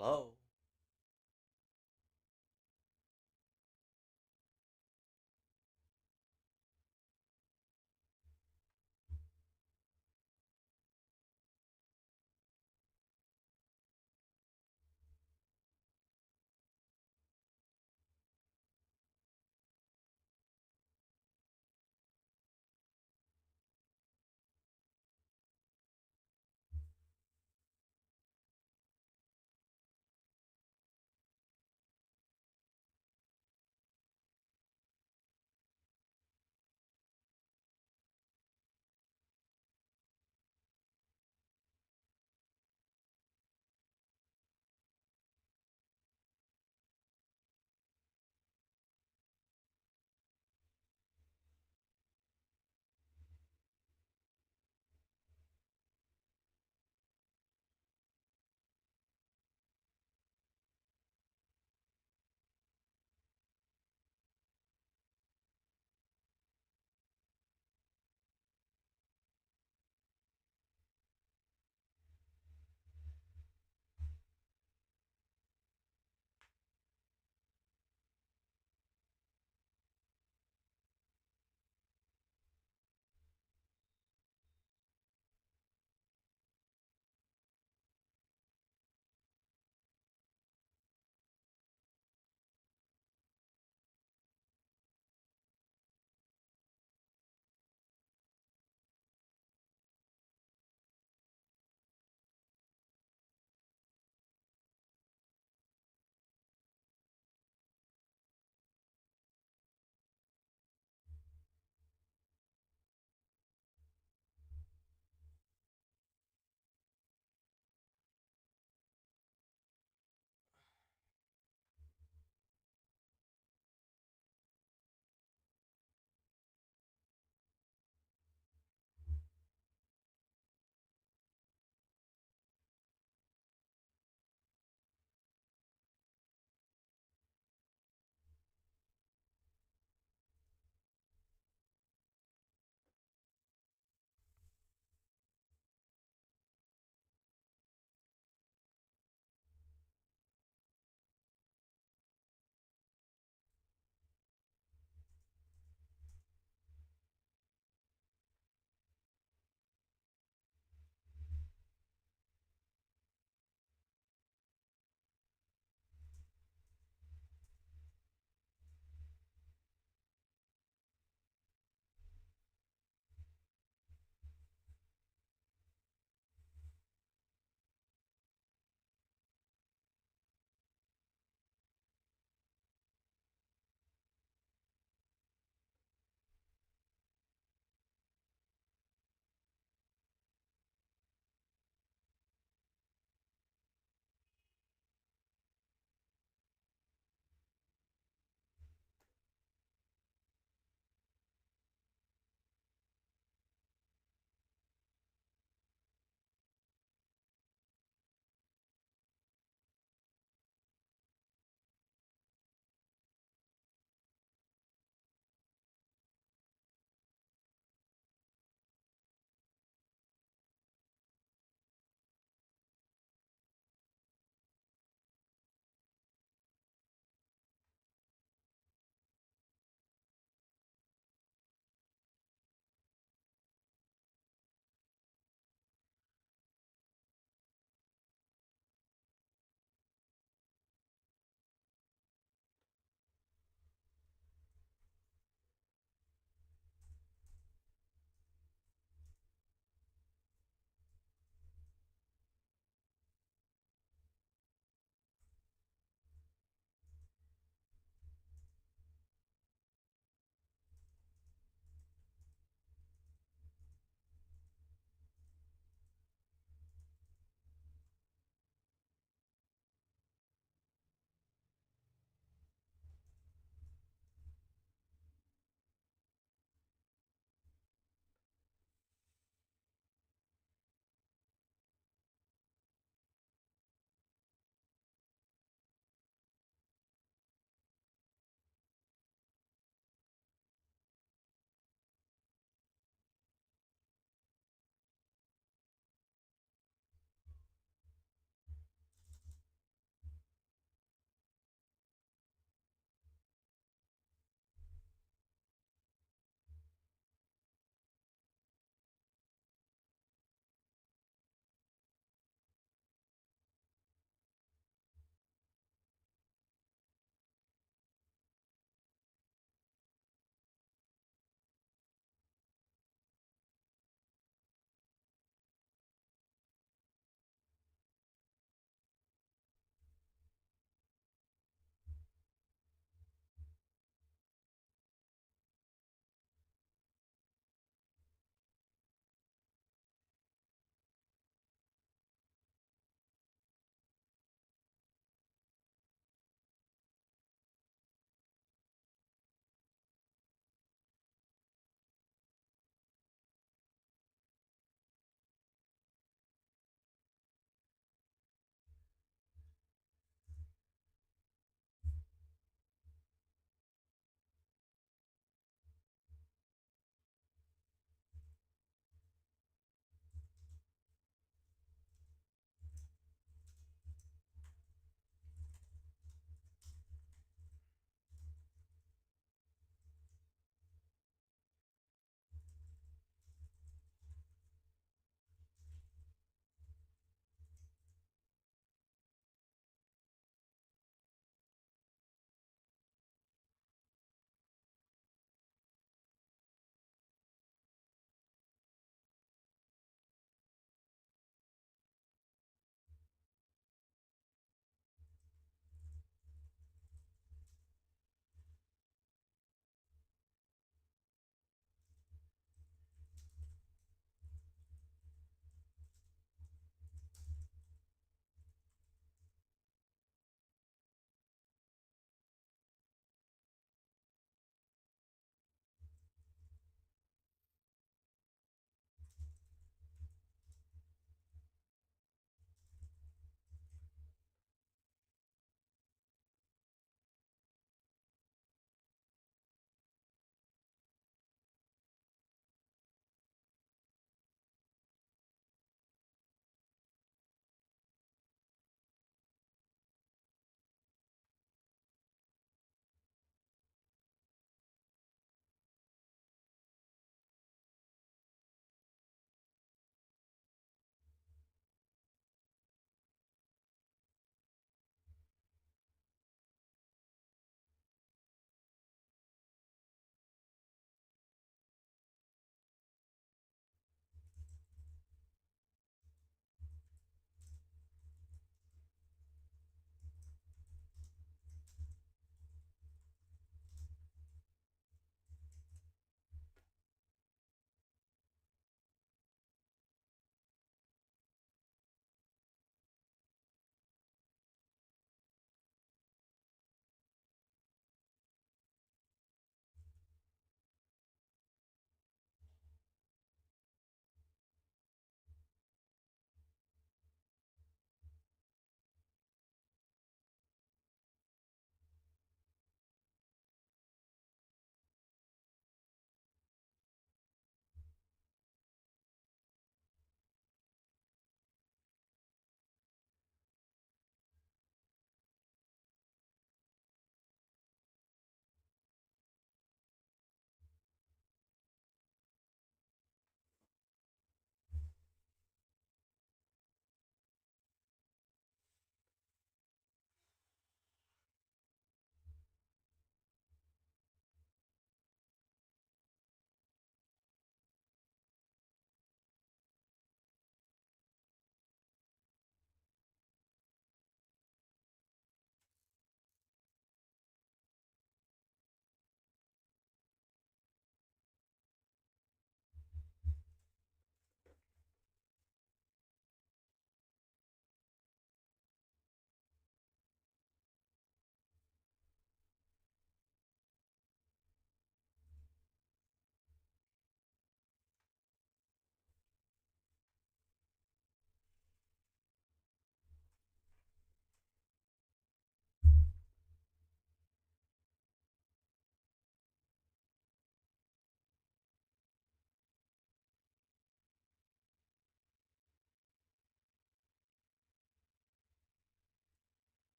Hello.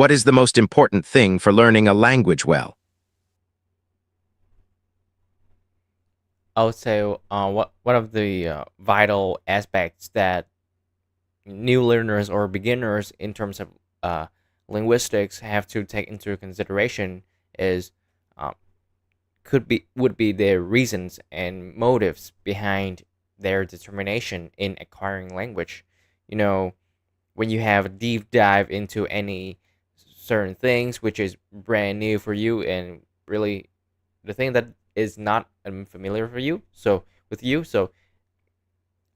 What is the most important thing for learning a language well? I would say what one of the vital aspects that new learners or beginners in terms of uh, linguistics have to take into consideration is uh, could be would be their reasons and motives behind their determination in acquiring language. You know, when you have a deep dive into any certain things which is brand new for you and really the thing that is not unfamiliar for you so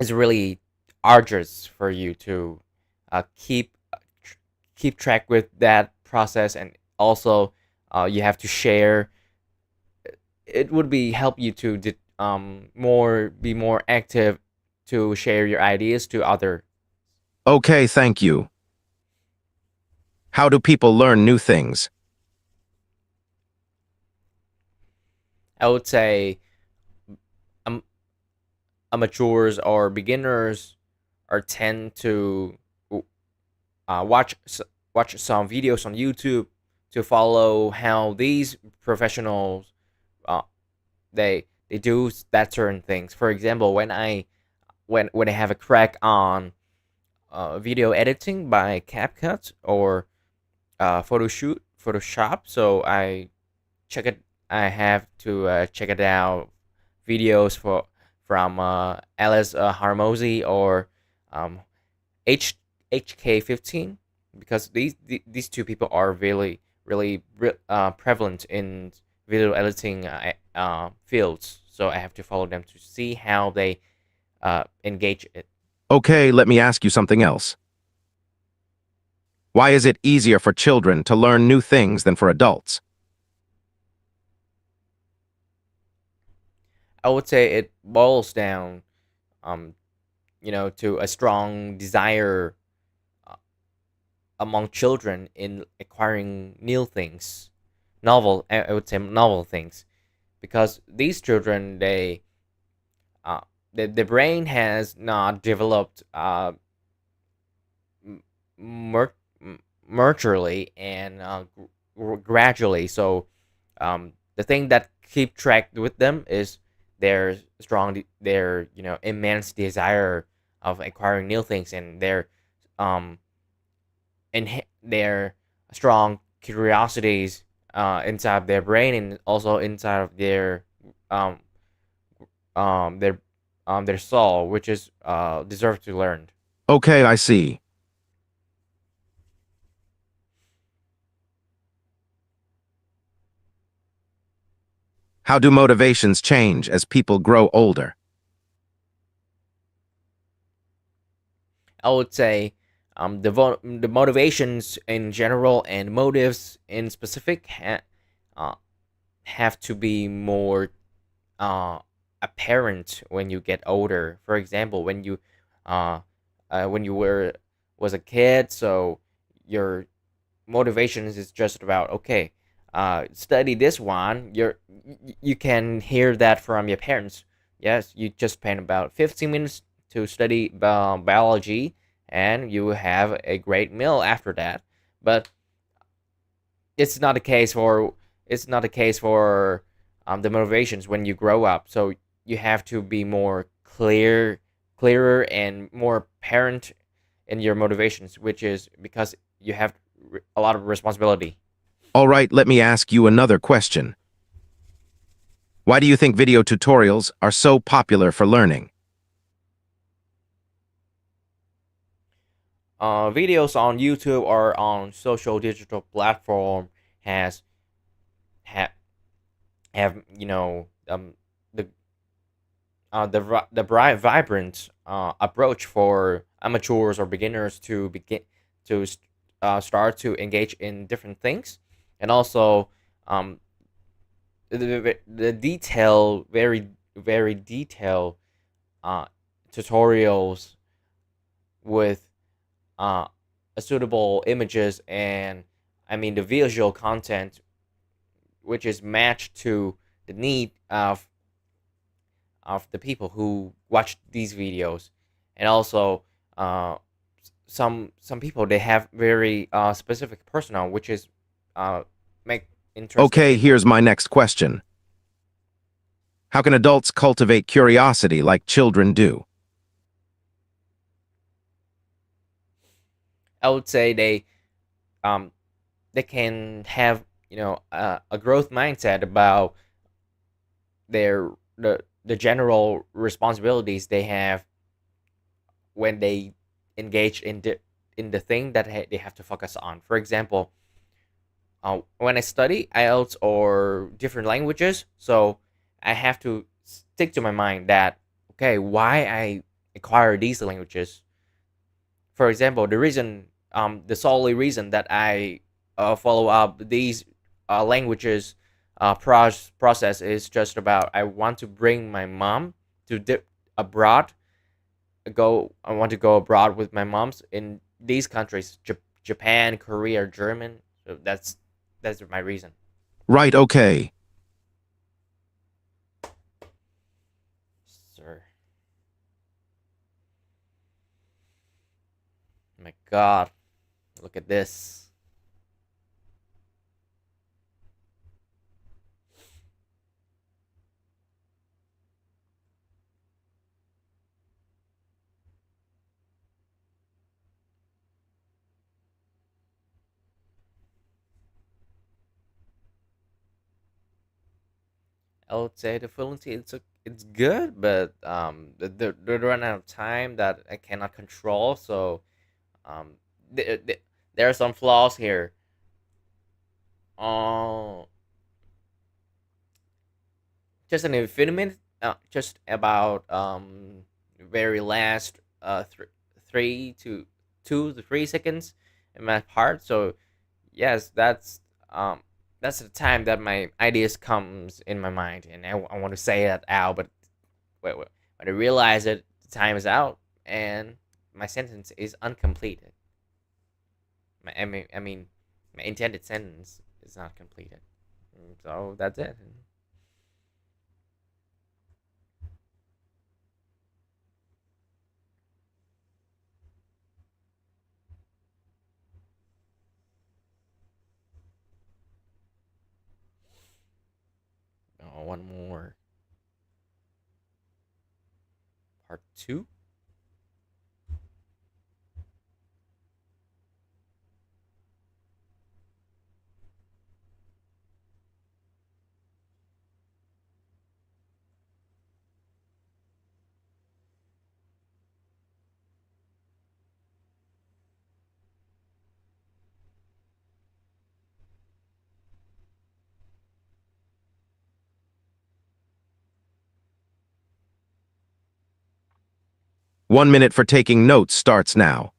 it's really arduous for you to keep track with that process, and also you have to share. It would be help you to more be more active to share your ideas to other. Okay, thank you. How do people learn new things? I would say um, amateurs or beginners are tend to uh, watch watch some videos on YouTube to follow how these professionals uh, they do that certain things. For example, when I have a crack on video editing by CapCut or Photoshop, so I check it. I have to check it out videos from Alice Harmozy or um, H HK15, because these two people are really prevalent in video editing fields. So I have to follow them to see how they engage it. Okay, let me ask you something else. Why is it easier for children to learn new things than for adults? I would say it boils down, um, to a strong desire uh, among children in acquiring new things, I would say novel things, because these children uh, the brain has not developed m- mer- maturely and gradually. So the thing that keep track with them is their immense desire of acquiring new things, and um their strong curiosities inside their brain and also inside of um their their soul, which is deserve to learn. Okay, I see. How do motivations change as people grow older? I would say the motivations in general and motives in specific uh, have to be more uh, apparent when you get older. For example, uh, when you were was a kid, so your motivations is just about, okay, study this one. You can hear that from your parents. Yes, you just spend about 15 minutes to study biology, and you have a great meal after that. But it's not the case for the motivations when you grow up. So you have to be more clearer and more apparent in your motivations, which is because you have a lot of responsibility. All right, let me ask you another question. Why do you think video tutorials are so popular for learning? Videos on YouTube or on social digital platform has have have the vibrant approach for amateurs or beginners to begin to start to engage in different things, and also um, the detail very detailed uh, tutorials with uh, suitable images and, I mean, the visual content which is matched to the need of the people who watch these videos, and also uh, some people they have very specific personnel, which is uh make interesting Okay, people. here's my next question. How can adults cultivate curiosity like children do? I would say um they can have a growth mindset about their the general responsibilities they have when they engage in the thing that they have to focus on. For example, when I study IELTS or different languages, so I have to stick to my mind that okay, why I acquire these languages. For example, the solely reason that I follow up these languages process is just about I want to bring my mom to abroad. I want to go abroad with my moms in these countries, Japan, Korea, German. So that's my reason. Right, okay. Sir, my God, look at this. 'I would say the fluency it's good, but the run out of time that I cannot control. So um, there are some flaws here. Oh, just an infinite, just about very last 3 to 2 to 3 seconds in my part. So yes, um that's the time that my ideas comes in my mind, and I want to say that out, but when I realize it, the time is out, and my sentence is uncompleted. I mean, my intended sentence is not completed. So that's it. One more part two. One minute for taking notes starts now.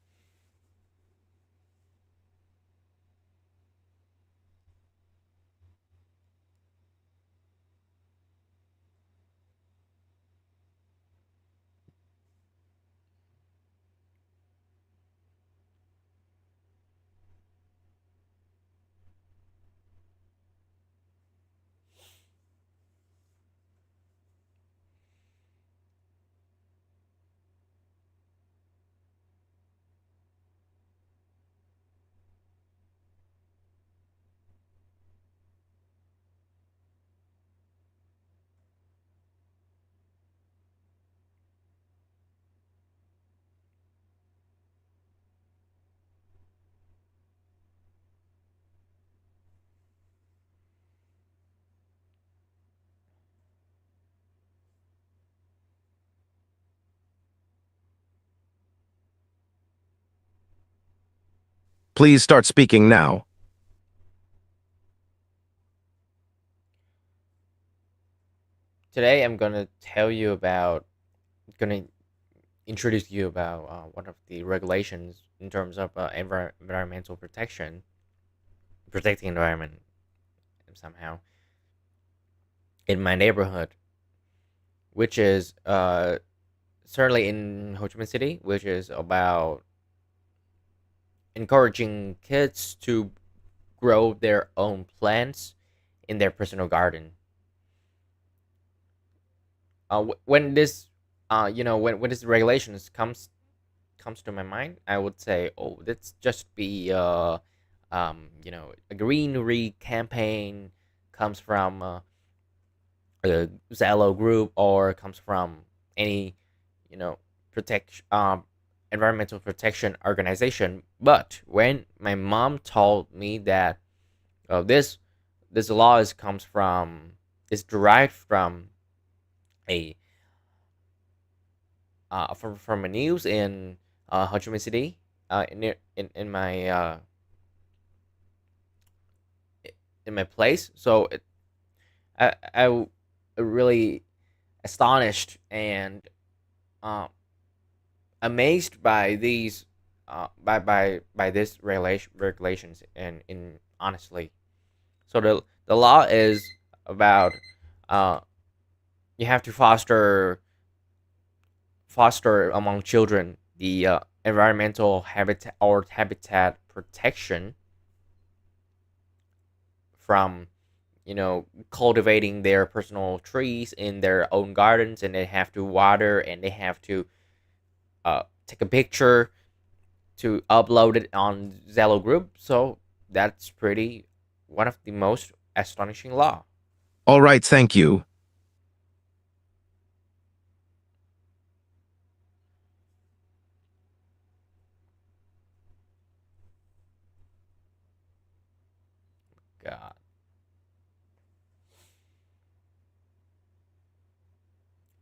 Please start speaking now. Today I'm gonna introduce you about one of the regulations in terms of environmental protection, protecting environment somehow in my neighborhood, which is certainly in Ho Chi Minh City, which is about encouraging kids to grow their own plants in their personal garden. When this when this regulations comes comes to my mind, I would say, oh, let's just be a greenery campaign comes from a Zalo group or comes from any, you know, protect environmental protection organization. But when my mom told me that this law is derived from a from a news in Ho Chi Minh City, in my in my place. So I really astonished and um, amazed by these by this regulations, and in honestly, so the law is about uh, you have to foster among children the environmental habitat protection from cultivating their personal trees in their own gardens, and they have to water, and they have to take a picture to upload it on Zello group. So that's pretty one of the most astonishing law. All right, thank you. God.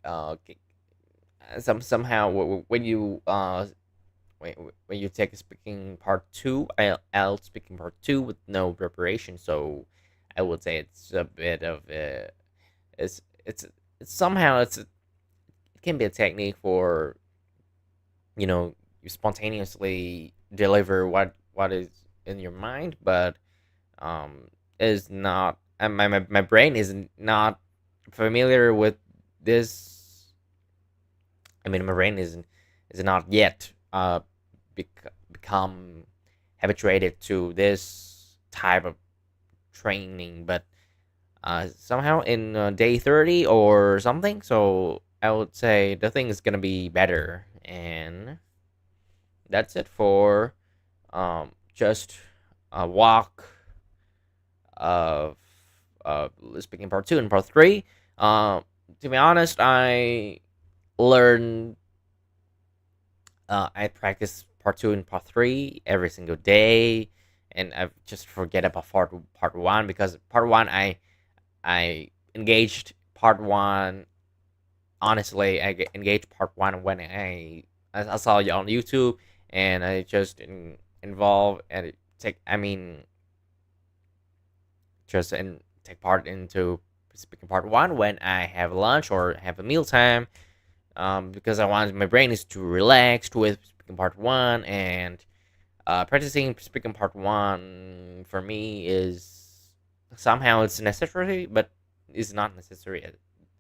Okay. Somehow when you when you take a speaking part two, I'll speaking part two with no preparation. So I would say it's a bit of a it's it's it's somehow it can be a technique for you spontaneously deliver what is in your mind, but is not my brain is not familiar with this. I mean, my brain is not yet become habituated to this type of training, but somehow in day 30 or something, so I would say the thing is gonna be better. And that's it for just a walk of speaking part two and part three. To be honest, learned I practice part two and part three every single day, and I just forget about part one, because part one I engaged part one. Honestly, engaged part one when I saw you on YouTube, and I just involved and take. I mean, just and take part into speaking part one when I have lunch or have a meal time. Because I want my brain is to relax with speaking part one, and practicing speaking part one for me is somehow it's necessary, but is not necessary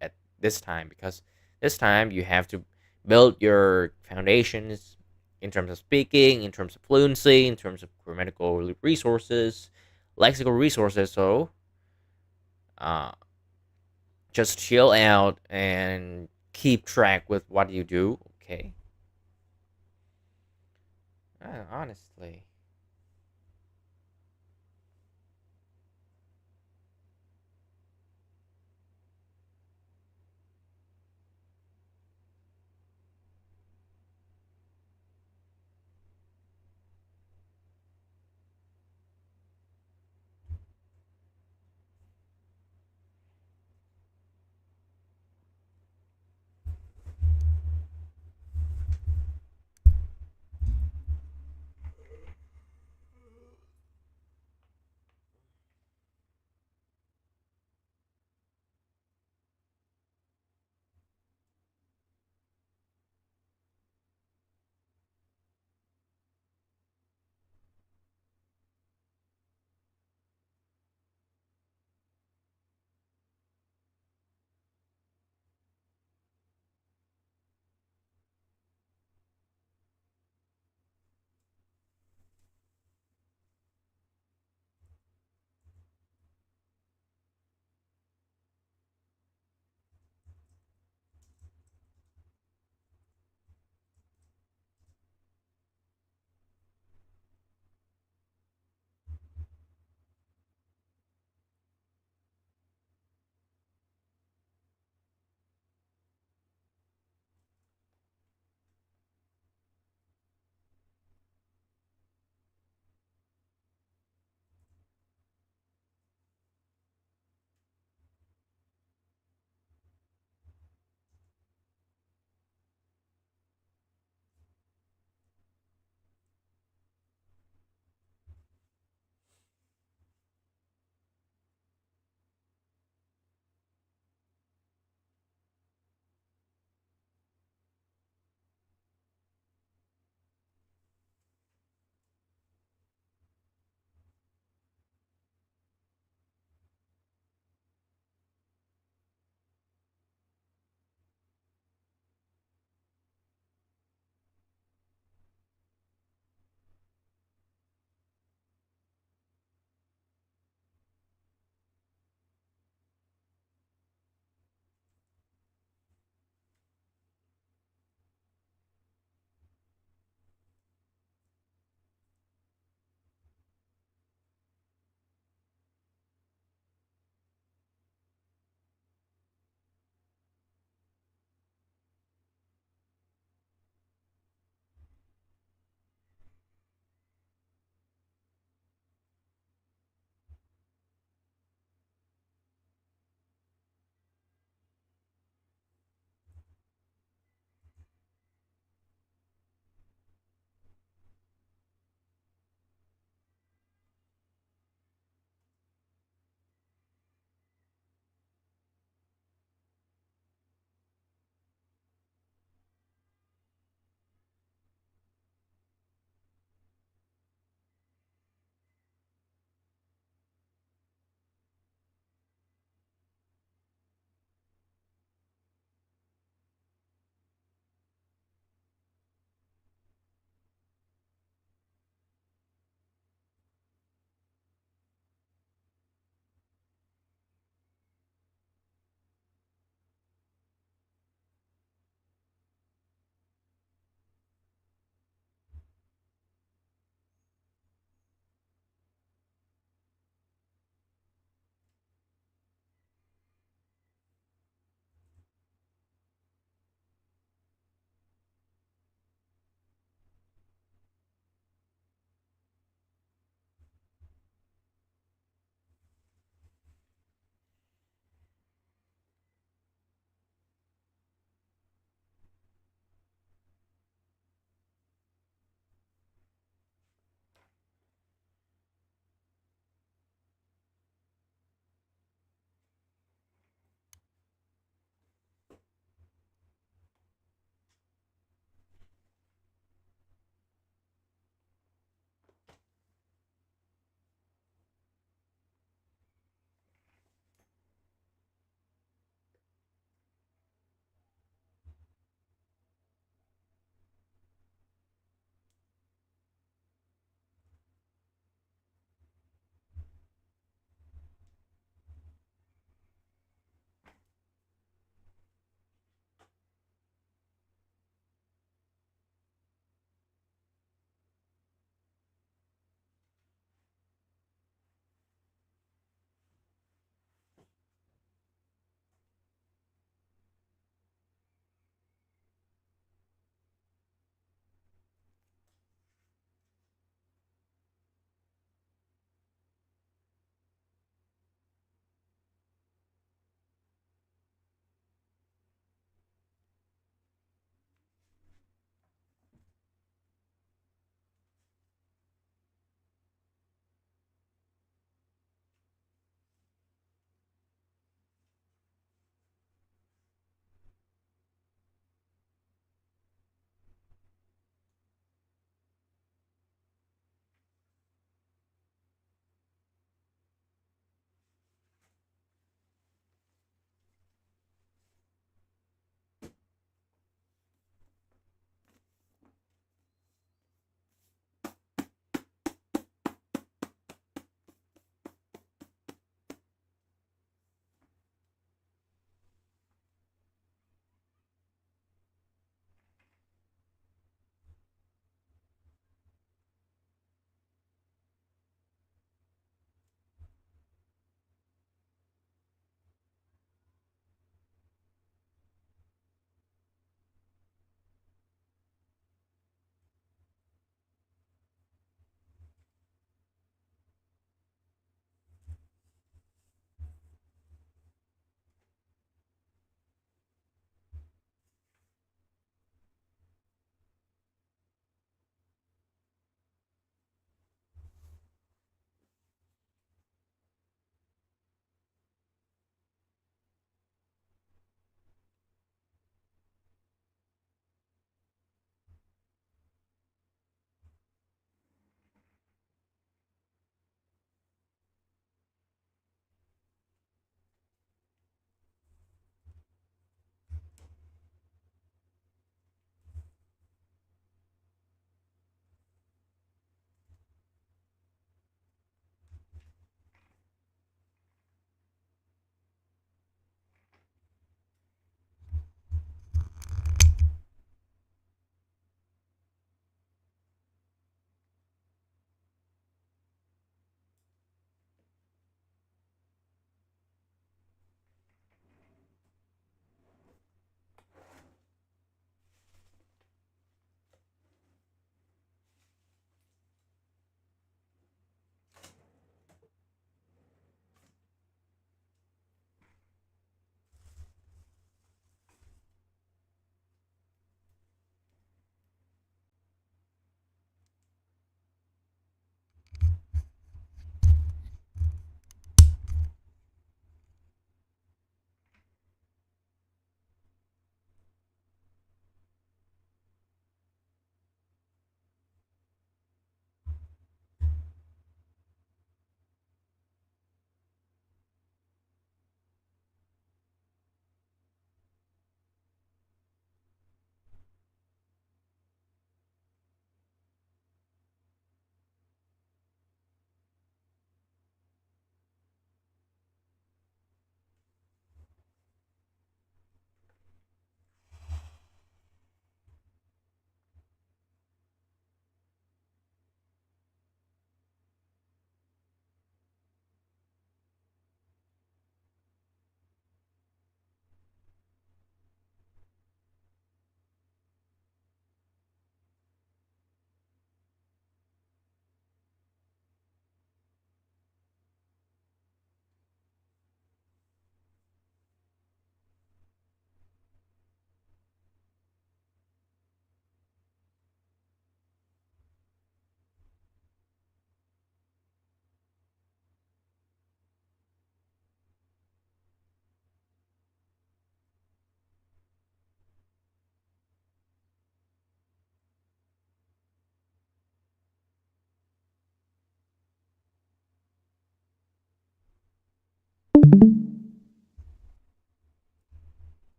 at this time, because this time you have to build your foundations in terms of speaking, in terms of fluency, in terms of grammatical resources, lexical resources. So uh, just chill out and keep track with what you do. Okay. Honestly.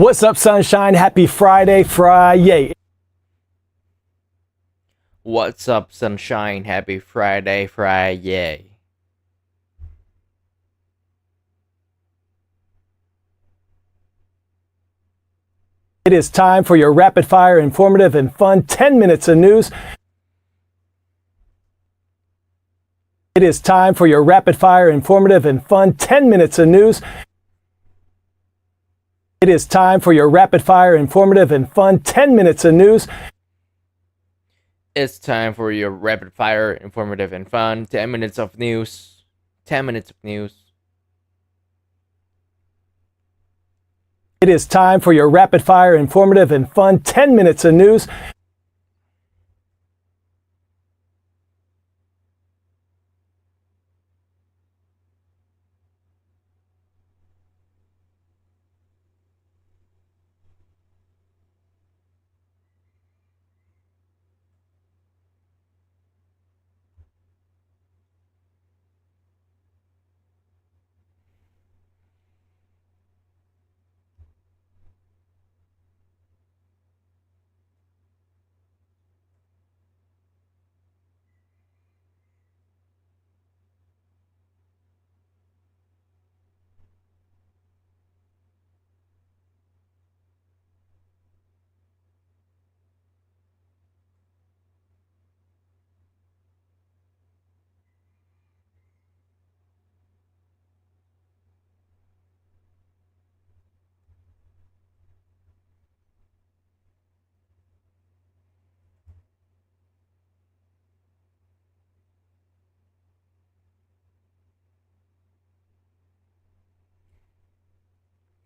What's up, sunshine? Happy Friday, Friday. What's up, sunshine? Happy Friday, Friday. It is time for your rapid fire, informative, and fun 10 minutes of news. It is time for your rapid fire, informative, and fun 10 minutes of news. It is time for your rapid fire, informative, and fun 10 minutes of news. It's time for your rapid fire, informative, and fun 10 minutes of news. 10 minutes of news. It is time for your rapid fire, informative, and fun 10 minutes of news.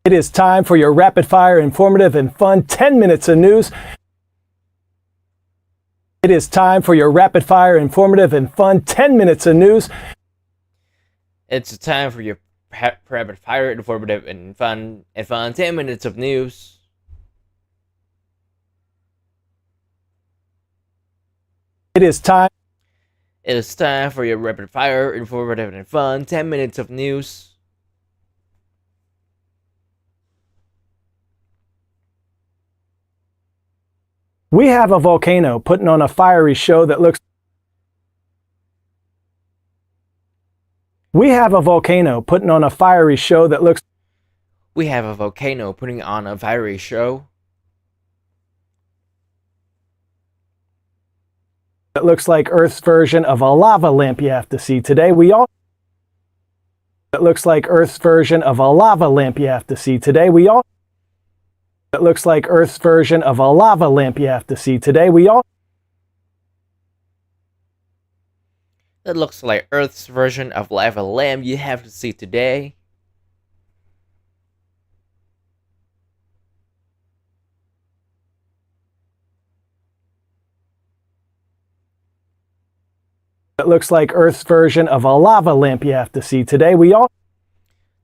It is time for your rapid fire, informative, and fun 10 minutes of news. It is time for your rapid fire, informative, and fun 10 minutes of news. It's time for your rapid fire, informative, and fun 10 minutes of news. It is time. It is time for your rapid fire, informative, and fun 10 minutes of news. We have a volcano putting on a fiery show that looks. We have a volcano putting on a fiery show that looks. We have a volcano putting on a fiery show That looks like Earth's version of a lava lamp you have to see today. It looks like Earth's version of a lava lamp you have to see today. It looks like Earth's version of a lava lamp you have to see today. That looks like Earth's version of lava lamp you have to see today. It looks like Earth's version of a lava lamp you have to see today.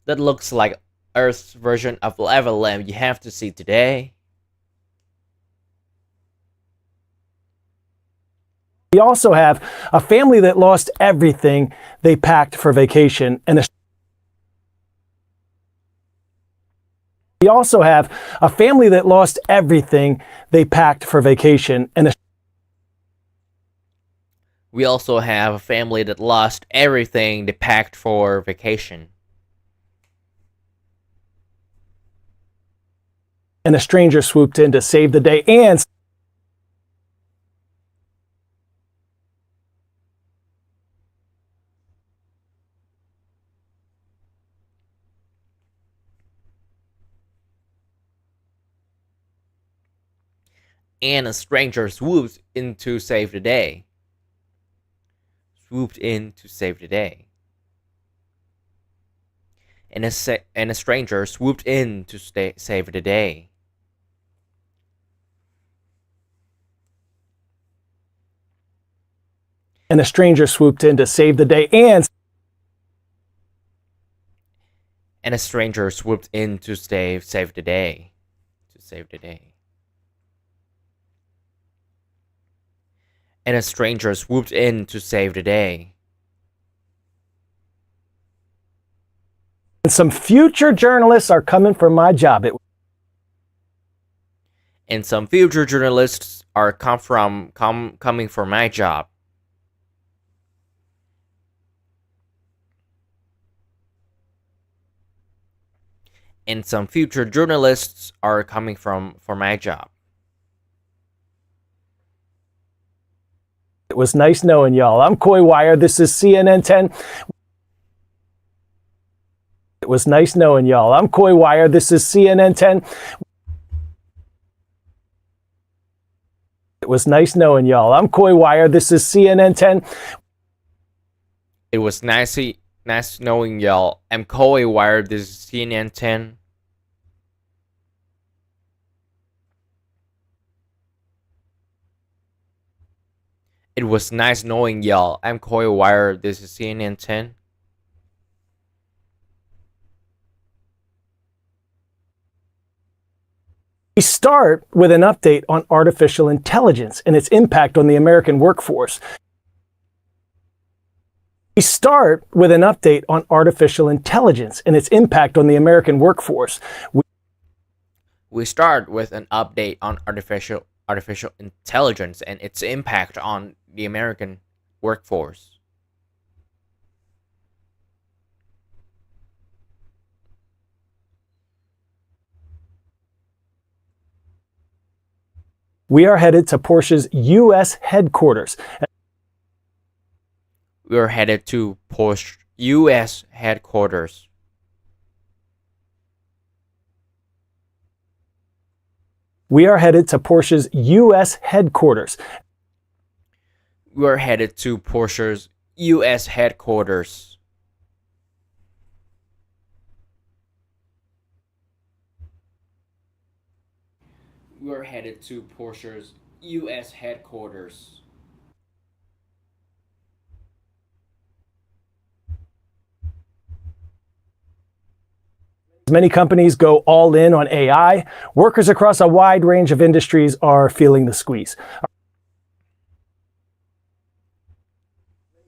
That looks like Earth's version of lava lamp you have to see today. We also have a family that lost everything they packed for vacation, and we also have a family that lost everything they packed for vacation, and We also have a family that lost everything they packed for vacation. a stranger swooped in to save the day, and a stranger swooped in to save the day. Swooped in to save the day. And a stranger swooped in to save the day. a stranger swooped in to save the day, and a stranger swooped in to save the day. To save the day. And a stranger swooped in to save the day. and some future journalists are coming for my job. And some future journalists are coming for my job. And some future journalists are coming for my job. It was nice knowing y'all. I'm Coy Wire. This is CNN 10. It was nice knowing y'all. I'm Coy Wire. This is CNN 10. It was nice knowing y'all. I'm Coy Wire. This is CNN 10. It was nice knowing y'all. I'm Coy Wire. This is CNN 10. It was nice knowing y'all. I'm Coy Wire. This is CNN 10. We start with an update on artificial intelligence and its impact on the American workforce. We start with an update on artificial intelligence and its impact on the American workforce. We start with an update on artificial intelligence and its impact on the American workforce. We are headed to Porsche's U.S. headquarters. We are headed to Porsche U.S. headquarters. We are headed to Porsche's U.S. headquarters. We are headed to Porsche's U.S. headquarters. We are headed to Porsche's U.S. headquarters. As many companies go all in on AI, workers across a wide range of industries are feeling the squeeze.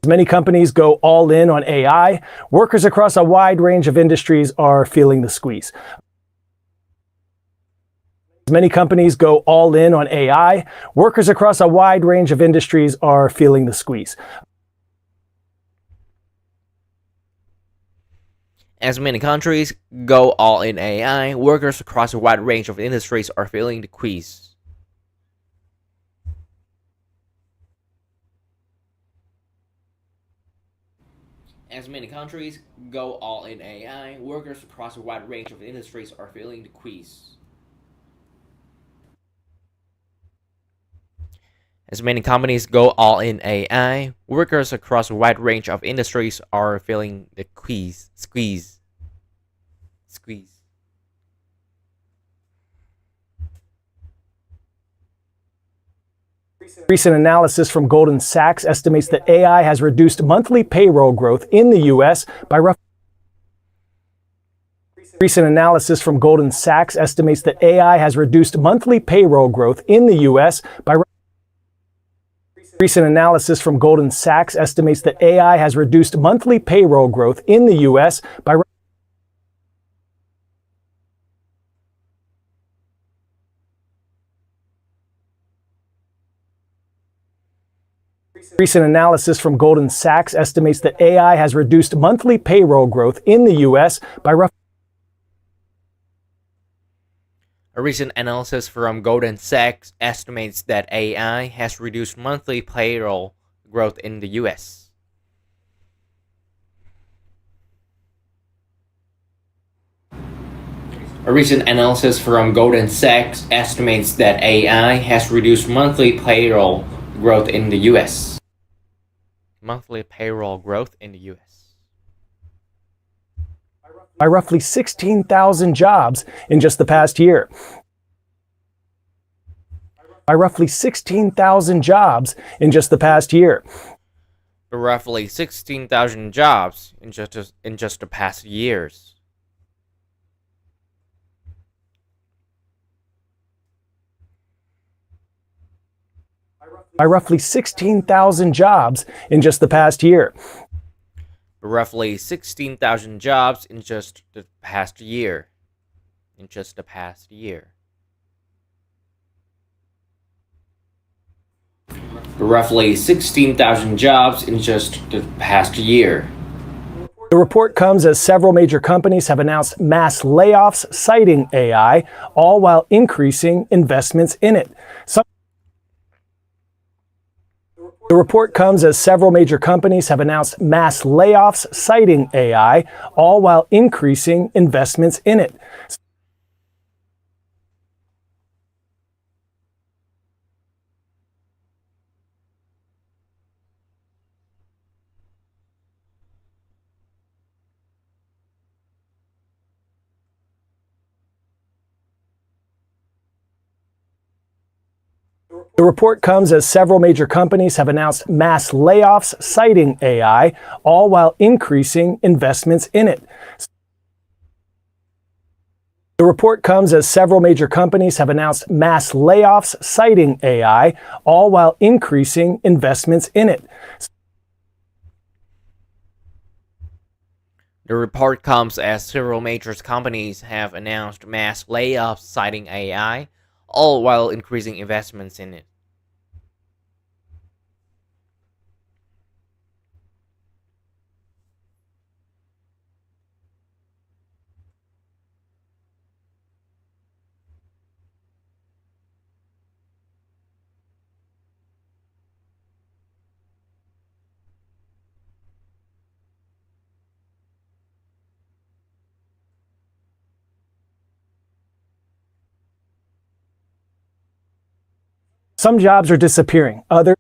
As many companies go all in on AI, workers across a wide range of industries are feeling the squeeze. As many companies go all in on AI, workers across a wide range of industries are feeling the squeeze. As many countries go all in AI, workers across a wide range of industries are feeling the squeeze. As many countries go all in AI, workers across a wide range of industries are feeling the squeeze. As many companies go all in AI, workers across a wide range of industries are feeling the squeeze. Recent analysis from Goldman Sachs estimates that AI has reduced monthly payroll growth in the U.S. by roughly. Recent analysis from Goldman Sachs estimates that AI has reduced monthly payroll growth in the U.S. by. Recent analysis from Goldman Sachs estimates that AI has reduced monthly payroll growth in the U.S. by. Recent analysis from Goldman Sachs estimates that AI has reduced monthly payroll growth in the U.S. by roughly. A recent analysis from Goldman Sachs estimates that AI has reduced monthly payroll growth in the U.S. A recent analysis from Goldman Sachs estimates that AI has reduced monthly payroll growth in the U.S. Monthly payroll growth in the U.S. by roughly 16,000 jobs in just the past year. By roughly 16,000 jobs in just the past year. Roughly 16,000 jobs in just the past years. By roughly 16,000 jobs in just the past year. Roughly 16,000 jobs in just the past year. roughly 16,000 jobs in just the past year. The report comes as several major companies have announced mass layoffs citing AI, all while increasing investments in it. The report comes as several major companies have announced mass layoffs citing AI, all while increasing investments in it. The report comes as several major companies have announced mass layoffs citing AI, all while increasing investments in it. The report comes as several major companies have announced mass layoffs citing AI, all while increasing investments in it. The report comes as several major companies have announced mass layoffs citing AI, all while increasing investments in it. Some jobs are disappearing, others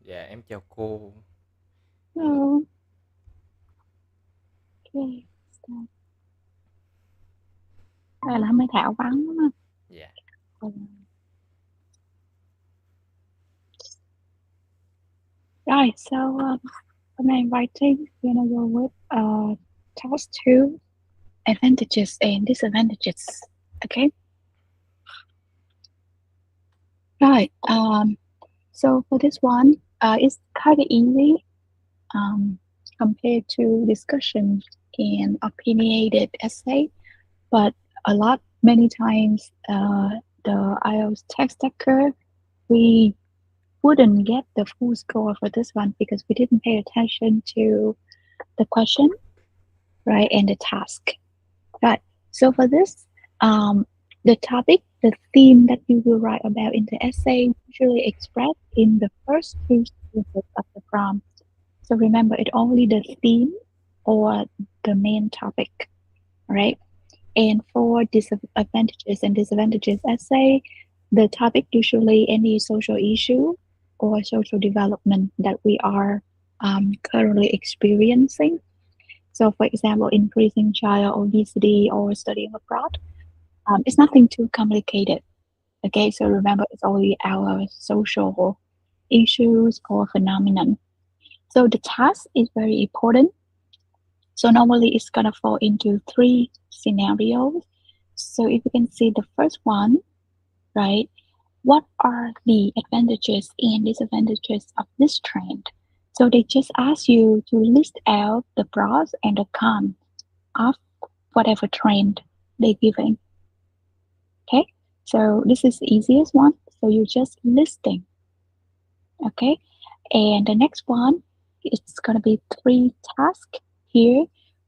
Dạ em chào cô. Hello. Okay. Đây là mấy thảo vắng đúng không? Dạ. Rồi, so hôm nay writing, we're gonna go with task 2, advantages and disadvantages. Okay. Right. So for this one, it's kind of easy compared to discussion and opinionated essay, but many times, the IELTS test taker, we wouldn't get the full score for this one because we didn't pay attention to the question, right, and the task. Right. So for this, the topic, the theme that you will write about in the essay usually expressed in the first two sentences of the prompt. So remember, it's only the theme or the main topic, right? And for disadvantages and disadvantages essay, the topic usually any social issue or social development that we are currently experiencing. So, for example, increasing child obesity or studying abroad, it's nothing too complicated. Okay, so remember, it's only our social issues or phenomenon. So the task is very important. So normally it's gonna fall into 3 scenarios. So if you can see the first one, right? What are the advantages and disadvantages of this trend? So they just ask you to list out the pros and the cons of whatever trend they're giving. Okay, so this is the easiest one. So you just listing. Okay, and the next one, it's gonna be 3 tasks here.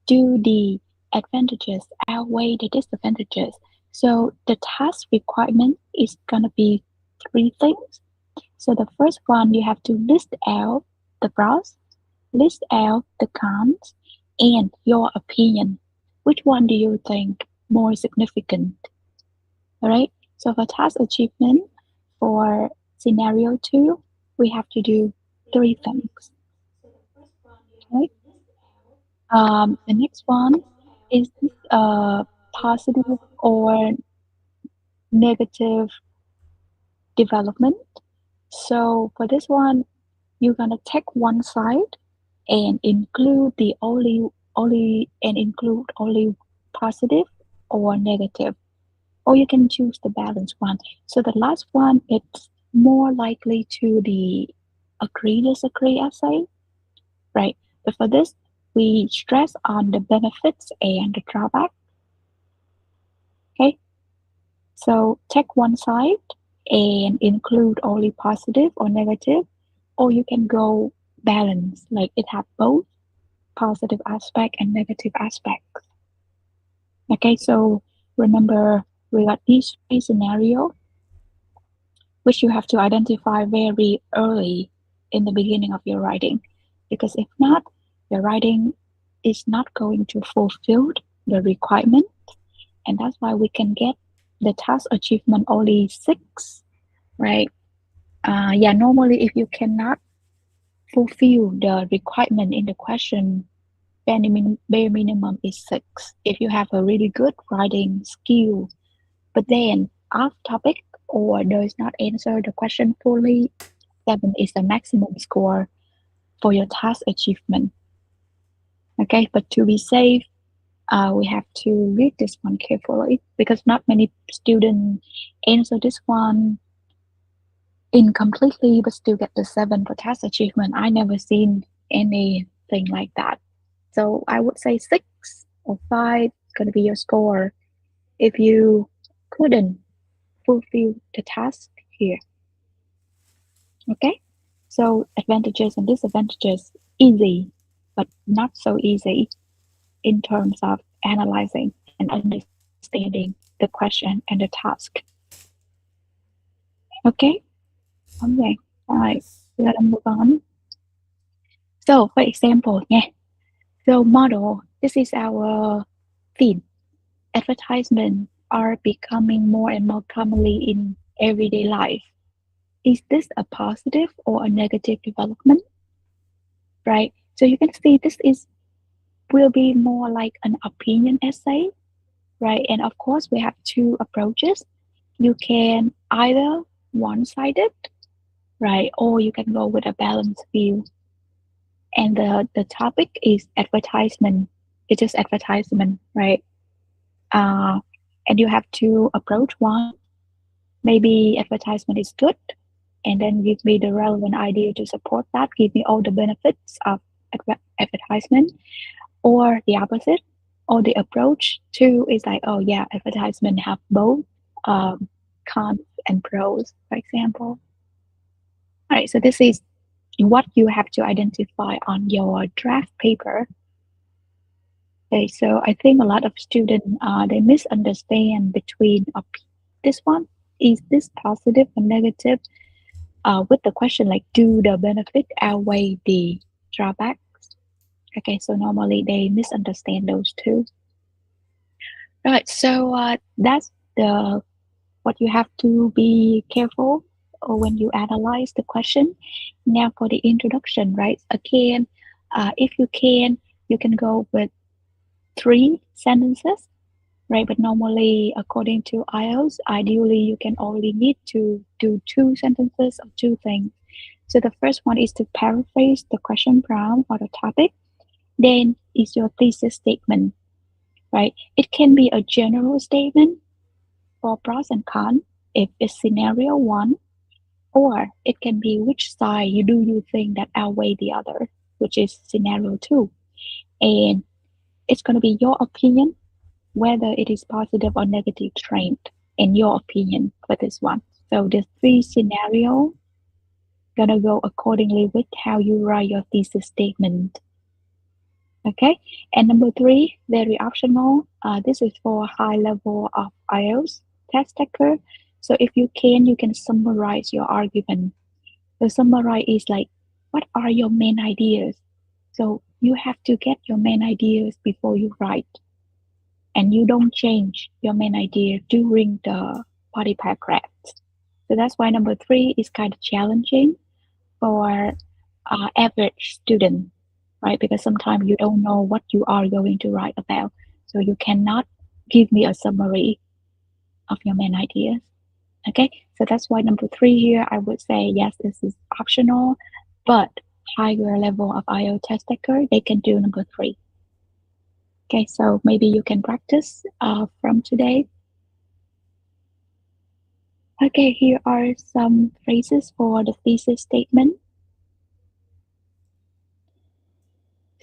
Do the advantages outweigh the disadvantages? So the task requirement is gonna be 3 things. So the first one, you have to list out the pros, list out the cons, and your opinion. Which one do you think more significant? All right. So for task achievement, for scenario 2, we have to do 3 things. Okay. The next one is positive or negative development. So for this one, you're gonna take one side and include only positive or negative, or you can choose the balanced one. So the last one, it's more likely to the agree disagree essay, right? But for this, we stress on the benefits and the drawback. Okay, so take one side and include only positive or negative, or you can go balance, like it have both positive aspect and negative aspects. Okay, so remember we got these 3 scenarios, which you have to identify very early in the beginning of your writing, because if not, your writing is not going to fulfill the requirement, and that's why we can get the task achievement only 6, right? Yeah, normally if you cannot fulfill the requirement in the question, bare minimum is 6. If you have a really good writing skill, but then off topic or does not answer the question fully, 7 is the maximum score for your task achievement. Okay, but to be safe, we have to read this one carefully because not many students answer this one incompletely but still get the 7 for task achievement. I never seen anything like that. So I would say 6 or 5 is going to be your score if you couldn't fulfill the task here. Okay, so advantages and disadvantages, easy, but not so easy in terms of analyzing and understanding the question and the task. Okay, okay, all right, let us move on. So, for example, yeah, so model, this is our theme. Advertisements are becoming more and more commonly in everyday life. is this a positive or a negative development, right? So you can see this is will be more like an opinion essay, right? And of course, we have two approaches. You can either one-sided, right? Or you can go with a balanced view. And the topic is advertisement. It is advertisement, right? Uh, and you have to approach one. Maybe advertisement is good, and then give me the relevant idea to support that. Give me all the benefits of advertisement, or the opposite, or the approach two is like, oh yeah, advertisement have both um, cons and pros, for example. All right, so this is what you have to identify on your draft paper. Okay, so I think a lot of students they misunderstand between this one is this positive or negative with the question like do the benefit outweigh the drawbacks? Okay, so normally they misunderstand those two. Right, so that's the what you have to be careful when you analyze the question. Now for the introduction, right? Again, if you can go with 3 sentences, right? But normally, according to IELTS, ideally you can only need to do 2 sentences or 2 things. So the first one is to paraphrase the question prompt or the topic. Then is your thesis statement, right? It can be a general statement for pros and cons if it's scenario one, or it can be which side you think that outweigh the other, which is scenario two. And it's going to be your opinion whether it is positive or negative trend in your opinion for this one. So the 3 scenario gonna go accordingly with how you write your thesis statement. Okay, and number 3, very optional. This is for high level of IELTS test taker. So if you can summarize your argument. The summarize is like, what are your main ideas? So you have to get your main ideas before you write, and you don't change your main idea during the body paragraphs. So that's why number 3 is kind of challenging for average student, right? Because sometimes you don't know what you are going to write about. So you cannot give me a summary of your main ideas. Okay, so that's why number 3 here, I would say, yes, this is optional, but higher level of IELTS test taker, they can do number 3. Okay, so maybe you can practice from today. Okay, here are some phrases for the thesis statement.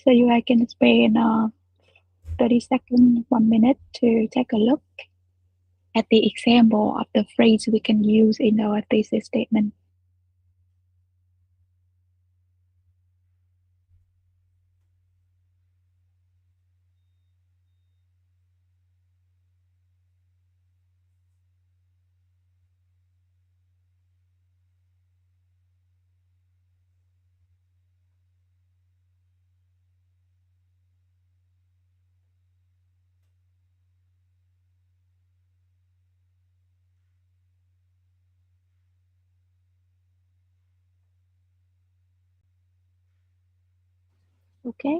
So you can spend 30 seconds, 1 minute to take a look at the example of the phrase we can use in our thesis statement. Okay.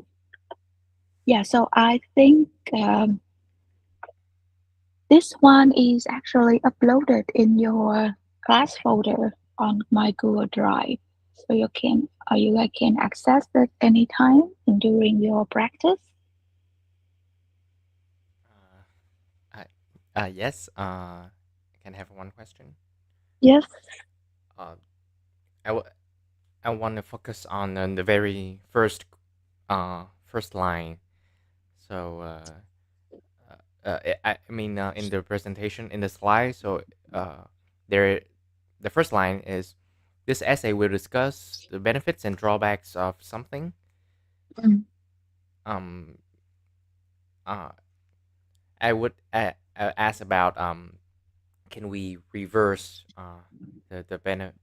Yeah, so I think this one is actually uploaded in your class folder on my Google Drive. So you guys can access it anytime during your practice. Yes. Can I have one question? Yes. Uh, I want to focus on the very first line. So I mean in the presentation in the slide. So there, the first line is this essay will discuss the benefits and drawbacks of something. Mm. Um. I would ask about can we reverse the benefit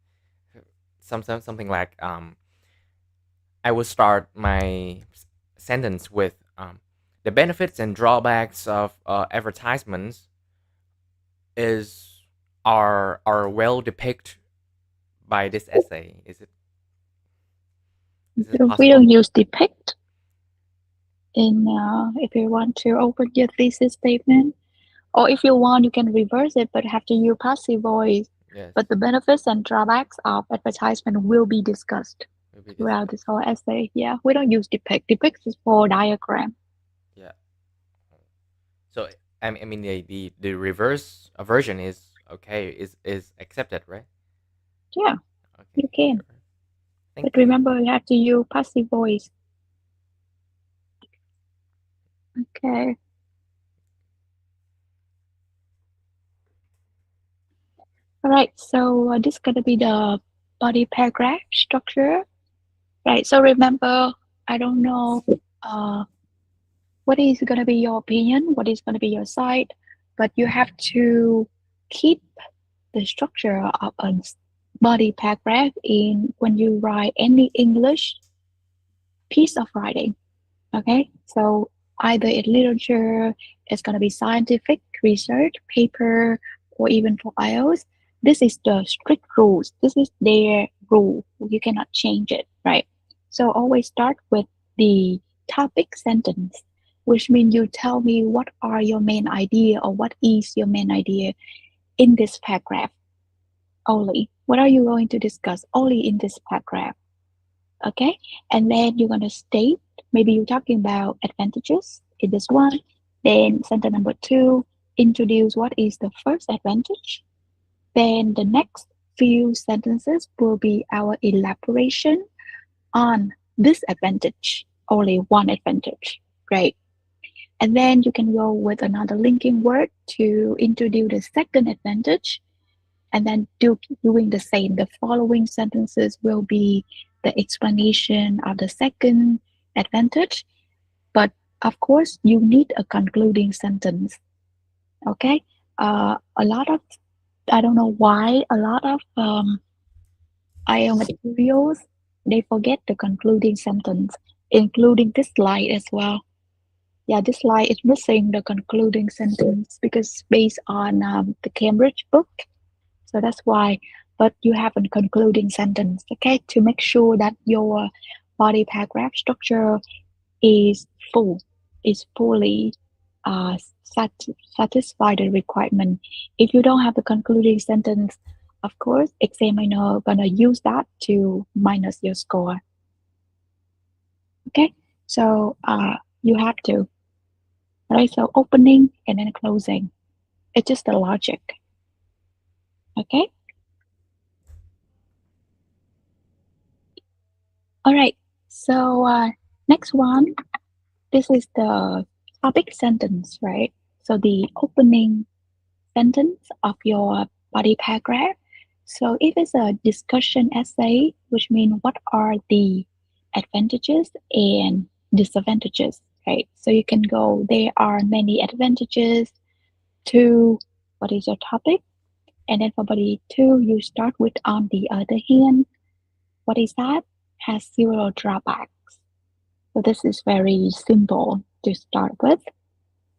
something like I would start my sentence with the benefits and drawbacks of advertisements are well depicted by this essay? Is it We possible? don't use depict in if you want to open your thesis statement, or if you want, you can reverse it, but have to use passive voice. Yes. But the benefits and drawbacks of advertisement will be discussed Maybe throughout this whole essay. Yeah, we don't use depict. Depict is for diagram. Yeah. So I mean the reverse version is okay, is accepted, right? Yeah, Okay. you can. Sure. Thank But you. remember, you have to use passive voice. Okay. All right. So this is gonna be the body paragraph structure. Right. So remember, I don't know what is gonna be your opinion, what is gonna be your side, but you have to keep the structure of a body paragraph in when you write any English piece of writing. Okay, so either in literature, it's going to be scientific research, paper, or even for IELTS. This is the strict rules. This is their rule. You cannot change it, right? So always start with the topic sentence, which means you tell me what are your main idea or what is your main idea in this paragraph only. What are you going to discuss only in this paragraph? Okay, and then you're going to state, maybe you're talking about advantages in this one. Then sentence number 2, introduce what is the first advantage. Then the next few sentences will be our elaboration on this advantage, only one advantage. Great. And then you can go with another linking word to introduce the second advantage, and then doing the same. The following sentences will be the explanation of the second advantage, but of course you need a concluding sentence. Okay, a lot of, I don't know why, a lot of IELTS materials, they forget the concluding sentence, including this slide as well. Yeah, this slide is missing the concluding sentence because based on the Cambridge book. So that's why, but you have a concluding sentence, okay, to make sure that your body paragraph structure is full, is fully uh, satisfy the requirement. If you don't have the concluding sentence, of course, examiner gonna use that to minus your score. Okay, so you have to, right? So opening and then closing. It's just the logic. Okay. All right. So next one, this is the topic sentence, right? So the opening sentence of your body paragraph. So if it's a discussion essay, which means what are the advantages and disadvantages, right? So you can go, there are many advantages to what is your topic. And then for body two, you start with on the other hand, what is that? Has zero drawbacks. So this is very simple to start with,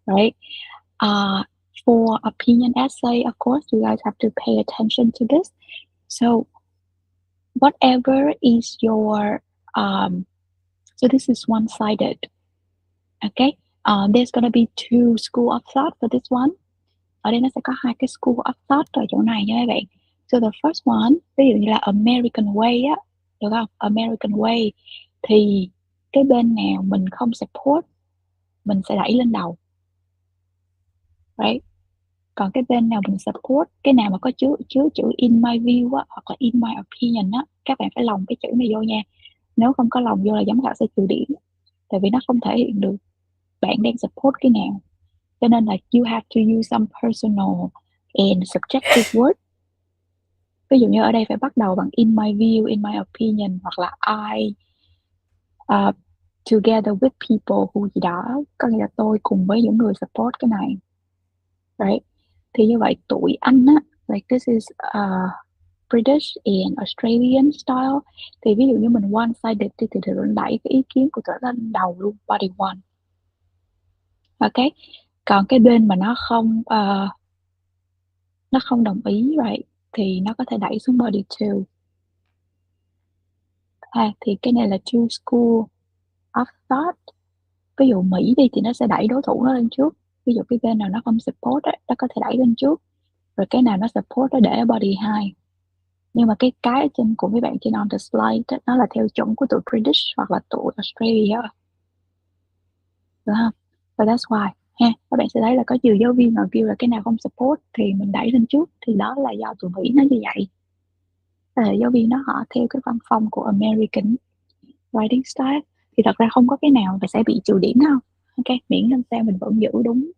right? For opinion essay, of course, you guys have to pay attention to this. So whatever is your, so this is one-sided, okay? There's gonna be two school of thought for this one. Ở đây nó sẽ có hai cái school of thought ở chỗ này nha các bạn. So the first one, ví dụ như là American way á, được không? American way thì cái bên nào mình không support mình sẽ đẩy lên đầu, right? Còn cái bên nào mình support, cái nào mà có chứa chữ in my view á, hoặc là in my opinion á, các bạn phải lồng cái chữ này vô nha. Nếu không có lồng vô là giám khảo sẽ trừ điểm, tại vì nó không thể hiện được bạn đang support cái nào. Cho nên là you have to use some personal and subjective word. Ví dụ như ở đây phải bắt đầu bằng in my view, in my opinion, hoặc là I together with people who gì đó, có nghĩa là tôi cùng với những người support cái này, right? Thì như vậy tụi anh á, like this is British and Australian style, thì ví dụ như mình one sided thì đẩy cái ý kiến của tụi lên đầu luôn, body one. Ok, còn cái bên mà nó không đồng ý, right, thì nó có thể đẩy xuống body two. Thì cái này là two school of thought. Ví dụ Mỹ đi thì nó sẽ đẩy đối thủ nó lên trước. Ví dụ cái bên nào nó không support á, nó có thể đẩy lên trước. Rồi cái nào nó support nó để ở body 2. Nhưng mà cái ở trên của mấy bạn trên on the slide đó, nó là theo chuẩn của tụi British hoặc là tụi Australia. Được không? Và that's why các bạn sẽ thấy là có nhiều giáo viên mà kêu là cái nào không support thì mình đẩy lên trước, thì đó là do tụi Mỹ nó như vậy. Giáo viên đó họ theo cái văn phong của American writing style, thì thật ra không có cái nào mà sẽ bị trừ điểm đâu. Ok, miễn làm sao mình vẫn giữ đúng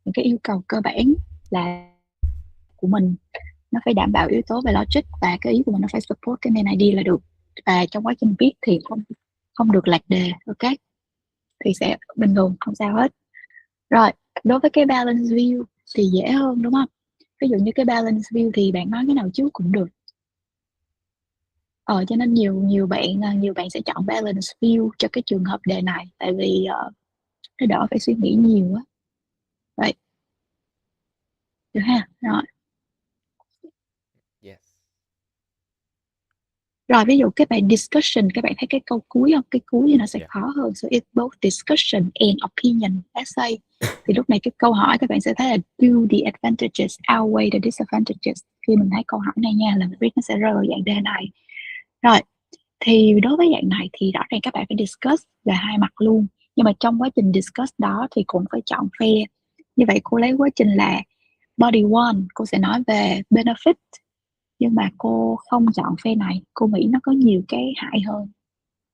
những cái yêu cầu cơ bản là của mình, nó phải đảm bảo yếu tố về logic và cái ý của mình nó phải support cái main idea là được. Và trong quá trình viết thì không được lạc đề. Ok, thì sẽ bình thường, không sao hết. Rồi, đối với cái balance view thì dễ hơn đúng không? Ví dụ như cái balance view thì bạn nói cái nào trước cũng được. Cho nên nhiều bạn sẽ chọn balance view cho cái trường hợp đề này, tại vì nó đỡ phải suy nghĩ nhiều á. Vậy được ha? Rồi. Yes. Rồi ví dụ cái bài discussion, các bạn thấy cái câu cuối không? Cái cuối thì nó sẽ khó hơn. So it's both discussion and opinion essay. Thì lúc này cái câu hỏi các bạn sẽ thấy là do the advantages outweigh the disadvantages. Khi mình thấy câu hỏi này nha là mình biết nó sẽ rơi vào dạng đề này. Rồi, thì đối với dạng này thì rõ ràng các bạn phải discuss là hai mặt luôn. Nhưng mà trong quá trình discuss đó thì cũng phải chọn phe. Như vậy cô lấy quá trình là body one, cô sẽ nói về benefit, nhưng mà cô không chọn phe này, cô nghĩ nó có nhiều cái hại hơn.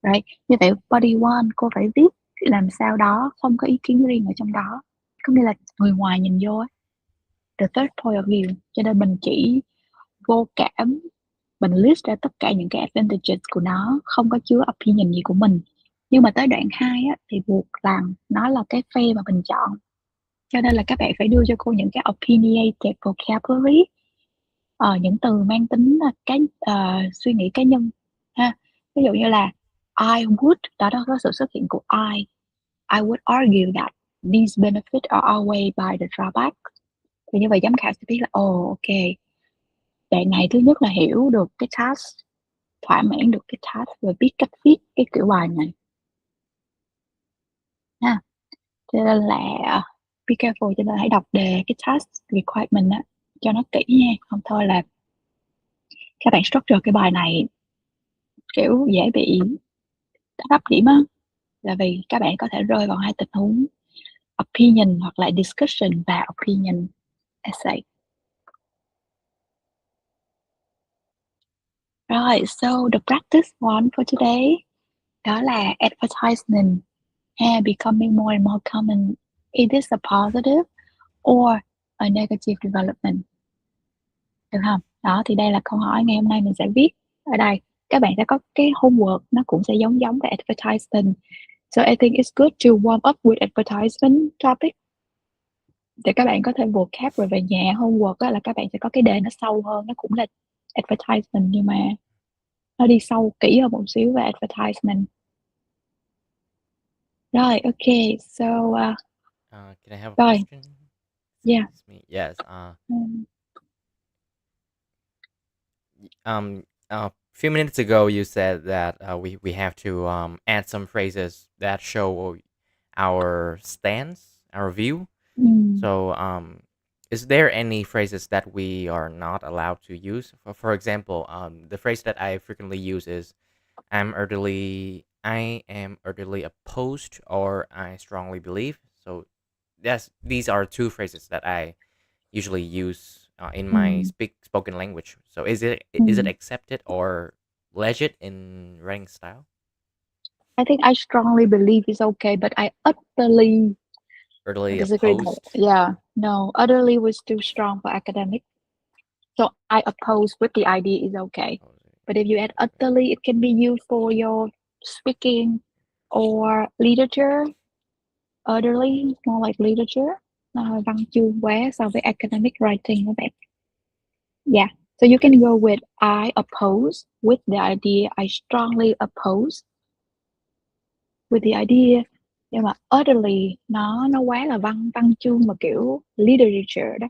Right. Như vậy body one cô phải viết làm sao đó không có ý kiến riêng ở trong đó, có nghĩa là người ngoài nhìn vô ấy, the third point of view. Cho nên mình chỉ vô cảm, mình list ra tất cả những cái advantages của nó, không có chứa opinion gì của mình. Nhưng mà tới đoạn 2 á, thì buộc rằng nó là cái phe mà mình chọn. Cho nên là các bạn phải đưa cho cô những cái opinionated vocabulary, những từ mang tính suy nghĩ cá nhân ha. Ví dụ như là I would, đó có sự xuất hiện của I would argue that these benefits are outweighed by the drawback. Thì như vậy giám khảo sẽ biết là ok, bạn này thứ nhất là hiểu được cái task, thỏa mãn được cái task và biết cách viết cái kiểu bài này ha. Cho nên là be careful, cho nên hãy đọc đề cái task requirement á cho nó kỹ nha, không thôi là các bạn structure cái bài này kiểu dễ bị thấp điểm á, là vì các bạn có thể rơi vào hai tình huống opinion hoặc là discussion và opinion essay. Rồi, so the practice one for today đó là advertisement becoming more and more common. Is this a positive or a negative development? Được không? Đó, thì đây là câu hỏi ngày hôm nay mình sẽ viết ở đây. Các bạn sẽ có cái homework nó cũng sẽ giống với advertisement. So I think it's good to warm up with advertisement topic. Để các bạn có thêm vocab rồi về nhà homework á, là các bạn sẽ có cái đề nó sâu hơn, nó cũng là advertisement nhưng mà nó đi sâu kỹ hơn một xíu về advertisement. Rồi, ok, so Can I have a rồi, question? yeah. Excuse me. Yes. A few minutes ago, you said that we have to add some phrases that show our stance, our view. So, is there any phrases that we are not allowed to use? For example, the phrase that I frequently use is I am utterly opposed, or I strongly believe." So, yes, these are two phrases that I usually use in my spoken language. So, is it accepted or legit in writing style? I think I strongly believe it's okay, but I utterly Utterly disagree. opposed. Yeah, no, utterly was too strong for academic. So I oppose with the idea is okay. But if you add utterly, it can be used for your speaking or literature. Utterly, more like literature. Văn chương quá so với academic writing các bạn. Yeah, so you can go with I oppose with the idea. I strongly oppose with the idea. Nhưng mà utterly nó quá là văn chương mà kiểu literature đó.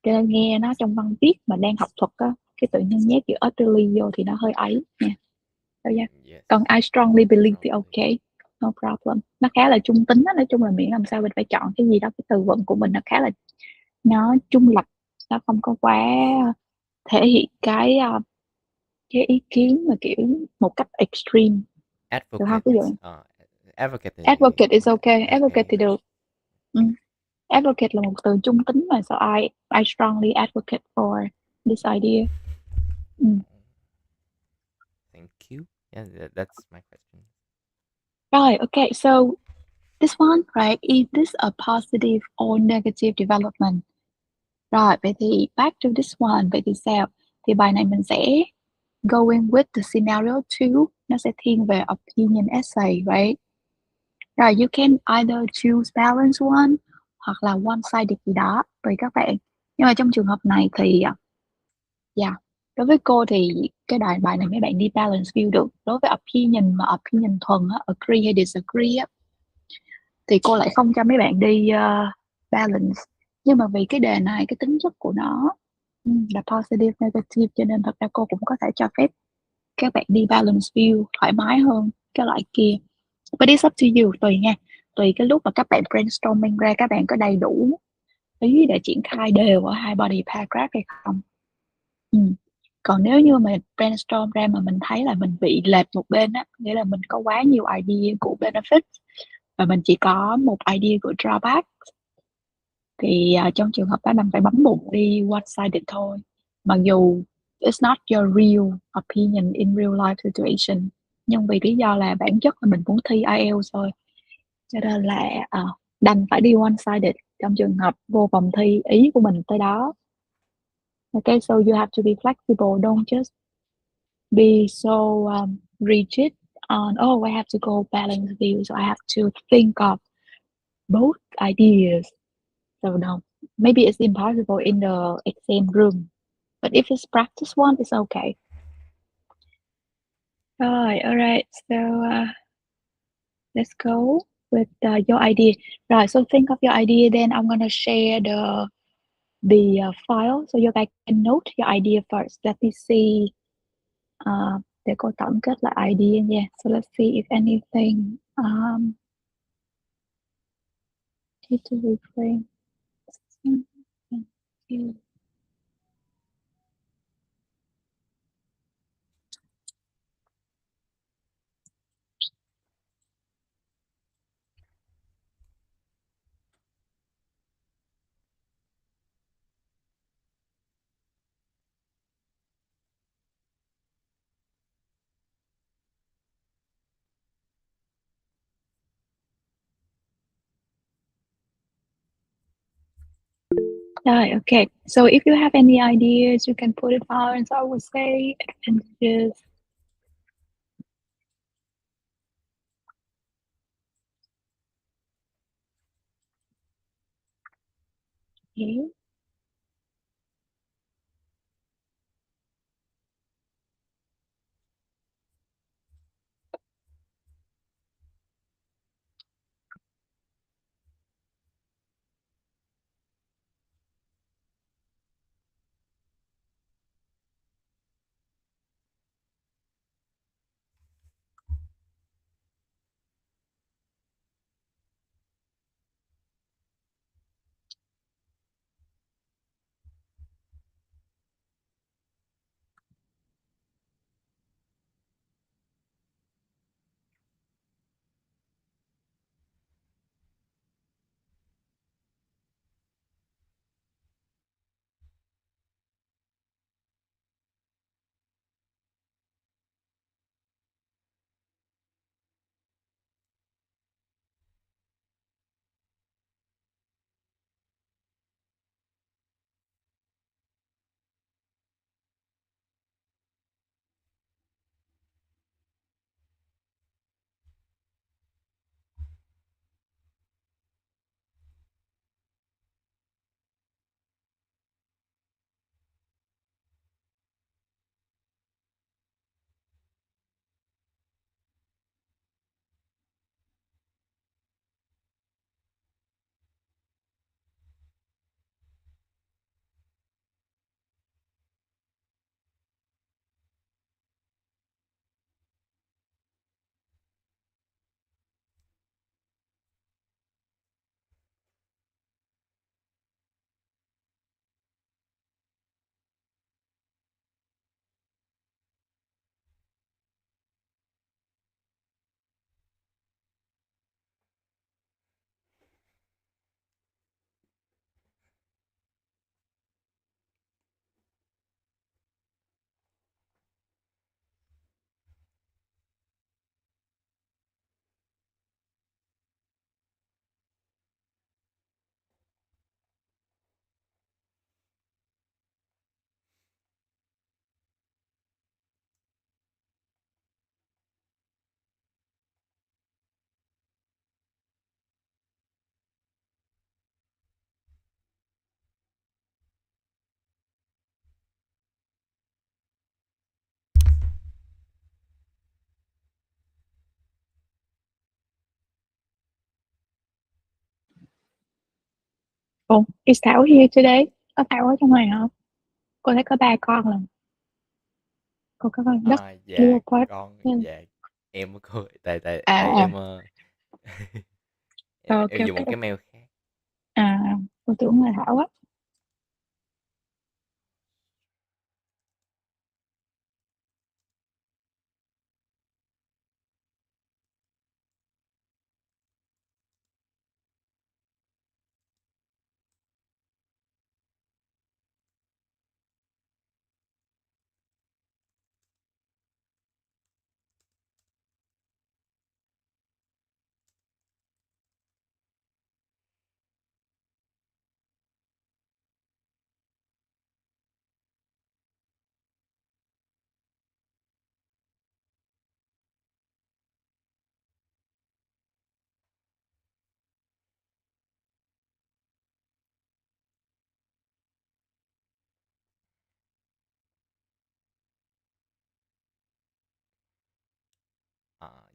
Cho nên nghe nó trong văn viết mà đang học thuật á, cái tự nhiên nhét chữ utterly vô thì nó hơi ấy nha. So yeah. Yes. Còn I strongly believe thì Strongly. okay, no problem. Nó khá là trung tính á, nói chung là miễn làm sao mình phải chọn cái gì đó, cái từ vựng của mình nó khá là nó trung lập, nó không có quá thể hiện cái ý kiến mà kiểu một cách extreme. Được không? Ví dụ Advocate thì advocate is okay, okay. advocate thì được. Advocate là một từ trung tính mà, so I strongly advocate for this idea. Thank you. Yeah, that's my question. Right, okay, so this one, right, is this a positive or negative development? Rồi, vậy thì back to this one, vậy thì sao? Thì bài này mình sẽ going with the scenario 2, nó sẽ thiên về opinion essay, right? Rồi, you can either choose balance one hoặc là one-sided gì đó tùy các bạn. Nhưng mà trong trường hợp này thì đối với cô thì cái bài này mấy bạn đi balance view được. Đối với opinion mà opinion thuần á, agree hay disagree á, thì cô lại không cho mấy bạn đi balance. Nhưng mà vì cái đề này cái tính chất của nó là positive negative, cho nên thật ra cô cũng có thể cho phép các bạn đi balance view thoải mái hơn cái loại kia. But it's up to you, tùy nha. Tùy cái lúc mà các bạn brainstorming ra các bạn có đầy đủ ý để triển khai đều ở hai body paragraph hay không. Còn nếu như mà brainstorm ra mà mình thấy là mình bị lệch một bên á, nghĩa là mình có quá nhiều idea của benefit và mình chỉ có một idea của drawback, thì trong trường hợp đó mình phải bấm bụng đi one-sided thôi. Mặc dù it's not your real opinion in real life situation, nhưng vì lý do là bản chất là mình muốn thi IELTS thôi, cho nên là đành phải đi one-sided trong trường hợp vô vòng thi ý của mình tới đó. Okay, so you have to be flexible. Don't just be so rigid on, oh, I have to go balance view, so I have to think of both ideas. So no, maybe it's impossible in the exam room, but if it's practice one, it's okay. All right, so let's go with your idea. Right, so think of your idea, then I'm gonna share the file so you guys can note your idea first. Let me see. Để cô tổng kết lại idea nha. So let's see if anything need to reframe. Thank you. Okay. So if you have any ideas, you can put it down. So I would say advantages. Okay. Ồ, is Thảo here today? Có Thảo ở trong này hả? Cô thấy có ba con lần. Cô có con đất Dạ leopard. con Ừ. dạ em có tại tại À, tại à, em ok, em dùng một ok. cái mail khác. À, cô tưởng là Thảo á.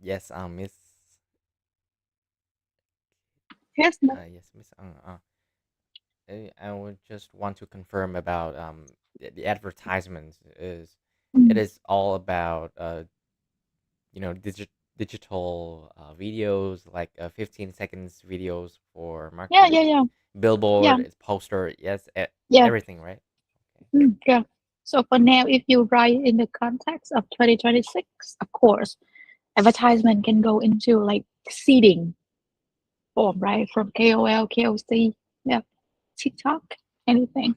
Yes, Miss. Yes, no. Yes, Miss. I would just want to confirm about the advertisements is Ừ. it is all about digital videos like 15 seconds videos for Yeah, marketing, yeah, yeah, yeah, billboard, it's poster, yes, yeah. everything, right? Okay. Yeah. So for now, if you write in the context of 2026, of course, advertisement can go into like seeding form, right? From KOL, KOC, yeah, TikTok, anything.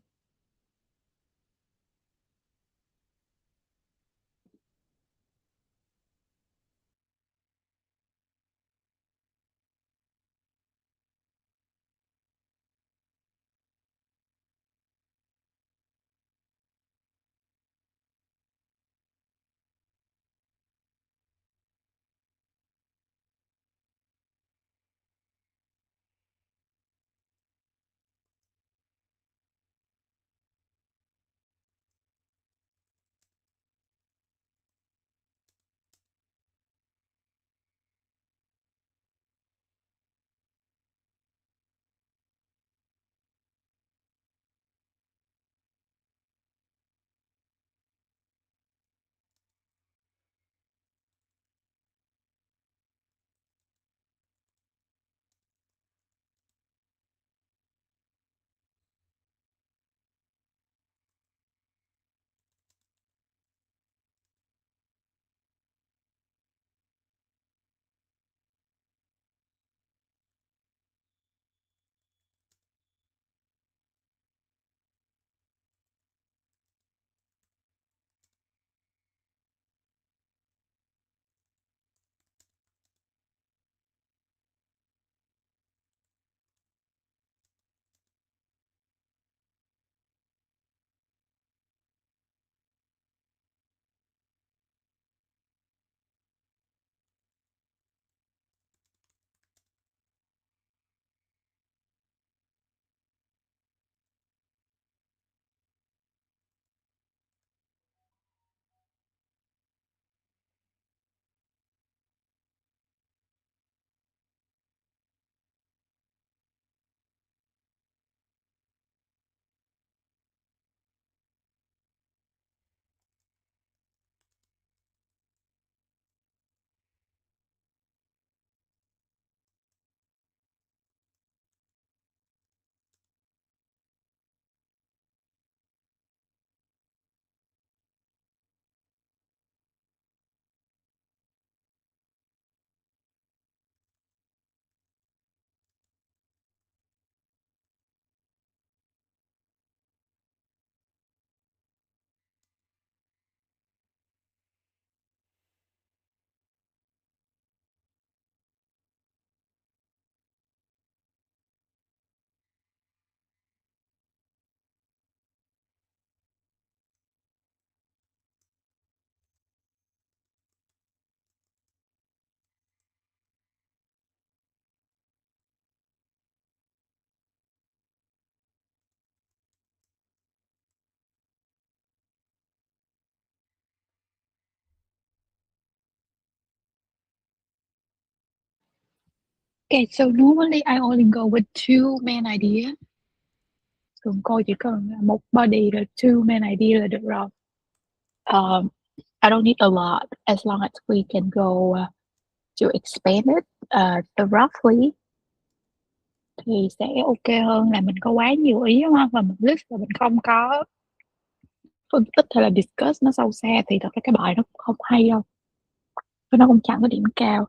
Okay, so normally I only go with two main ideas. Thường cô chỉ cần một body rồi two main idea là được rồi. I don't need a lot as long as we can go to expand it roughly thì sẽ ok hơn là mình có quá nhiều ý đúng không? Và mình list và mình không có phân tích hay là discuss nó sâu xa thì thật ra cái bài nó cũng không hay đâu. Và nó cũng chẳng có điểm cao.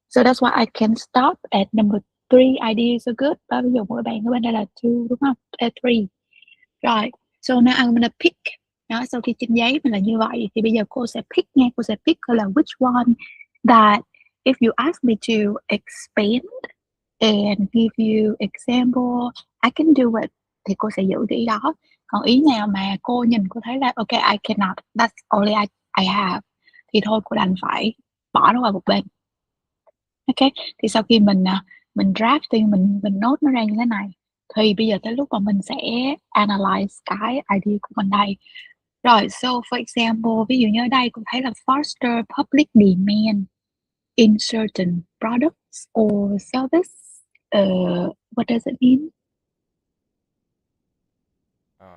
So that's why I can stop at number 3 ideas are good. Và ví dụ mỗi bạn ở bên đây là 2 đúng không? 3. Rồi, so now I'm gonna pick. Đó, sau khi trên giấy mình là như vậy thì bây giờ cô sẽ pick nha, cô sẽ pick là which one that if you ask me to expand and give you example, I can do it thì cô sẽ giữ cái ý đó. Còn ý nào mà cô nhìn cô thấy là okay, I cannot, that's only I have thì thôi cô đành phải bỏ nó qua một bên. Ok, thì sau khi mình draft thì mình nốt nó ra như thế này thì bây giờ tới lúc mà mình sẽ analyze cái idea của mình đây. Rồi, so for example, ví dụ như ở đây cũng thấy là foster public demand in certain products or service. What does it mean?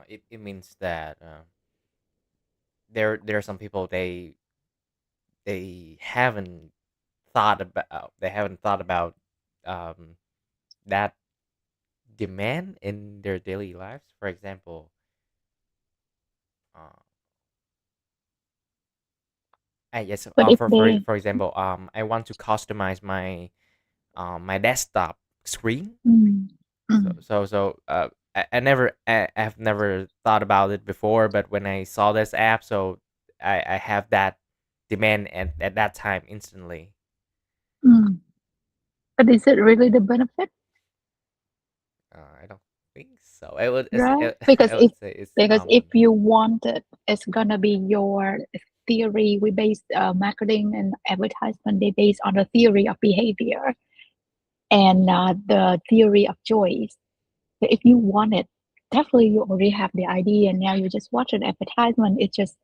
It means that there are some people they haven't thought about that demand in their daily lives. For example, uh, yes, But if for they, for example, I want to customize my desktop screen. mm, I've never thought about it before, but when I saw this app, so I have that demand at that time instantly. mm. But is it really the benefit? I don't think so. I would Right? Because I if would say it's because if nominal. you want it, it's gonna be your theory. We base marketing and advertisement. They base on the theory of behavior and the theory of choice. So if you want it, definitely you already have the idea, and now you just watch an advertisement. It just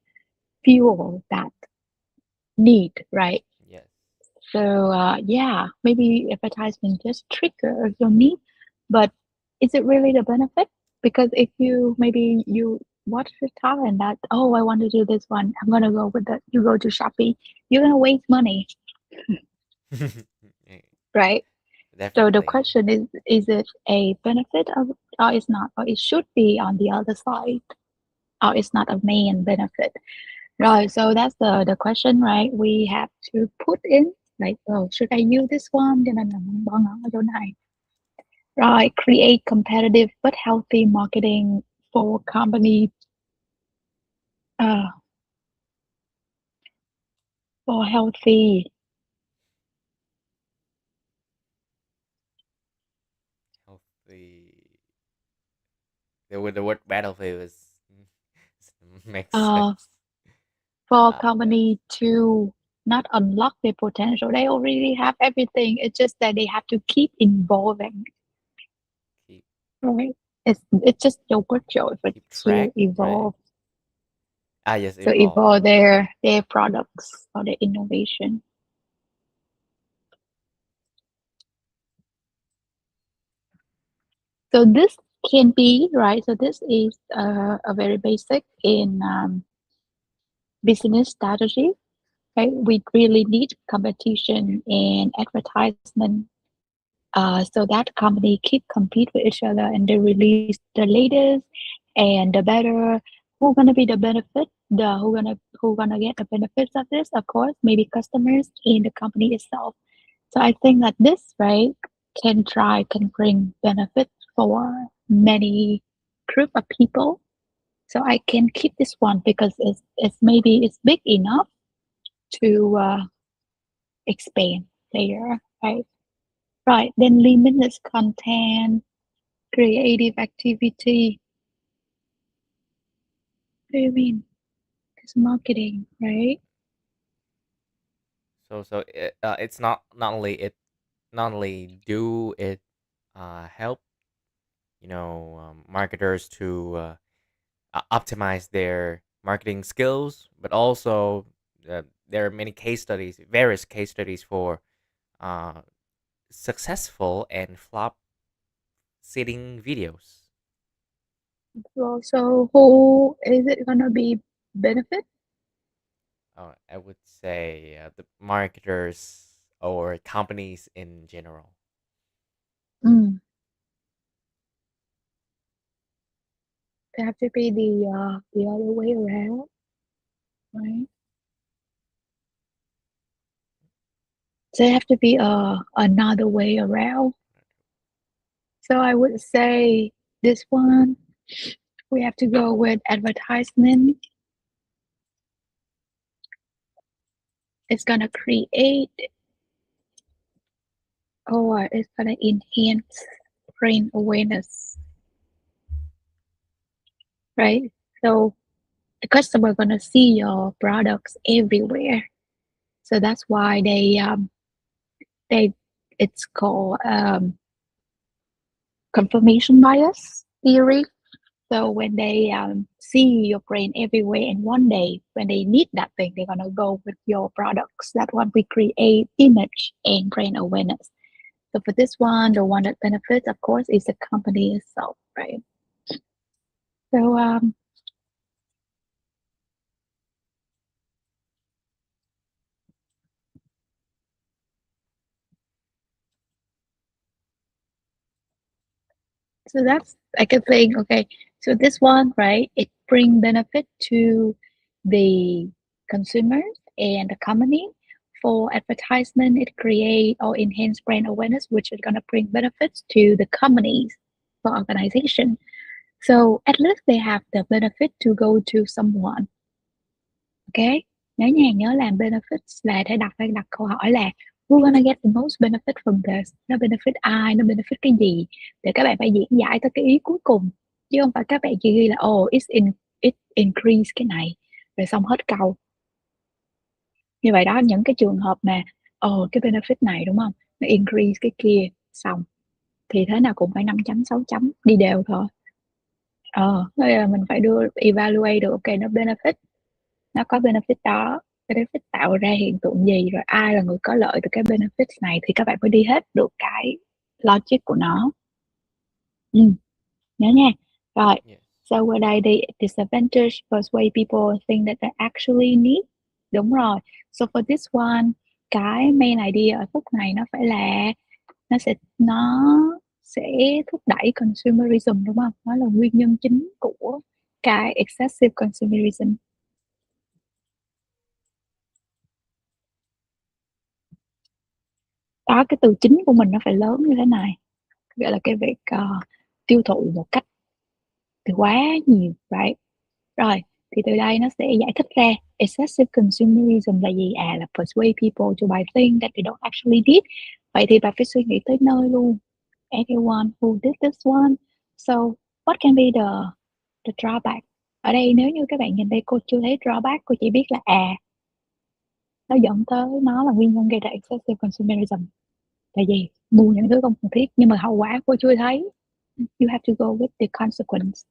fuel that need, right? Yes. So yeah, maybe advertisement just triggers your need, but is it really the benefit? Because if you maybe you watch the talk and that I want to do this one, I'm gonna go with that. You go to Shopee, you're gonna waste money, Yeah, right? So the definitely. question is it a benefit of, or it's not, or it should be on the other side, or it's not a main benefit? Right, so that's the question, right? We have to put in like, should I use this one? Cho nên là mình bỏ ngỏ ở chỗ này. Right, create competitive but healthy marketing for company, uh, for healthy. Healthy. The word battlefield is makes Uh, sense. for Yes. company to not unlock their potential. They already have everything. It's just that they have to keep evolving. Keep Right? It's just your word choice, but keep to track, right? evolve. Yes, So evolve. evolve their products or their innovation. So this can be right. So this is a very basic in business strategy. Right, we really need competition and advertisement, so that company keep compete with each other and they release the latest and the better. Who gonna be the benefit? The who gonna get the benefits of this? Of course, maybe customers and the company itself. So I think that this right can bring benefit for many group of people. So I can keep this one because it's maybe it's big enough to expand later, right? Right. Then limitless content, creative activity. What do you mean? It's marketing, right? It's not only do it help marketers to optimize their marketing skills, but also there are various case studies for uh, successful and flop sitting videos. So who is it gonna be benefit? I would say the marketers or companies in general. Mm, they have to be the other way around, right? So they have to be another way around. So I would say this one we have to go with advertisement. It's gonna create or it's gonna enhance brand awareness, right? So the customer gonna see your products everywhere. So that's why they it's called confirmation bias theory. So when they see your brand everywhere, and one day when they need that thing, they're gonna go with your products. That one we create image and brand awareness. So for this one, the one that benefits, of course, is the company itself, right? So so that's like a thing. Okay, so this one, right? It bring benefit to the consumers and the company. For advertisement, it create or enhance brand awareness, which is gonna bring benefits to the companies for organization. So at least they have the benefit to go to someone. Ok, nhớ nha, nhớ làm benefits là phải đặt câu hỏi là who gonna get the most benefit from this? Nó benefit ai? Nó benefit cái gì? Để các bạn phải diễn giải tới cái ý cuối cùng. Chứ không phải các bạn chỉ ghi là it increase cái này rồi xong hết câu. Như vậy đó, những cái trường hợp mà cái benefit này đúng không? Nó increase cái kia xong thì thế nào cũng phải 5 chấm 6 chấm đi đều thôi. Bây giờ mình phải đưa evaluate được ok nó có benefit đó, benefit tạo ra hiện tượng gì, rồi ai là người có lợi từ cái benefit này thì các bạn mới đi hết được cái logic của nó. Nhớ nha. Rồi, Yes. so qua đây đi, disadvantage persuade people think that they actually need. Đúng rồi. So for this one, cái main idea ở phút này nó phải là nó sẽ thúc đẩy consumerism, đúng không? Nó là nguyên nhân chính của cái excessive consumerism. Đó, cái từ chính của mình nó phải lớn như thế này, gọi là cái việc tiêu thụ một cách thì quá nhiều, right? Rồi thì từ đây nó sẽ giải thích ra excessive consumerism là gì, là persuade people to buy things that they don't actually need. Vậy thì bà phải suy nghĩ tới nơi luôn, everyone who did this one, so what can be the drawback. Ở đây nếu như các bạn nhìn đây, cô chưa thấy drawback, cô chỉ biết là nó dẫn tới, nó là nguyên nhân gây ra excessive consumerism là gì, mua những thứ không cần thiết, nhưng mà hậu quả cô chưa thấy. You have to go with the consequence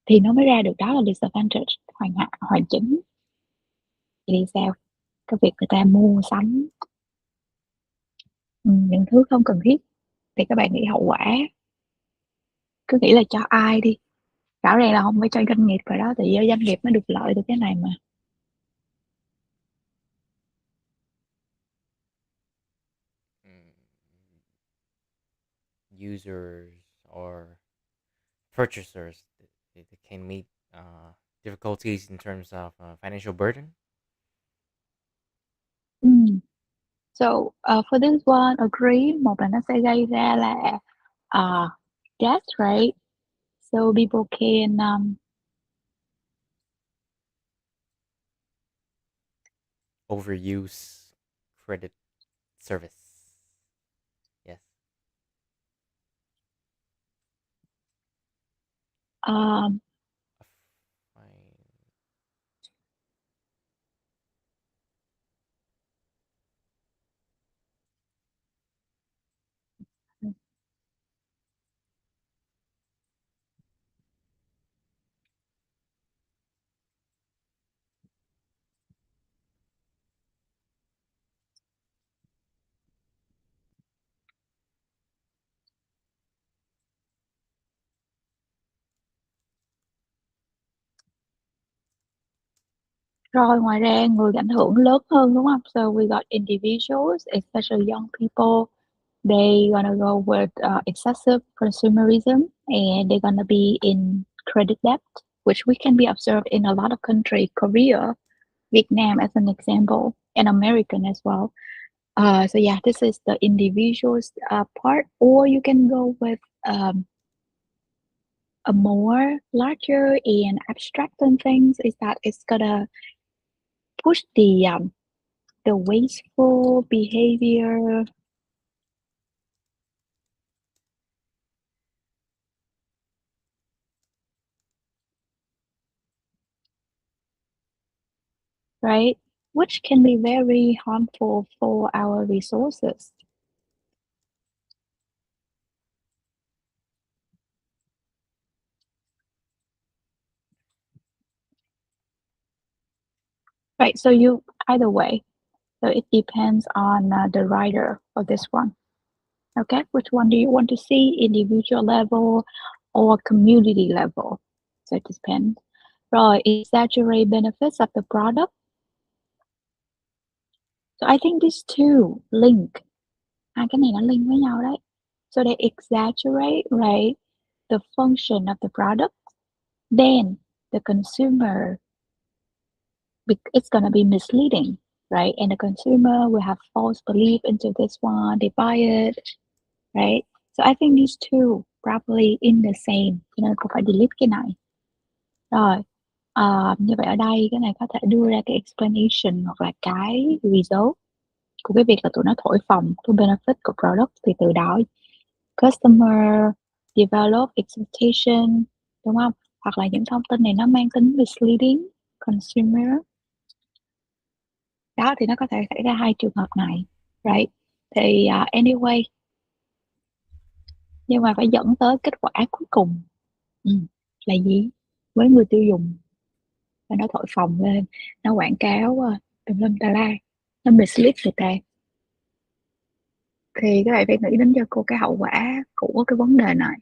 thì nó mới ra được, đó là disadvantage, hoàn chỉnh. Thì sao, cái việc người ta mua sắm những thứ không cần thiết thì các bạn nghĩ hậu quả, cứ nghĩ là cho ai đi, rõ ràng là không phải cho doanh nghiệp rồi đó, tại vì doanh nghiệp mới được lợi từ cái này mà. Users or purchasers, they can meet difficulties in terms of financial burden. So for this one, agree, một là nó sẽ gây ra là debt, right? So people can Overuse credit service. Yes. um, Fine. Rồi ngoài ra người ảnh hưởng lớn hơn đúng không? So we got individuals, especially young people. They gonna go with excessive consumerism, and they're gonna be in credit debt, which we can be observed in a lot of countries, Korea, Vietnam as an example, and American as well. So yeah, this is the individuals part, or you can go with a more larger and abstract than things is that it's gonna push the wasteful behavior, right? Which can be very harmful for our resources. Right, so you either way. So it depends on the writer for this one. Okay, which one do you want to see? Individual level or community level? So it depends. Rồi, exaggerate benefits of the product. So I think these two link. Hai cái này nó link với nhau đấy. So they exaggerate, right, the function of the product. Then the consumer, it's gonna be misleading, right? And the consumer will have false belief into this one. They buy it, right? So I think these two probably in the same. Cho nên cũng phải delete cái này. Rồi, như vậy ở đây cái này có thể đưa ra cái explanation hoặc là cái result của cái việc là tụi nó thổi phồng cái benefit của product, thì từ đó customer develop expectation, đúng không? Hoặc là những thông tin này nó mang tính misleading consumer. Đó, thì nó có thể xảy ra hai trường hợp này, right? Thì anyway, nhưng mà phải dẫn tới kết quả cuối cùng là gì? Với người tiêu dùng, và nó thổi phồng lên, nó quảng cáo tùm lum tà la, nó mislead người ta. Thì các bạn phải nghĩ đến cho cô cái hậu quả của cái vấn đề này.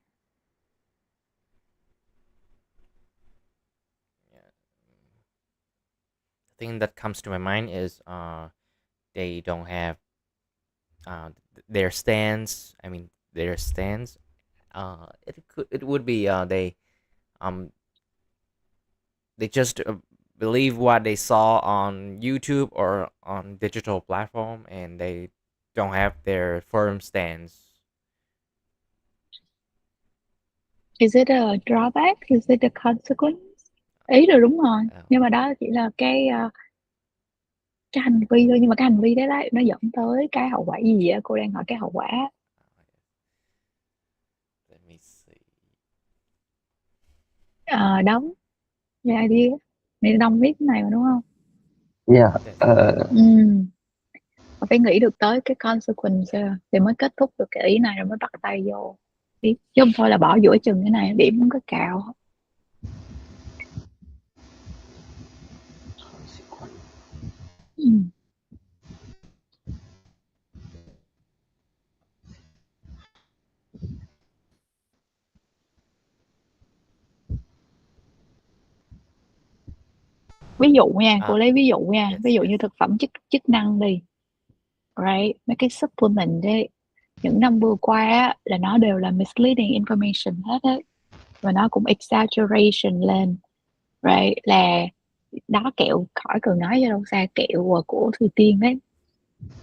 The thing that comes to my mind is they don't have their stands. I mean, their stands. It would be um they just believe what they saw on YouTube or on digital platform, and they don't have their firm stance. Is it a drawback? Is it a consequence? Ý là đúng rồi, nhưng mà đó chỉ là cái hành vi thôi, nhưng mà cái hành vi đấy nó dẫn tới cái hậu quả gì vậy? Cô đang hỏi cái hậu quả. Let me see. Đóng cái idea. Mình Đông viết cái này mà đúng không? Yeah. Phải nghĩ được tới cái consequence thì mới kết thúc được cái ý này, rồi mới bắt tay vô ý. Chứ không thôi là bỏ giữa chừng cái này, điểm không có cạo. Ví dụ nha, cô lấy ví dụ nha, Yes, ví dụ yes. như thực phẩm chức năng đi, right, mấy cái supplement đấy, những năm vừa qua á, là nó đều là misleading information hết á, và nó cũng exaggeration lên, right, là đó kẹo khỏi cần nói cho đâu xa, kẹo của Thùy Tiên đấy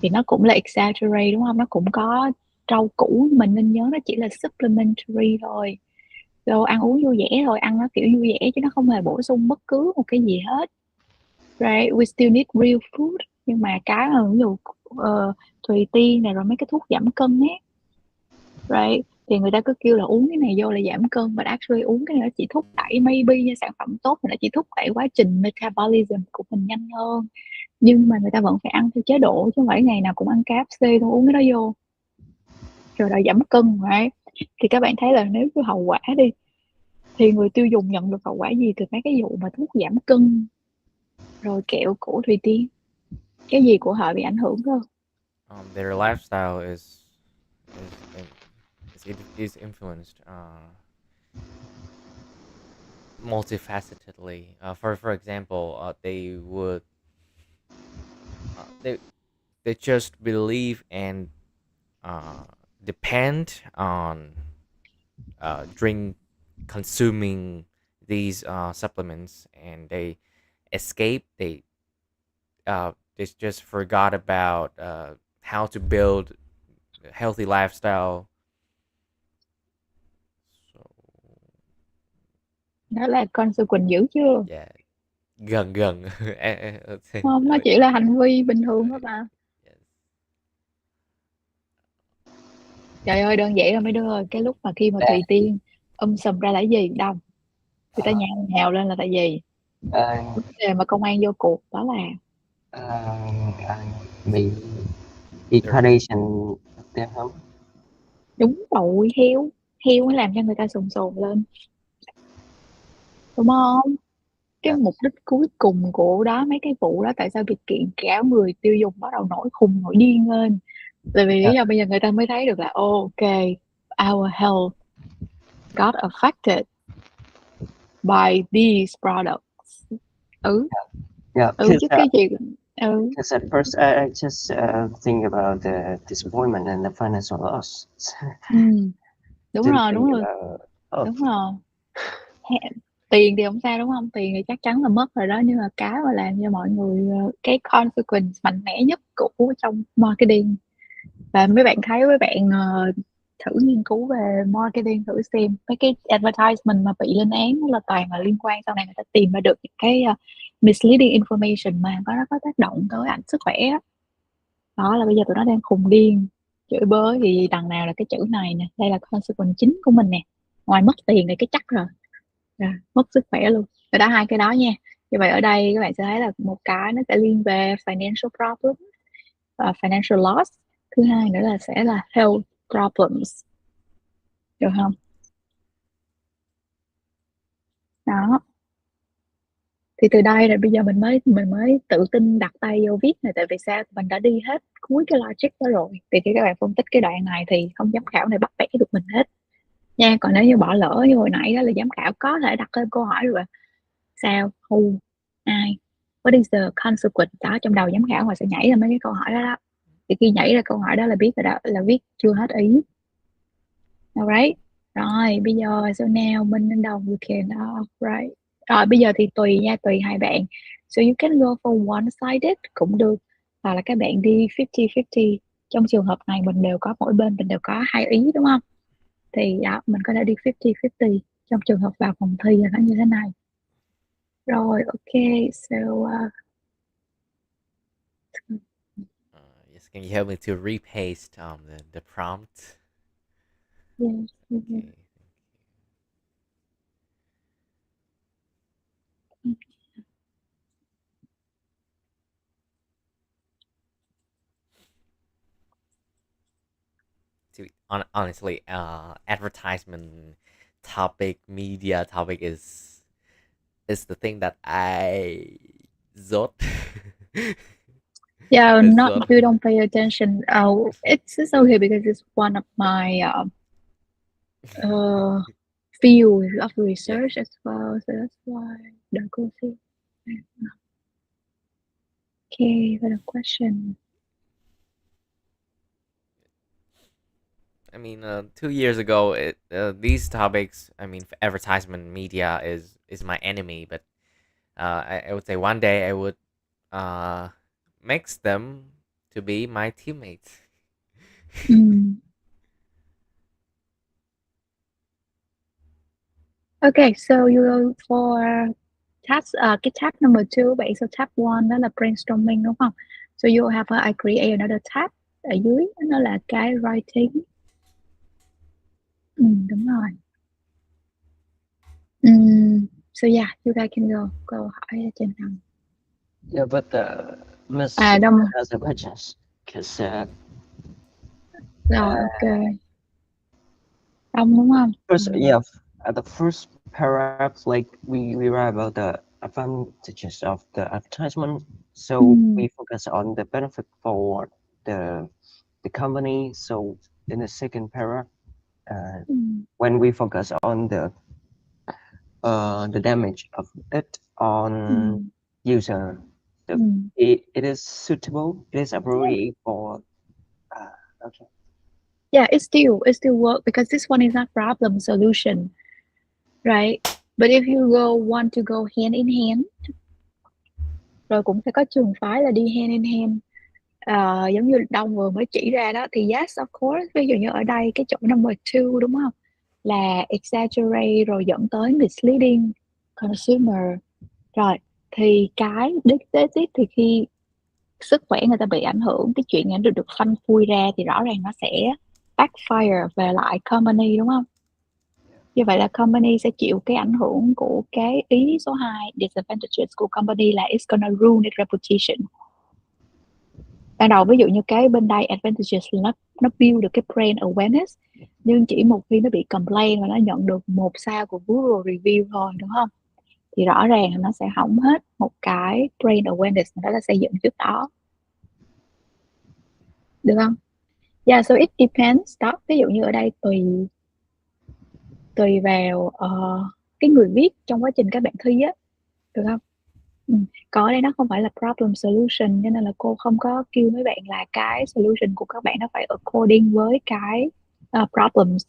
thì nó cũng là exaggerate đúng không, nó cũng có rau củ, mình nên nhớ nó chỉ là supplementary thôi, rồi ăn uống vui vẻ thôi, ăn nó kiểu vui vẻ chứ nó không hề bổ sung bất cứ một cái gì hết, right, we still need real food. Nhưng mà cái ví dụ Thùy Tiên này rồi mấy cái thuốc giảm cân ấy, right, thì người ta cứ kêu là uống cái này vô là giảm cân, but actually uống cái này nó chỉ thúc đẩy, maybe như sản phẩm tốt thì nó chỉ thúc đẩy quá trình metabolism của mình nhanh hơn, nhưng mà người ta vẫn phải ăn theo chế độ, chứ không phải ngày nào cũng ăn KFC thôi uống cái đó vô rồi đòi giảm cân, right? Thì các bạn thấy là nếu cái hậu quả đi, thì người tiêu dùng nhận được hậu quả gì từ mấy cái vụ mà thuốc giảm cân rồi kẹo của Thùy Tiên? Cái gì của họ bị ảnh hưởng hơn? Their lifestyle is influenced. multifacetedly. For example, they would they just believe and uh, depend on drink consuming these supplements, and they escape. They just forgot about how to build a healthy lifestyle. So Đó là consequence dữ chưa? yeah, gần gần. Không, nó chỉ là hành vi bình thường thôi mà. Yes. Trời ơi, đơn giản rồi mấy đứa ơi. Cái lúc mà khi mà Dạ, Thùy Tiên sùm ra là cái gì? Đâu? Người ta nhào nhào lên là tại vì ờ, vấn đề mà công an vô cuộc đó là ờ, bị predation tem không? đúng rồi, heo. Heo mới làm cho người ta sồn sồn lên. Đúng không? Cái Dạ, mục đích cuối cùng của đó, mấy cái vụ đó, tại sao việc kiện cáo người tiêu dùng bắt đầu nổi khùng nổi điên lên, tại vì dạ, lý do bây giờ người ta mới thấy được là ok, our health got affected by these products. Ừ. yeah. Chứ cái gì. Because at first I just think about the disappointment and the financial loss. Ừ, đúng Didn't rồi, đúng think rồi, about oh đúng rồi. Tiền thì không sao đúng không, tiền thì chắc chắn là mất rồi đó, nhưng mà cái mà làm cho mọi người cái consequence mạnh mẽ nhất của trong marketing, và mấy bạn thấy, mấy bạn thử nghiên cứu về marketing thử xem mấy cái advertisement mà bị lên án là toàn là liên quan, sau này người ta tìm ra được những cái misleading information mà nó có tác động tới ảnh sức khỏe á. Đó là bây giờ tụi nó đang khùng điên chửi bới thì đằng nào là cái chữ này nè, đây là consequence chính của mình nè, ngoài mất tiền này cái chắc rồi. Rồi, mất sức khỏe luôn. Rồi đó, hai cái đó nha. Như vậy ở đây các bạn sẽ thấy là một cái nó sẽ liên về financial problem và financial loss, thứ hai nữa là sẽ là health problems, được không? Đó, thì từ đây rồi bây giờ mình mới tự tin đặt tay vô viết này, tại vì sao, mình đã đi hết cuối cái logic đó rồi, thì khi các bạn phân tích cái đoạn này thì không giám khảo này bắt bẻ được mình hết nha. Còn nếu như bỏ lỡ như hồi nãy đó là giám khảo có thể đặt thêm câu hỏi rồi, sao, who, ai, what is the consequence đó, trong đầu giám khảo họ sẽ nhảy ra mấy cái câu hỏi đó đó. Thì khi nhảy ra câu hỏi đó là biết rồi đó, là viết chưa hết ý. Alright, rồi bây giờ so now mình lên đầu we can right. Rồi bây giờ thì tùy nha, tùy hai bạn, so you can go for one sided cũng được, hoặc là các bạn đi 50-50. Trong trường hợp này mình đều có, mỗi bên mình đều có hai ý đúng không, thì đó mình có thể đi 50-50 trong trường hợp vào phòng thi là nó như thế này. Rồi ok, so Yes, can you help me to repaste the prompt? yes, Okay. Honestly, advertisement topic, media topic is the thing that I zot. yeah, It's not zot. if you don't pay attention. Oh, it's okay because it's one of my uh field of Yeah. research as well, so that's why the go see. Okay, got a question. I mean, 2 years ago, these topics. I mean, advertisement media is my enemy, but I would say one day I would uh mix them to be my teammates. Mm. Okay, so you go for task cái tab number 2 vậy, so tab 1 đó là brainstorming đúng không? So you have I create another tab ở dưới, nó là cái writing. Đúng rồi. So yeah, you guys can go hỏi ở trên thằng. yeah, but Miss Đông has a budget because rồi, ok. Đông đúng không? first yeah at the first paragraph like we write about the advantages of the advertisement, so we focus on the benefit for the company. So in the second paragraph when we focus on the damage of it on user. It is suitable. It is Yeah. appropriate for. Okay. Yeah, it still work because this one is not problem solution, right? But if you want to go hand in hand, rồi cũng phải có trường phái là đi hand in hand. Giống như Đông vừa mới chỉ ra đó thì yes of course, ví dụ như ở đây cái chỗ number 2 đúng không, là exaggerate rồi dẫn tới misleading consumer, rồi thì cái dictated thì khi sức khỏe người ta bị ảnh hưởng, cái chuyện này được phanh phui ra thì rõ ràng nó sẽ backfire về lại company đúng không? Như vậy là company sẽ chịu cái ảnh hưởng của cái ý số 2 disadvantages của company là it's gonna ruin its reputation. Ban đầu ví dụ như cái bên đây advantages là nó build được cái brand awareness, nhưng chỉ một khi nó bị complain và nó nhận được 1 sao của Google review thôi đúng không, thì rõ ràng là nó sẽ hỏng hết một cái brand awareness mà nó đã xây dựng trước đó, được không? Yeah, so it depends đó. Ví dụ như ở đây tùy vào cái người viết trong quá trình các bạn thi á, được không? Còn ở đây nó không phải là problem solution, cho nên là cô không có kêu mấy bạn là cái solution của các bạn nó phải according với cái problems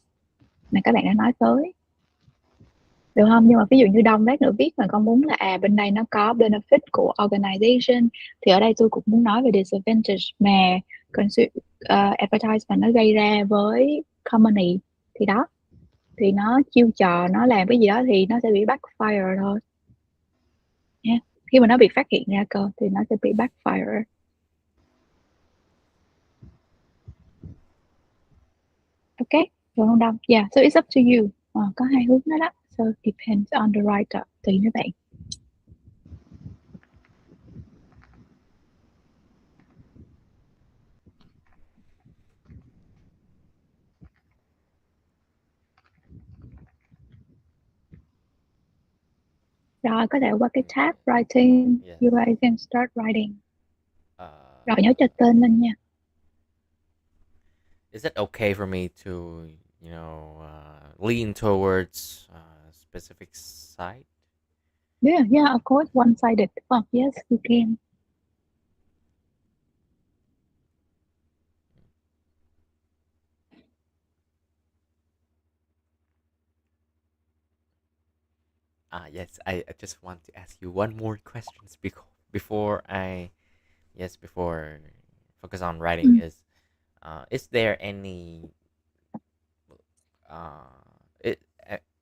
mà các bạn đã nói tới, được không? Nhưng mà ví dụ như Đông lát nữa viết mà con muốn là bên đây nó có benefit của organization, thì ở đây tôi cũng muốn nói về disadvantage mà advertisement nó gây ra với company, thì đó, thì nó chiêu trò, nó làm cái gì đó thì nó sẽ bị backfire thôi nha. Khi mà nó bị phát hiện ra cơ thì nó sẽ bị backfire. Ok, được không Đông? Yeah, so it's up to you. Có 2 hướng đó đó. So depends on the writer, tùy mấy bạn. Rồi có thể qua cái tab writing, Yes. you guys can start writing. Uh, Rồi nhớ cho tên lên nha. is it okay for me to, lean towards a specific side? Yeah, of course, one-sided. Oh, yes, you can. Yes, I just want to ask you one more questions before before focus on writing is there any it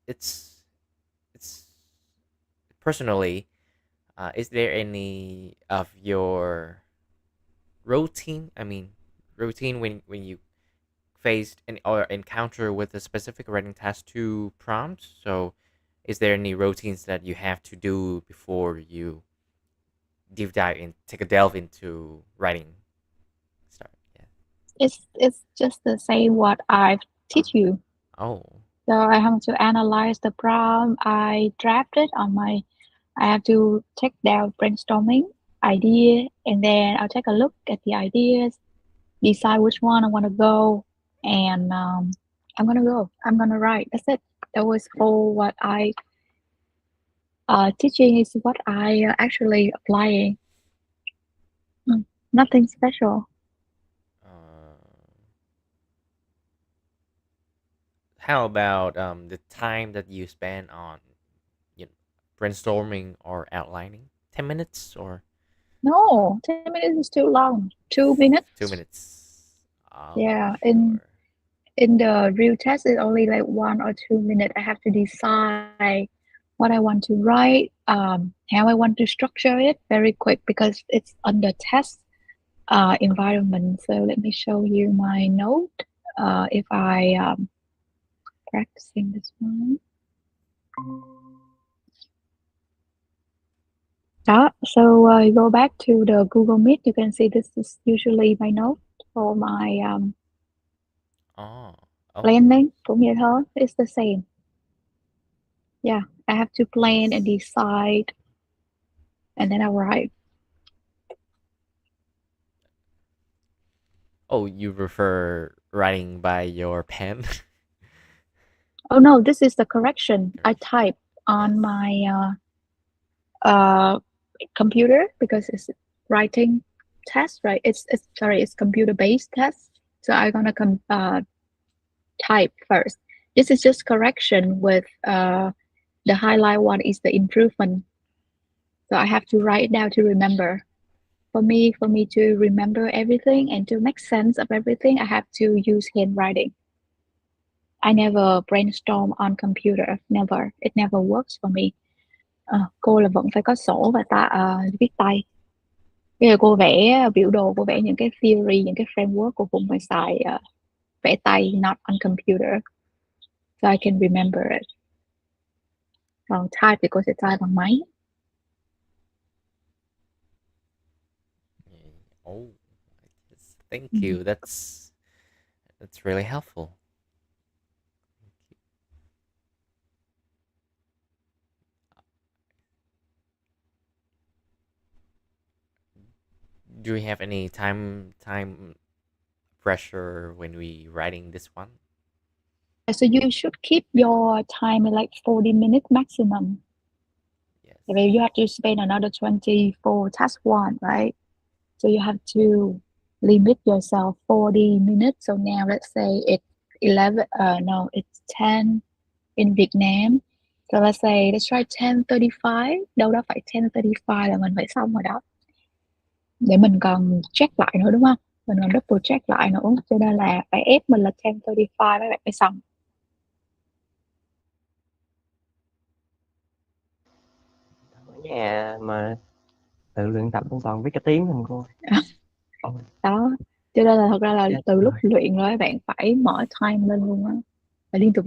it's personally is there any of your routine, I mean routine when you faced or encounter with a specific writing task to prompt, so is there any routines that you have to do before you take a delve into writing start? Yeah. It's just the same what I've teach you. Oh. So I have to analyze the prompt I drafted on my. I have to take down brainstorming idea, and then I'll take a look at the ideas, decide which one I want to go, and I'm gonna go. I'm gonna write. That's it. That was all what I teaching is what I actually applying. Nothing special. How about the time that you spend on brainstorming or outlining? 10 minutes or No, 10 minutes is too long. 2 minutes. 2 minutes? Yeah, Sure. in the real test it's only like 1 or 2 minutes. I have to decide what I want to write, how I want to structure it very quick because it's under test environment. So let me show you my note. If I practicing this one. So go back to the Google Meet. You can see this is usually my note for my planning. Cũng vậy thôi. It's the same. Yeah, I have to plan and decide, and then I write. Oh, you prefer writing by your pen? Oh no, this is the correction. I type. on Yes. my uh, computer because it's writing test, right? It's sorry, it's computer based test. So I'm gonna type first. This is just correction with the highlight one is the improvement. So I have to write it down to remember. For me to remember everything and to make sense of everything, I have to use handwriting. I never brainstorm on computer. Never. It never works for me. Cô là vẫn phải có sổ và viết tay. Bây giờ cô vẽ biểu đồ, cô vẽ những cái theory, những cái framework của cũng phải xài vẽ tay, not on computer. So I can remember it. Còn type thì cô sẽ type bằng máy. Oh, yes. Thank you. That's really helpful. Do we have any time pressure when we writing this one? So you should keep your time like 40 minutes maximum. Yes. Maybe you have to spend another 20 for task one, right? So you have to limit yourself 40 minutes. So now let's say it's 11, no, it's 10 in Vietnam. So let's try 10:35. Đâu đó phải 10:35 là mình phải xong rồi đó. Để mình còn check lại nữa đúng không? Mình còn double check lại nữa. Cho nên là phải ép mình là 10:35 mấy bạn phải xong. Ở nhà mà tự luyện tập không toàn biết cái tiếng thôi cô. Đó. Cho nên là thật ra là Chết từ lúc rồi. luyện rồi bạn phải mở time lên luôn á. Và liên tục.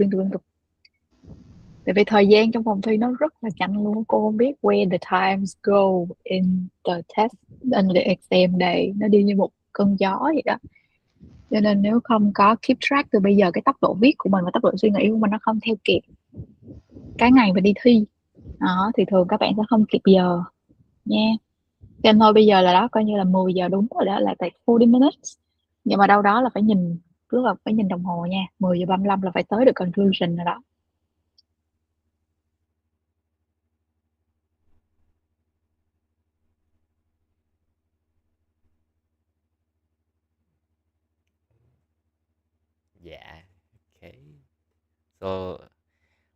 Tại vì thời gian trong phòng thi nó rất là nhanh luôn. Cô không biết where the times go in the test, in the exam day. Nó đi như một cơn gió vậy đó. Cho nên nếu không có keep track từ bây giờ, cái tốc độ viết của mình và tốc độ suy nghĩ của mình nó không theo kịp cái ngày mình đi thi đó, thì thường các bạn sẽ không kịp giờ nha. Cho nên thôi bây giờ là đó, coi như là 10 giờ đúng rồi đó, là tại 40 minutes. Nhưng mà đâu đó là phải nhìn, cứ là phải nhìn đồng hồ nha, 10 giờ 35 là phải tới được conclusion rồi đó. Yeah. Okay. So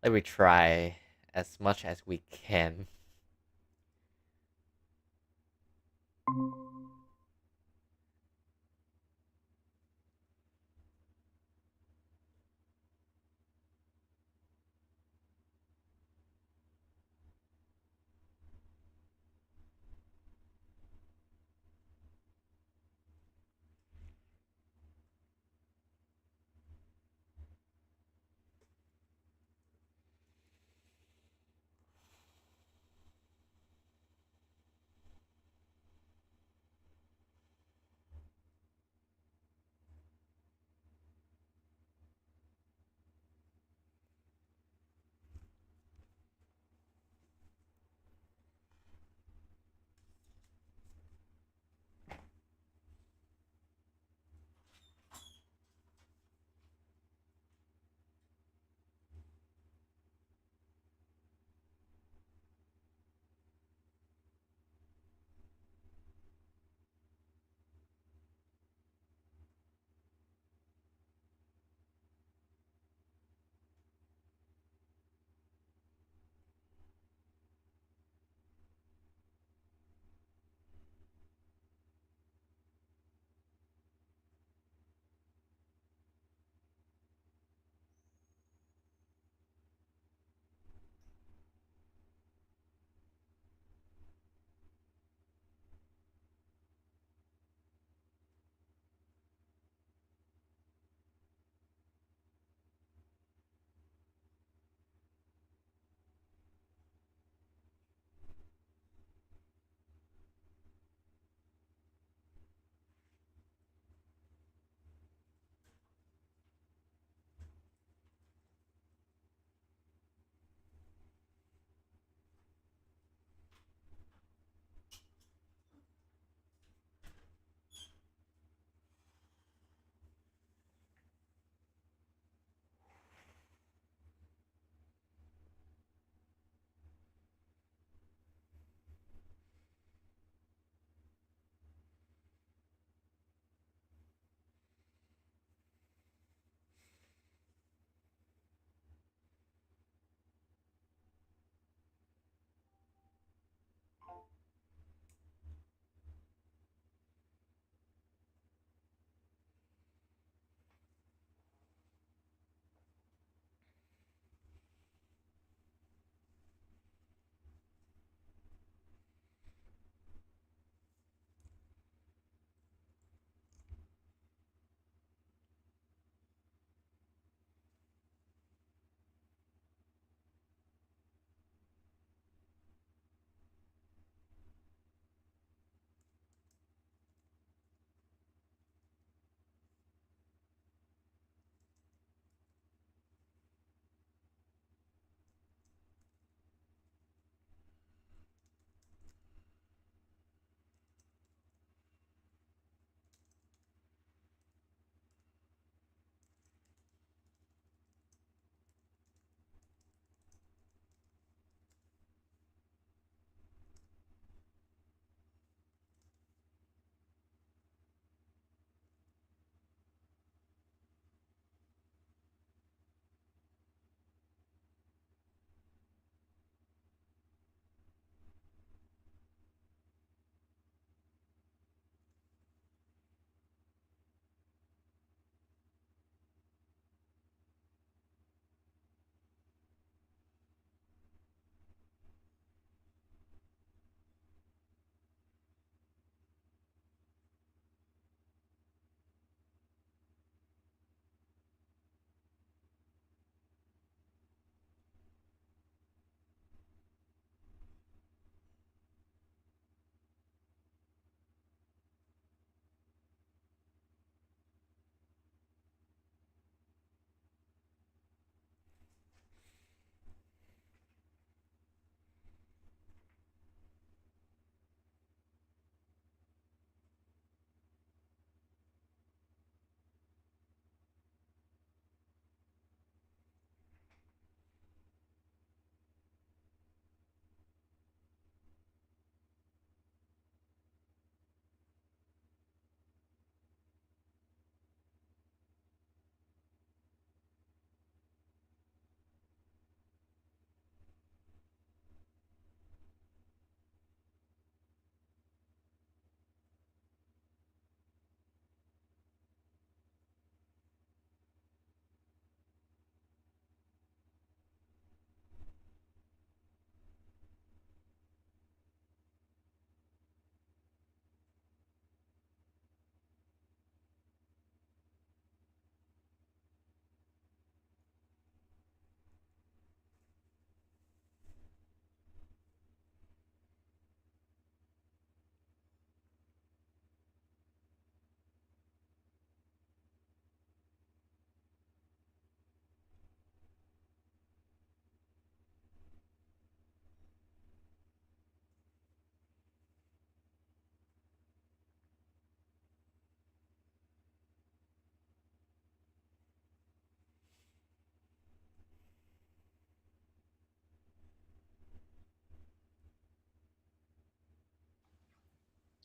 let me try as much as we can.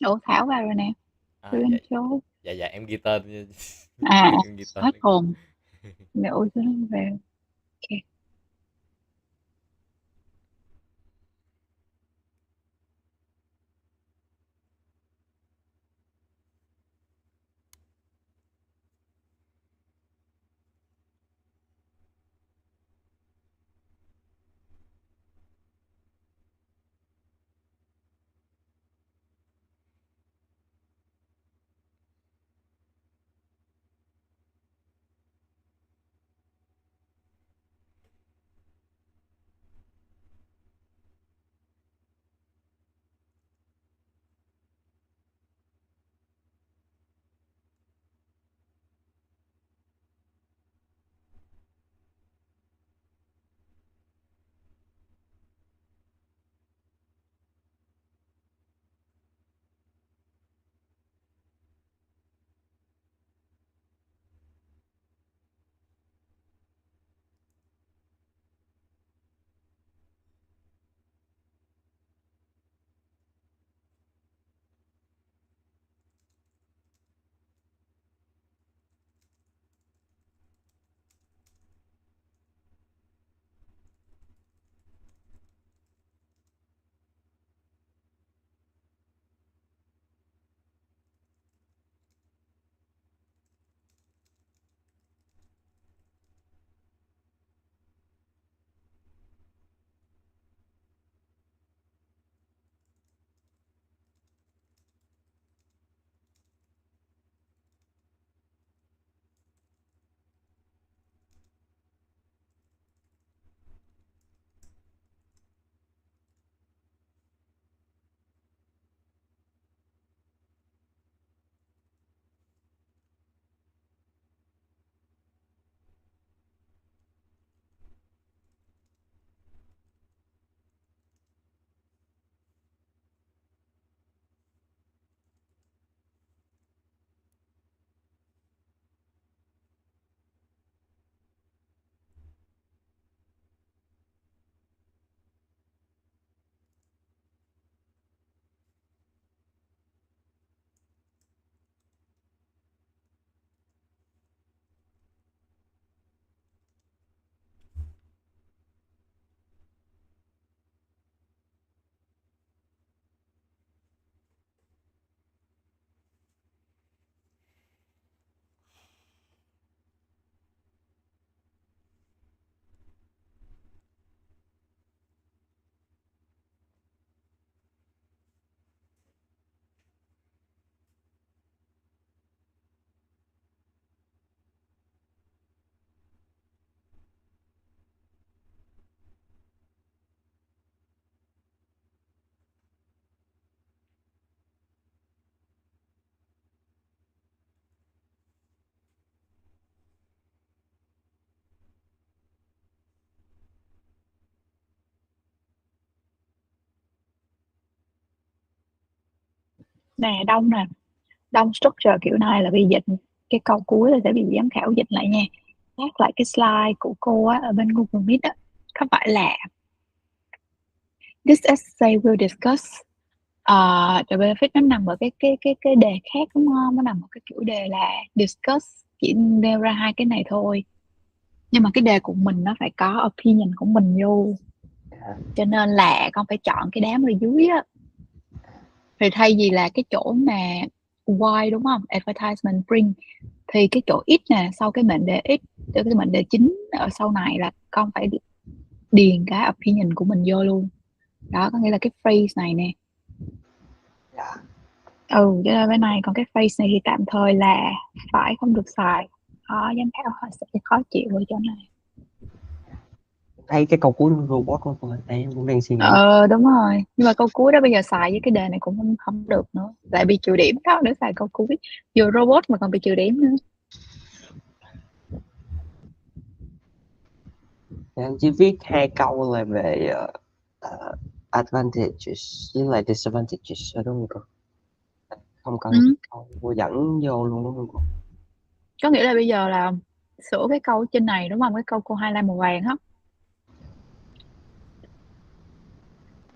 Ủa Thảo vào rồi nè. Đưa Dạ, lên số. dạ em ghi tên nha. À, Em ghi tên. hết hồn. Mẹ ơi sao nó về. Ok. Nè Đông nè. Đông structure kiểu này là bị dịch. Cái câu cuối là sẽ bị giám khảo dịch lại nha. Phát lại cái slide của cô á, ở bên Google Meet á. Có phải là this essay will discuss the benefit, nó nằm ở cái đề khác đúng không? Nó nằm ở cái kiểu đề là discuss, chỉ nêu ra hai cái này thôi. Nhưng mà cái đề của mình nó phải có opinion của mình vô. Cho nên là con phải chọn cái đám ở dưới á. Thì thay vì là cái chỗ mà why đúng không? Advertisement bring, thì cái chỗ ít nè, sau cái mệnh đề ít, cái mệnh đề chính ở sau này là con phải điền cái opinion của mình vô luôn. Đó, có nghĩa là cái phrase này nè. Cho nên cái này, còn cái phrase này thì tạm thời là phải không được xài. Đó, giám khảo họ sẽ khó chịu với chỗ này. Thấy cái câu cuối robot của tôi em cũng đang suy nghĩ. Đúng rồi, nhưng mà câu cuối đó bây giờ xài với cái đề này cũng không được nữa, lại bị trừ điểm đó. Nếu xài câu cuối vừa robot mà còn bị trừ điểm nữa. Em chỉ viết hai câu là về advantages với lại disadvantages đúng không cô? Không cần câu dẫn vô luôn đúng không cô? Có nghĩa là bây giờ là sửa cái câu trên này đúng không? Cái câu cô highlight màu vàng á,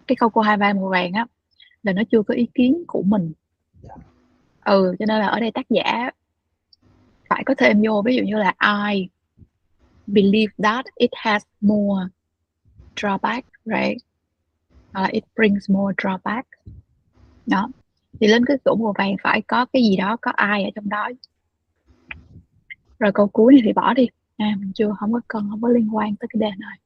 cái câu cô highlight màu vàng á là nó chưa có ý kiến của mình, Cho nên là ở đây tác giả phải có thêm vô, ví dụ như là I believe that it has more drawback, right? It brings more drawback. Đó, thì lên cái chỗ màu vàng phải có cái gì đó, có ai ở trong đó. Rồi câu cuối này thì bỏ đi, mình chưa, không có cần, không có liên quan tới cái đề này.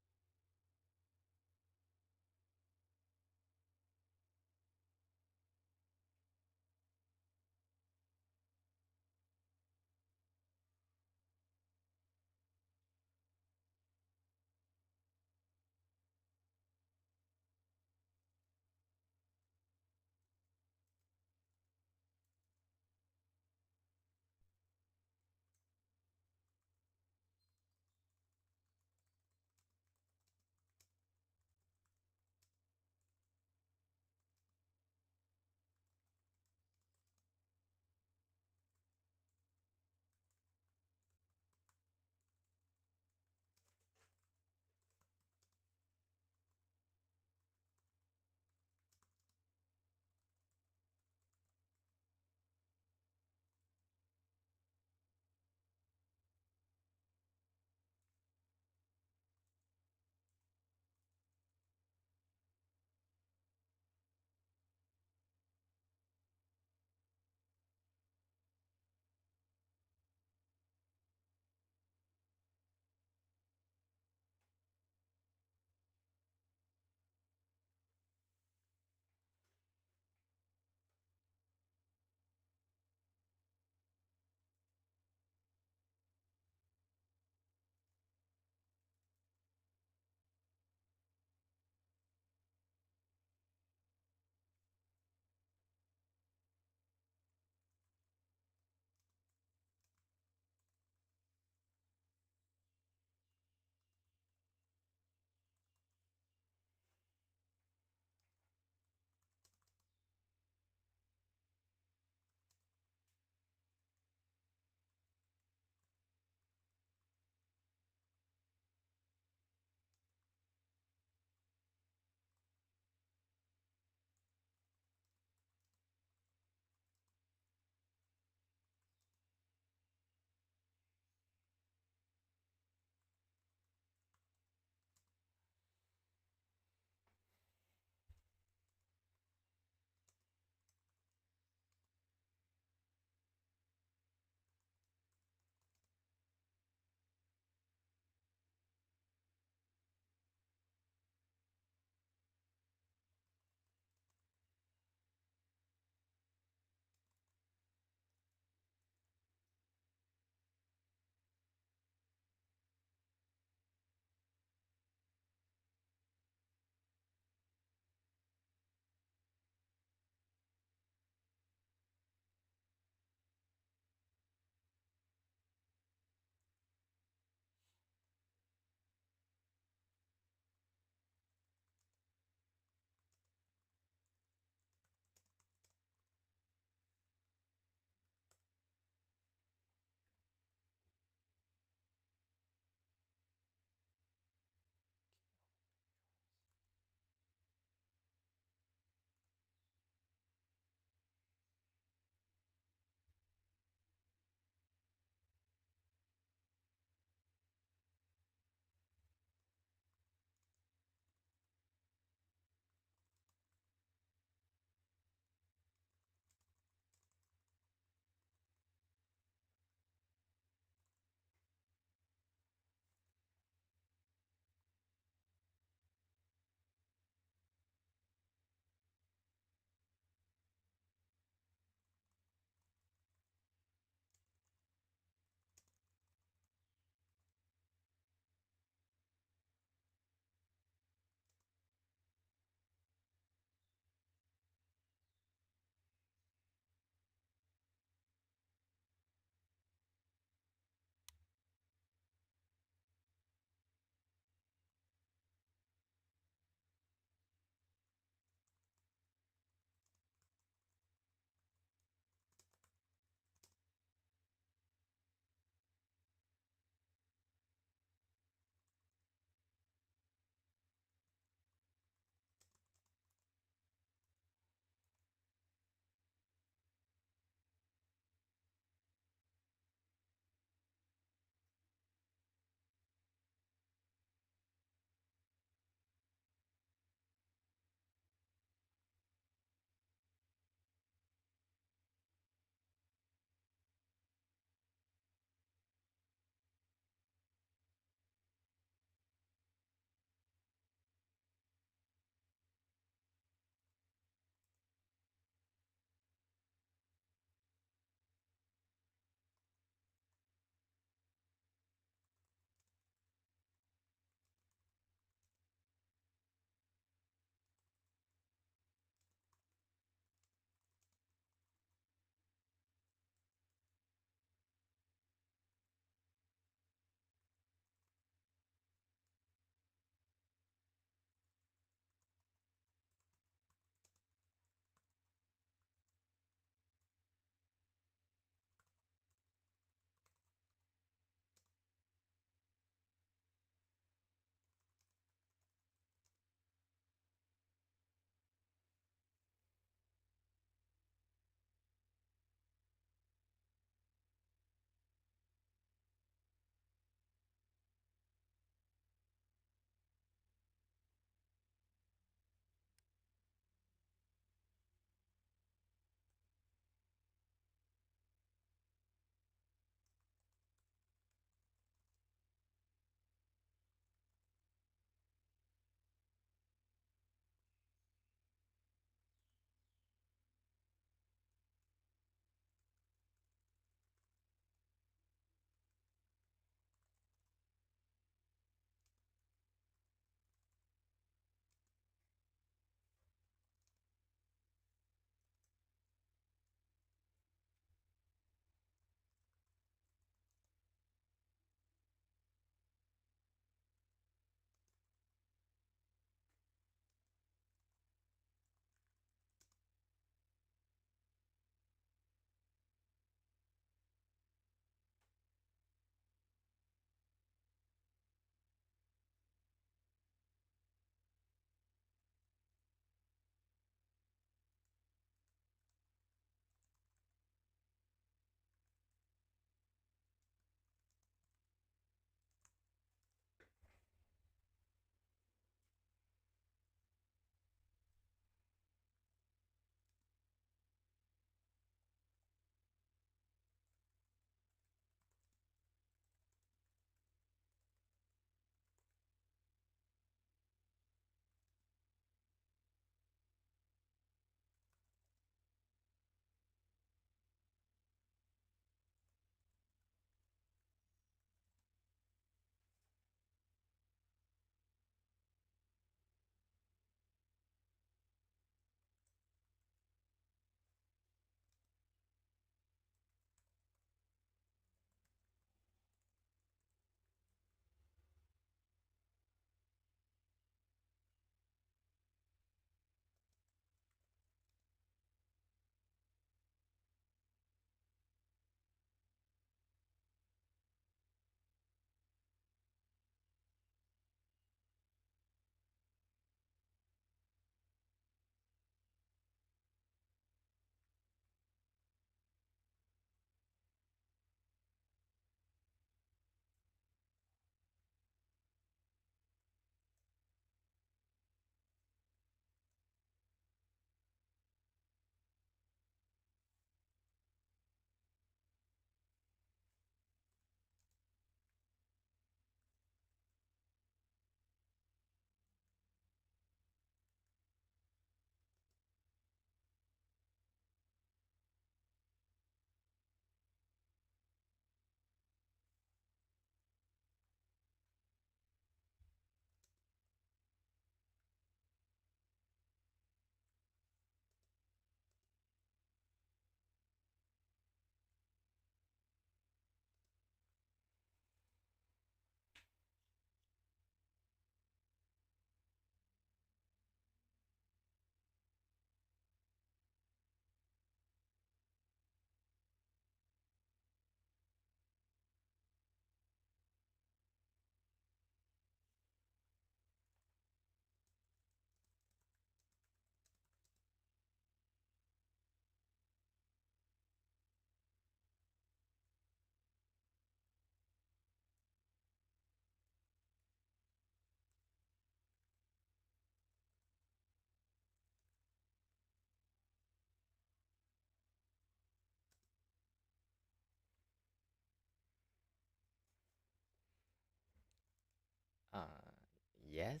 Yes,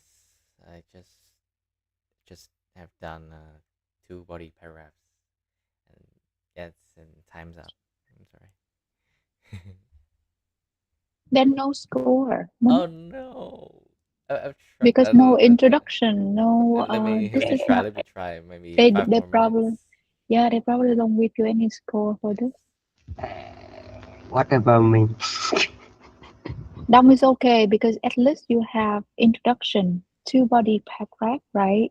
I just have done 2 body paragraphs, and yes, and time's up. I'm sorry. Then no score. Oh no! I've tried. Because no introduction, no this Let me is try. not Let me try. Maybe they five they more probably minutes. yeah, they probably don't give you any score for this. What about me? Dumb is okay because at least you have introduction, 2 body paragraph, right?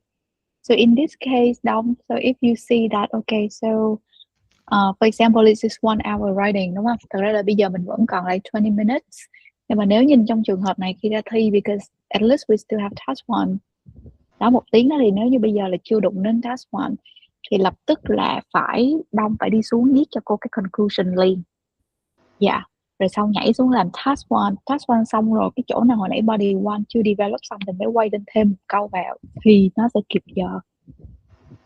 So in this case, dumb. So if you see that, okay, so for example, this is 1 hour writing, đúng không? Thật ra là bây giờ mình vẫn còn lại 20 minutes. Nhưng mà nếu nhìn trong trường hợp này khi ra thi, because at least we still have task one. Đó, 1 tiếng đó thì nếu như bây giờ là chưa đụng đến task one, thì lập tức là Đông phải đi xuống viết cho cô cái conclusion liền. Dạ. Rồi sau nhảy xuống làm task one xong rồi cái chỗ nào hồi nãy body one chưa develop xong thì mới quay lên thêm một câu vào thì nó sẽ kịp giờ,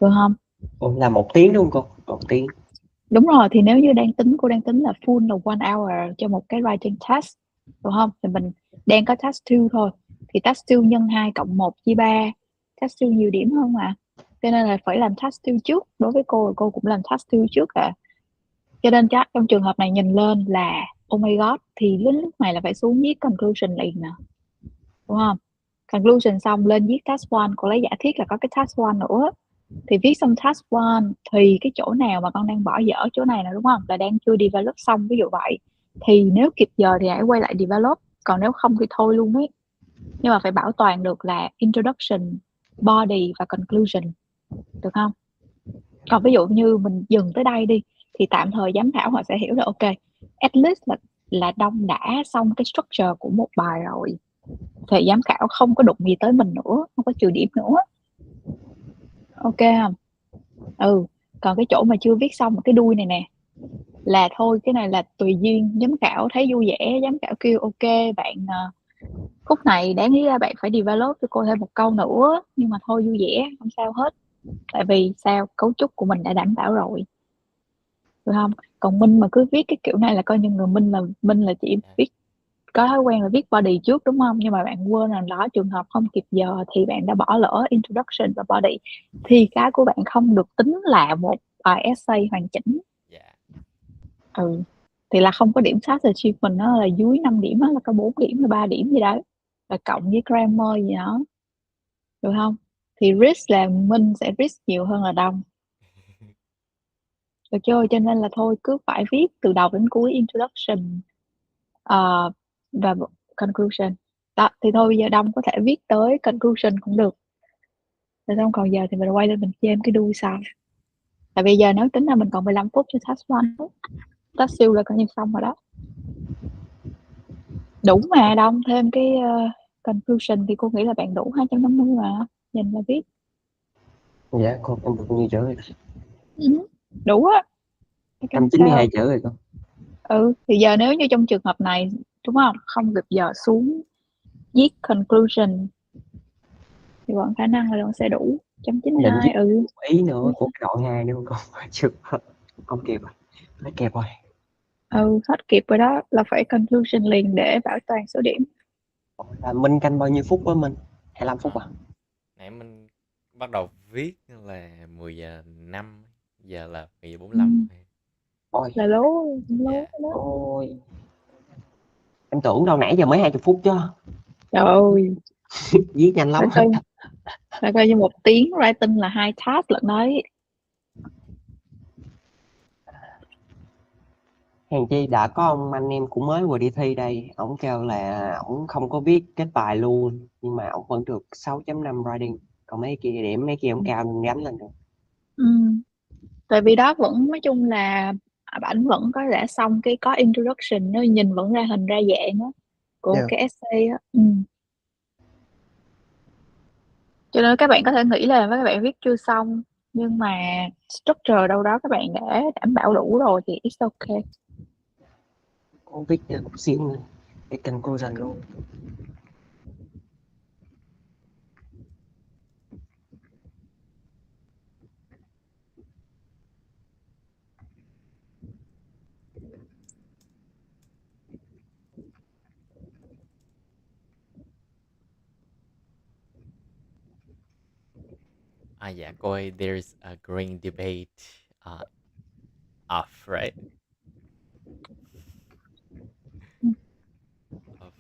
được không? Ủa, là 1 tiếng đúng không cô? 1 tiếng. Đúng rồi, thì nếu như cô đang tính là full là 1 hour cho một cái writing task, đúng không? Thì mình đang có task 2 thôi, thì task 2 nhân 2 cộng 1 chia 3, task 2 nhiều điểm hơn mà, cho nên là phải làm task 2 trước. Đối với cô cũng làm task 2 trước ạ. Cho nên chắc trong trường hợp này nhìn lên là oh my god, thì đến lúc này là phải xuống viết conclusion liền nè, đúng không? Conclusion xong lên viết task 1, cô lấy giả thiết là có cái task 1 nữa, thì viết xong task 1 thì cái chỗ nào mà con đang bỏ dở chỗ này nè, đúng không, là đang chưa develop xong, ví dụ vậy, thì nếu kịp giờ thì hãy quay lại develop, còn nếu không thì thôi luôn ấy. Nhưng mà phải bảo toàn được là introduction, body và conclusion, được không? Còn ví dụ như mình dừng tới đây đi thì tạm thời giám khảo họ sẽ hiểu là ok, at least là Đông đã xong cái structure của một bài rồi, thì giám khảo không có đụng gì tới mình nữa, không có trừ điểm nữa, ok không? Còn cái chỗ mà chưa viết xong cái đuôi này nè là thôi, cái này là tùy duyên, giám khảo thấy vui vẻ, giám khảo kêu ok bạn, khúc này đáng lý ra bạn phải develop cho cô thêm một câu nữa, nhưng mà thôi vui vẻ không sao hết, tại vì sao, cấu trúc của mình đã đảm bảo rồi, được không? Còn Minh mà cứ viết cái kiểu này là coi như người Minh là chỉ viết, có thói quen là viết body trước, đúng không? Nhưng mà bạn quên rằng đó, trường hợp không kịp giờ thì bạn đã bỏ lỡ introduction và body, thì cái của bạn không được tính là một bài essay hoàn chỉnh. Dạ. Thì là không có điểm task achievement, nó là dưới 5 điểm, đó là có 4 điểm hay 3 điểm gì đó, là cộng với grammar gì đó, được không? Thì risk là Minh sẽ risk nhiều hơn là Đông, được chưa? Cho nên là thôi cứ phải viết từ đầu đến cuối introduction và conclusion. Đó, thì thôi bây giờ Đông có thể viết tới conclusion cũng được, rồi xong còn giờ thì mình quay lên mình chêm cái đuôi sau. Tại bây giờ nếu tính là mình còn 15 phút cho task 1, task 2 là coi như xong rồi đó. Đủ mà Đông, thêm cái conclusion thì cô nghĩ là bạn đủ 250 mà, nhìn là biết. Dạ cô, em được nhiêu chữ rồi? Đủ á, cái canh 192 sao. chữ rồi cô. Thì giờ nếu như trong trường hợp này, đúng không, không kịp giờ xuống viết conclusion thì vẫn khả năng là vẫn sẽ đủ Định viết 192. một ý nữa của cái đoạn 2 nữa không chưa không kịp rồi, hết kịp rồi. Hết kịp rồi đó, là phải conclusion liền để bảo toàn số điểm. Là Minh canh bao nhiêu phút với Minh? 25 phút à? Nãy mình bắt đầu viết là 10 giờ 5, giờ là 10 giờ 45. Ôi, Là lố Dạ. đó. ôi. Em tưởng đâu nãy giờ mới 20 phút chứ. Trời ơi, Viết nhanh lắm. là coi như 1 tiếng writing là 2 task lận đấy. Hèn chi đã có ông anh em cũng mới vừa đi thi đây, ổng kêu là ổng không có viết kết bài luôn, nhưng mà ổng vẫn được 6.5 writing, còn mấy kia ổng cao nên gánh lên được. Tại vì đó vẫn nói chung là ảnh vẫn có đã xong cái có introduction, nó nhìn vẫn ra hình ra dạng á của Yeah. cái essay á. Cho nên các bạn có thể nghĩ là các bạn viết chưa xong, nhưng mà structure đâu đó các bạn đã đảm bảo đủ rồi thì it's okay. Cũng viết được một xíu nữa cái conclusion luôn. Yeah, Koi, there's a growing debate of, right? Of.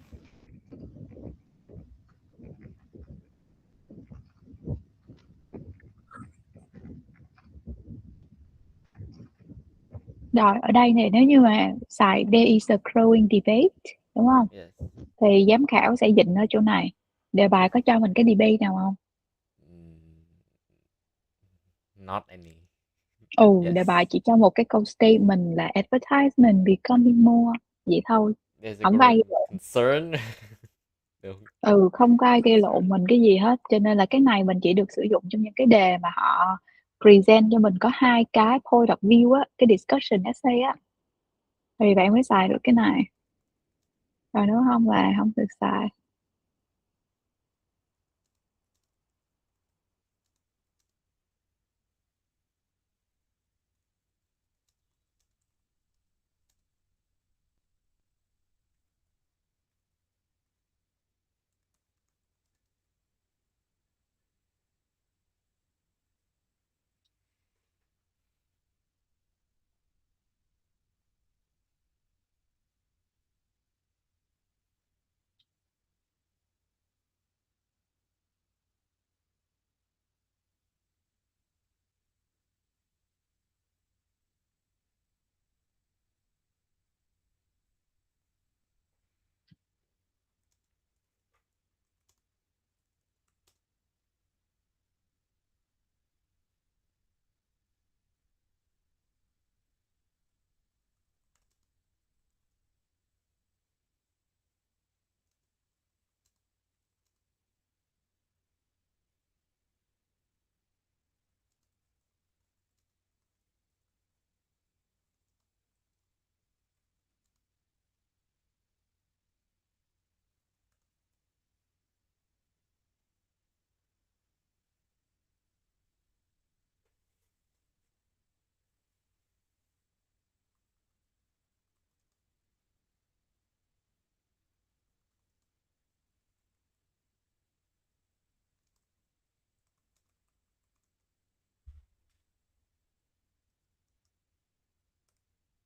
Rồi ở đây này, nếu như mà xài there is a growing debate, đúng không? Yes. Thì giám khảo sẽ dịnh ở chỗ này. Đề bài có cho mình cái debate nào không? Not any. Đề bài chỉ cho một cái câu statement là advertisement becoming more, vậy thôi. There's a Không có ai growing concern. không có ai gây lộn mình cái gì hết, cho nên là cái này mình chỉ được sử dụng trong những cái đề mà họ present cho mình có hai cái point of view á, cái discussion essay á, thì bạn mới xài được cái này, rồi nếu không là không được xài.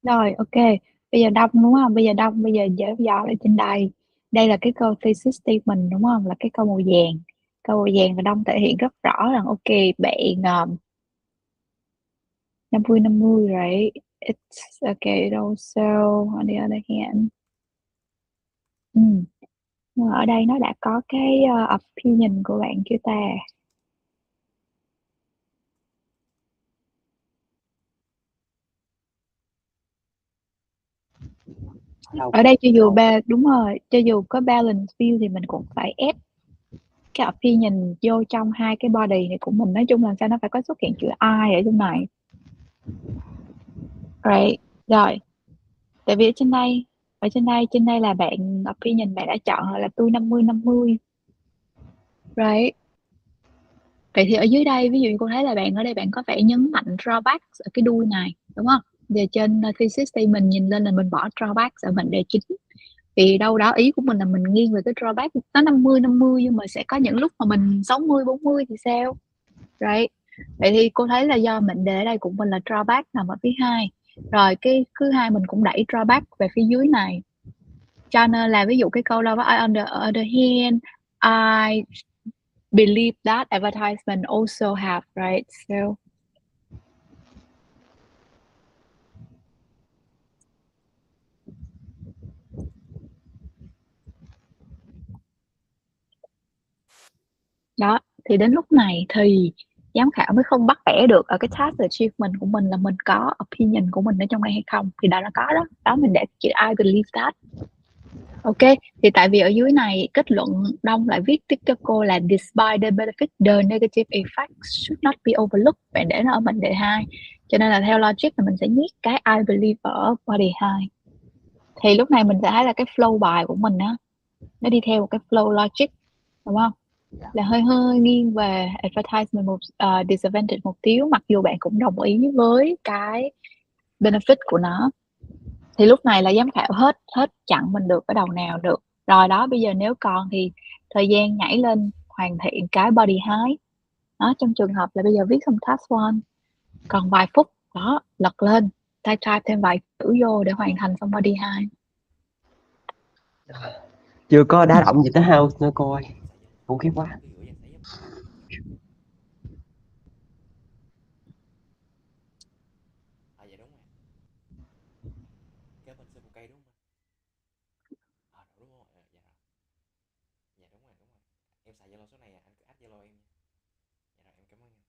Rồi, ok. Bây giờ đông đúng không? Bây giờ đông, bây giờ dở lại trên đây. Đây là cái câu thesis statement đúng không? Là cái câu màu vàng. Câu màu vàng và đông thể hiện rất rõ rằng ok, bạn 50-50, right? It's okay. It also, on the other hand, nhưng mà ở đây nó đã có cái opinion của bạn chưa ta? Ở đây cho dù đúng rồi, cho dù có balance view thì mình cũng phải ép cái opinion vô trong hai cái body này của mình. Nói chung là sao nó phải có xuất hiện chữ I ở trong này. Right. Rồi. Tại vì trên đây là bạn opinion bạn đã chọn là tôi 50-50. Right. Vậy thì ở dưới đây, ví dụ như cô thấy là bạn ở đây bạn có vẻ nhấn mạnh drawbacks ở cái đuôi này, đúng không? Giờ trên thesis statement nhìn lên là mình bỏ drawbacks ở mệnh đề chính. Vì đâu đó ý của mình là mình nghiêng về cái drawback, nó 50-50 nhưng mà sẽ có những lúc mà mình 60-40 thì sao? Right. Vậy thì cô thấy là do mệnh đề ở đây của mình là drawback nằm ở phía 2. Rồi cái thứ hai mình cũng đẩy drawback về phía dưới này. Cho nên là ví dụ cái câu đó I on the other hand, I believe that advertisement also have, right? So đó, thì đến lúc này thì giám khảo mới không bắt bẻ được ở cái task achievement của mình là mình có opinion của mình ở trong đây hay không. Thì đó là có đó. Đó mình để chữ I believe that. Ok, thì tại vì ở dưới này kết luận Đông lại viết tiếp cho cô là despite the benefit, the negative effects should not be overlooked. Bạn để nó ở mệnh đề 2. Cho nên là theo logic là mình sẽ nhét cái I believe ở body 2. Thì lúc này mình sẽ thấy là cái flow bài của mình á, nó đi theo một cái flow logic, đúng không? Là hơi nghiêng về advertisement disadvantage một xíu, mặc dù bạn cũng đồng ý với cái benefit của nó. Thì lúc này là giám khảo hết chặn mình được ở đầu nào được. Rồi đó, bây giờ nếu còn thì thời gian nhảy lên hoàn thiện cái body 2. Đó, trong trường hợp là bây giờ viết xong task 1, còn vài phút, đó, lật lên, ta type thêm vài chữ vô để hoàn thành xong body 2. Chưa có đá động gì tới house nữa coi. Khủng khiếp quá. Dạ đúng rồi. Kế bên xe một cây đúng không? Đúng không? Dạ rồi. Dạ đúng rồi. Em xài Zalo số này anh cứ add Zalo em nha. Dạ rồi em cảm ơn anh.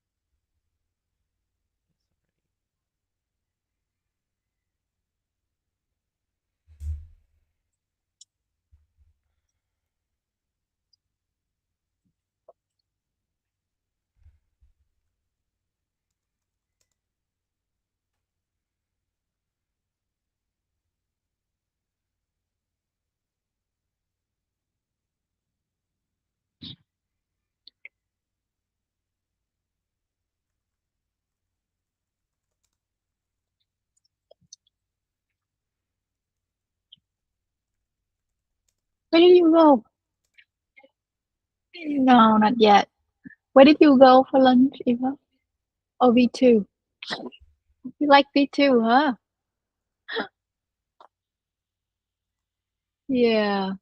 Where did you go? No, not yet. Where did you go for lunch, Eva? Oh, V2. You like V2, huh? Yeah.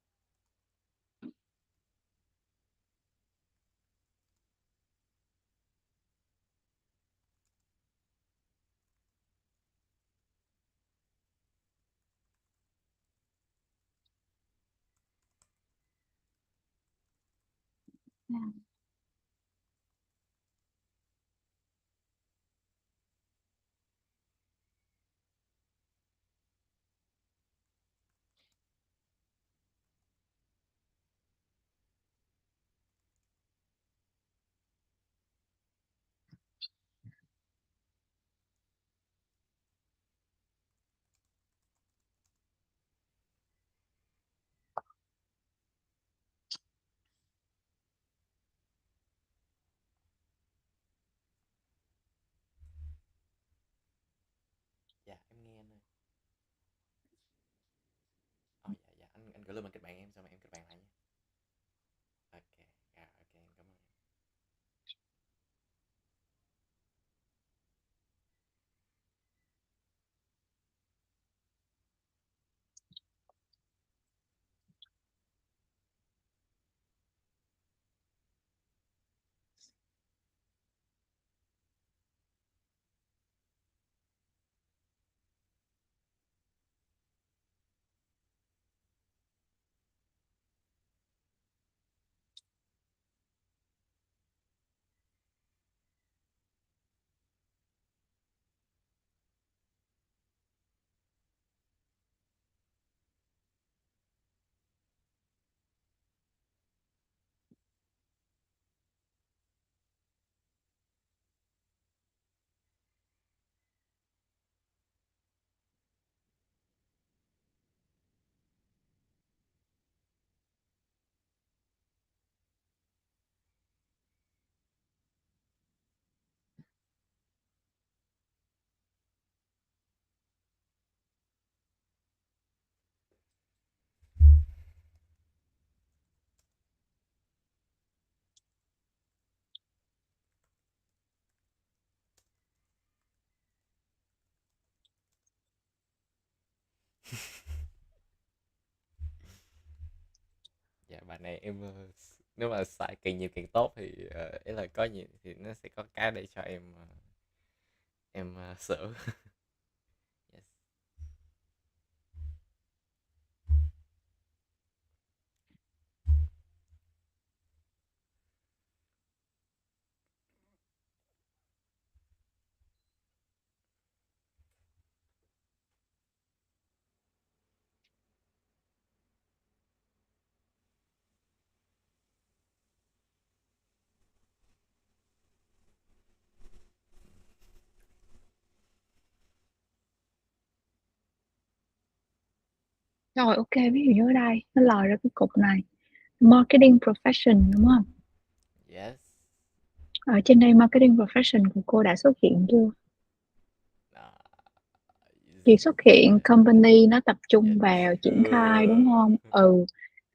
Dạ em nghe anh ơi. Dạ anh gửi lên bằng kịch bản em xong rồi em kịch bản lại nha. Ok. Dạ ok em cảm ơn. Dạ bài này em nếu mà xài càng nhiều càng tốt thì ý là có nhiều thì nó sẽ có cái để cho em sửa. Yes. Rồi, ok, ví dụ như ở đây nó lòi ra cái cục này, marketing profession đúng không? Yes. Ở trên đây marketing profession của cô đã xuất hiện chưa? Thì xuất hiện company nó tập trung Dạ vào triển khai chưa. đúng không?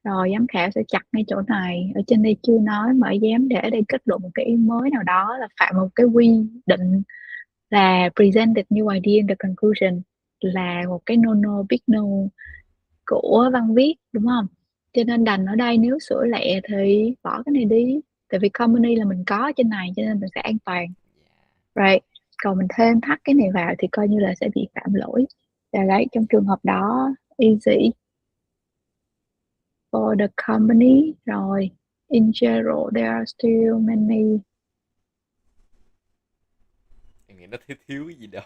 Rồi giám khảo sẽ chặt ngay chỗ này, ở trên đây chưa nói mà dám để đây kết luận một cái ý mới nào đó là phạm một cái quy định là presented new idea in the conclusion, là một cái no big no của văn viết, đúng không? Cho nên đành ở đây nếu sửa lẹ thì bỏ cái này đi, tại vì company là mình có trên này cho nên mình sẽ an toàn, right? Còn mình thêm thắt cái này vào thì coi như là sẽ bị phạm lỗi. Và đấy, trong trường hợp đó easy for the company. Rồi in general there are still many. Em nghĩ nó thiếu cái gì đâu.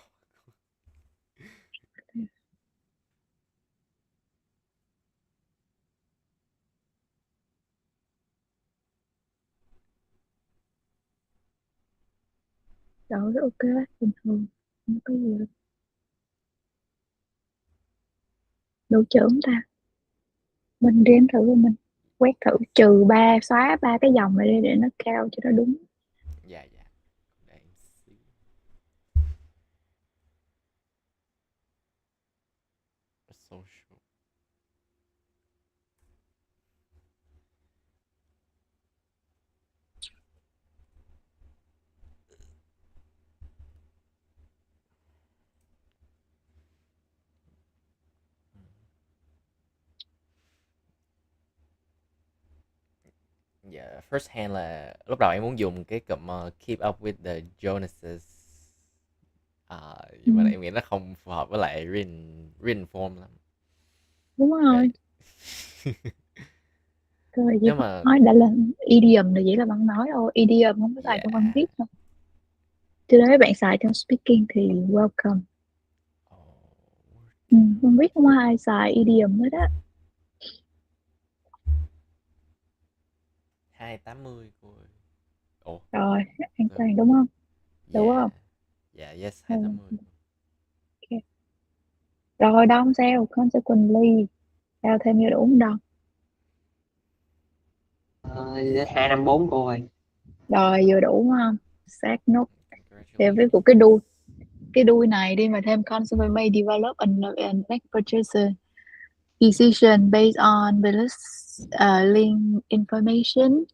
Đó, rất ok, bình thường, không có gì đâu. Đủ trưởng ta, mình đếm thử của mình, quét thử, trừ ba, xóa ba cái dòng này đi để nó cao cho nó đúng. Dạ. Để em xíu. Social. Dạ, first hand là lúc đầu em muốn dùng cái cụm keep up with the Joneses. Nhưng mà em nghĩ nó không phù hợp với lại written form lắm. Đúng rồi. Rồi Nếu gì mà nói đã là idiom là chỉ là văn nói thôi, idiom không có xài trong văn viết đâu. Chứ nếu bạn xài trong speaking thì welcome. Văn viết không có ai xài idiom hết á. 280 của Rồi an toàn đúng không? Đúng không? Dạ, yes, 280. Okay. Rồi don't sell consequently, sell thêm như đủ không đâu. 254 cô ơi. Rồi vừa đủ không? Set nốt. Thì ví Congratulations. dụ cái đuôi này đi mà thêm consumer may develop and make purchase decision based on the link information.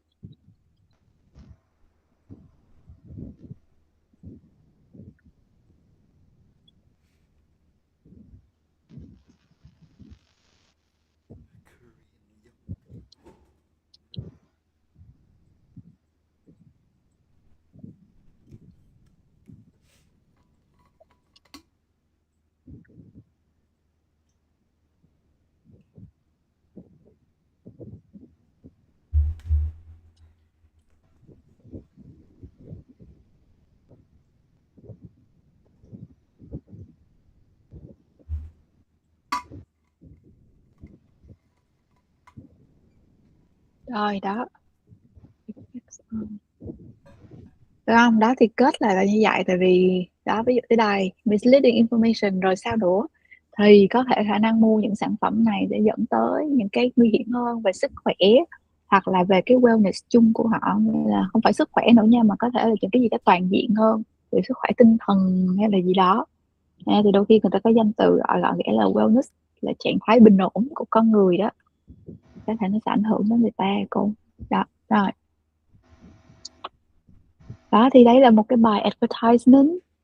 Rồi đó. Được không? Đó thì kết lại là như vậy, tại vì đó, ví dụ tới đây misleading information rồi sao nữa, thì có thể khả năng mua những sản phẩm này sẽ dẫn tới những cái nguy hiểm hơn về sức khỏe, hoặc là về cái wellness chung của họ, nên là không phải sức khỏe nữa nha, mà có thể là những cái gì đó toàn diện hơn về sức khỏe tinh thần hay là gì đó. Thì đôi khi người ta có danh từ gọi là nghĩa là wellness, là trạng thái bình ổn của con người đó, có thể nó sẽ ảnh hưởng đến người ta cô. Đó rồi. Đó thì đấy là một cái bài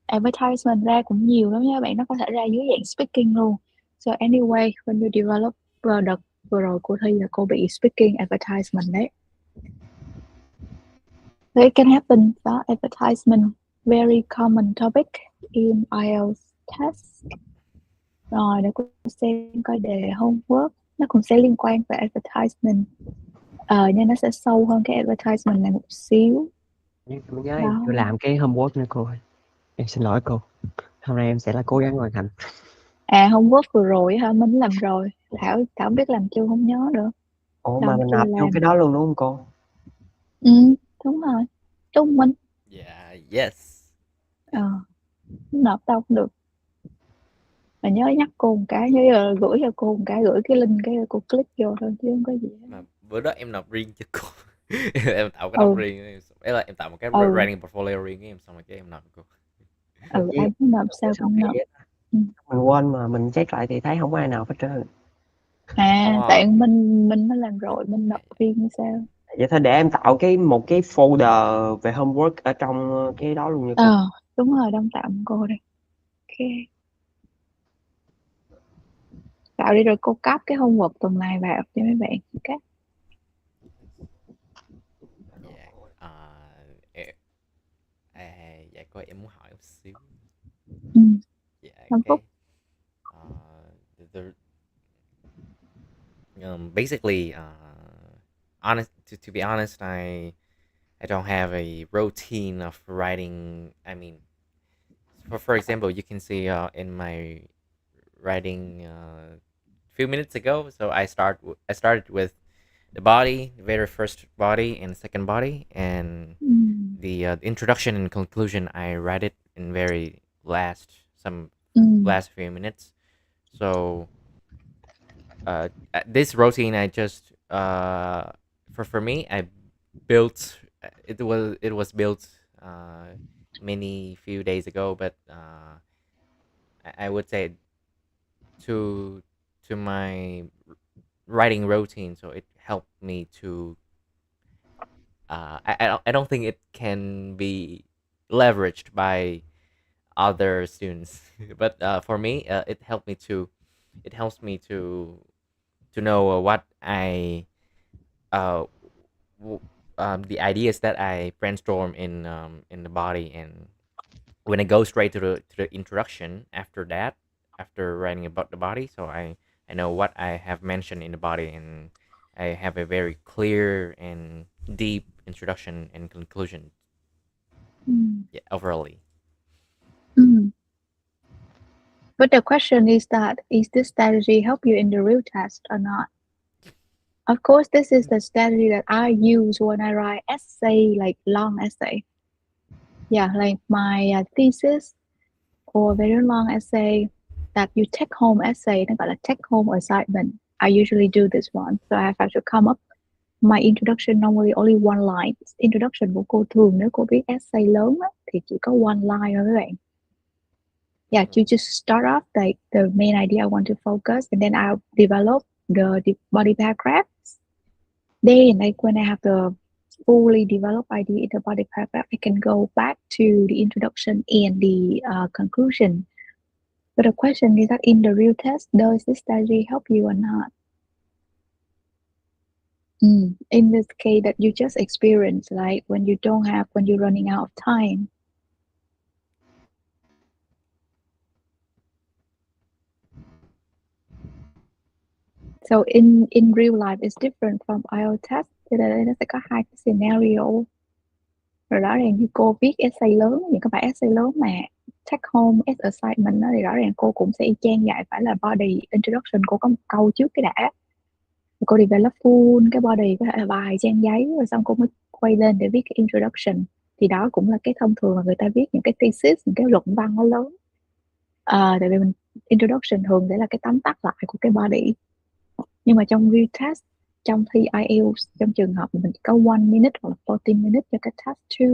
advertisement ra cũng nhiều lắm nha bạn, nó có thể ra dưới dạng speaking luôn. So anyway, when you develop product, vừa rồi cô thi là cô bị speaking advertisement đấy. It can happen. Đó, advertisement very common topic in IELTS test. Rồi để cô xem coi đề homework, nó cũng sẽ liên quan về advertisement, nhưng nó sẽ sâu hơn cái advertisement này một xíu. Nhưng mình nhớ em chưa làm cái homework nữa cô ơi. Em xin lỗi cô. Hôm nay em sẽ là cố gắng hoàn thành. Homework vừa rồi hả? Mình làm rồi. Thảo biết làm chưa không nhớ nữa. Ủa mà mình nộp vô cái đó luôn đúng không cô? Đúng rồi. Trung Minh. Dạ, yes. Nộp đâu cũng được. Mà nhớ nhắc cô một cái, nhớ là gửi cho cô một cái, gửi cái link cái cô click vô thôi chứ không có gì hết. Mà bữa đó em nộp riêng cho cô. Em tạo cái doc riêng, em tạo một cái writing portfolio riêng em, xong rồi cái em nộp cô. Ai muốn nộp sao cũng nộp. Mình quên mà mình check lại thì thấy không có ai nộp hết trơn. Tại mình mới làm rồi, mình nộp riêng hay sao? Vậy thôi để em tạo một cái folder về homework ở trong cái đó luôn nha cô. Đúng rồi, Đông tạo cô đây. Ok. Tạo đi rồi cô copy cái homework tuần này vào cho mấy bạn. Ok. Dạ cô em muốn hỏi một xíu. Dạ 5 phút. Basically, honest to be honest, I don't have a routine of writing. I mean, for example, you can see in my writing few minutes ago. So I started with the body, the very first body and second body, and the introduction and conclusion. I write it in very last few minutes. So this routine, I just for me, I built. It was built many few days ago, but I would say to my writing routine, so it helped me to I don't think it can be leveraged by other students but for me it helps me to know what I uh the ideas that I brainstorm in the body, and when I go straight to the introduction after that, after writing about the body, so I know what I have mentioned in the body, and I have a very clear and deep introduction and conclusion. Yeah, overally. But the question is that, is this strategy help you in the real test or not? Of course, this is the strategy that I use when I write essay, like long essay. Yeah, like my thesis or very long essay that you take home essay, nó gọi là take home assignment. I usually do this one. So I have to come up my introduction normally only one line. Introduction của cô thường nếu cô viết essay lớn á, thì chỉ có one line thôi các bạn. Yeah, you just start off like the main idea I want to focus, and then I'll develop the body paragraphs. Then, like when I have the fully developed idea in the body paragraph, I can go back to the introduction and the conclusion. But the question is that in the real test, does this strategy help you or not? In this case that you just experienced, like when you're running out of time. So in real life it's different from IELTS test. Cho nên đây nó sẽ có hai cái scenario. Rồi rõ ràng như cô viết essay lớn, những cái bài essay lớn mà take home as assignment đó, thì rõ ràng cô cũng sẽ y chang vậy, phải là body introduction cô có một câu trước cái đã. Rồi cô develop full cái body, có thể là vài trang giấy, rồi xong cô mới quay lên để viết cái introduction. Thì đó cũng là cái thông thường mà người ta viết những cái thesis, những cái luận văn nó lớn. Tại vì mình introduction thường sẽ là cái tóm tắt lại của cái body. Nhưng mà trong real test, trong thi IELTS, trong trường hợp mình có 1 minute hoặc là 14 minutes cho cái task 2,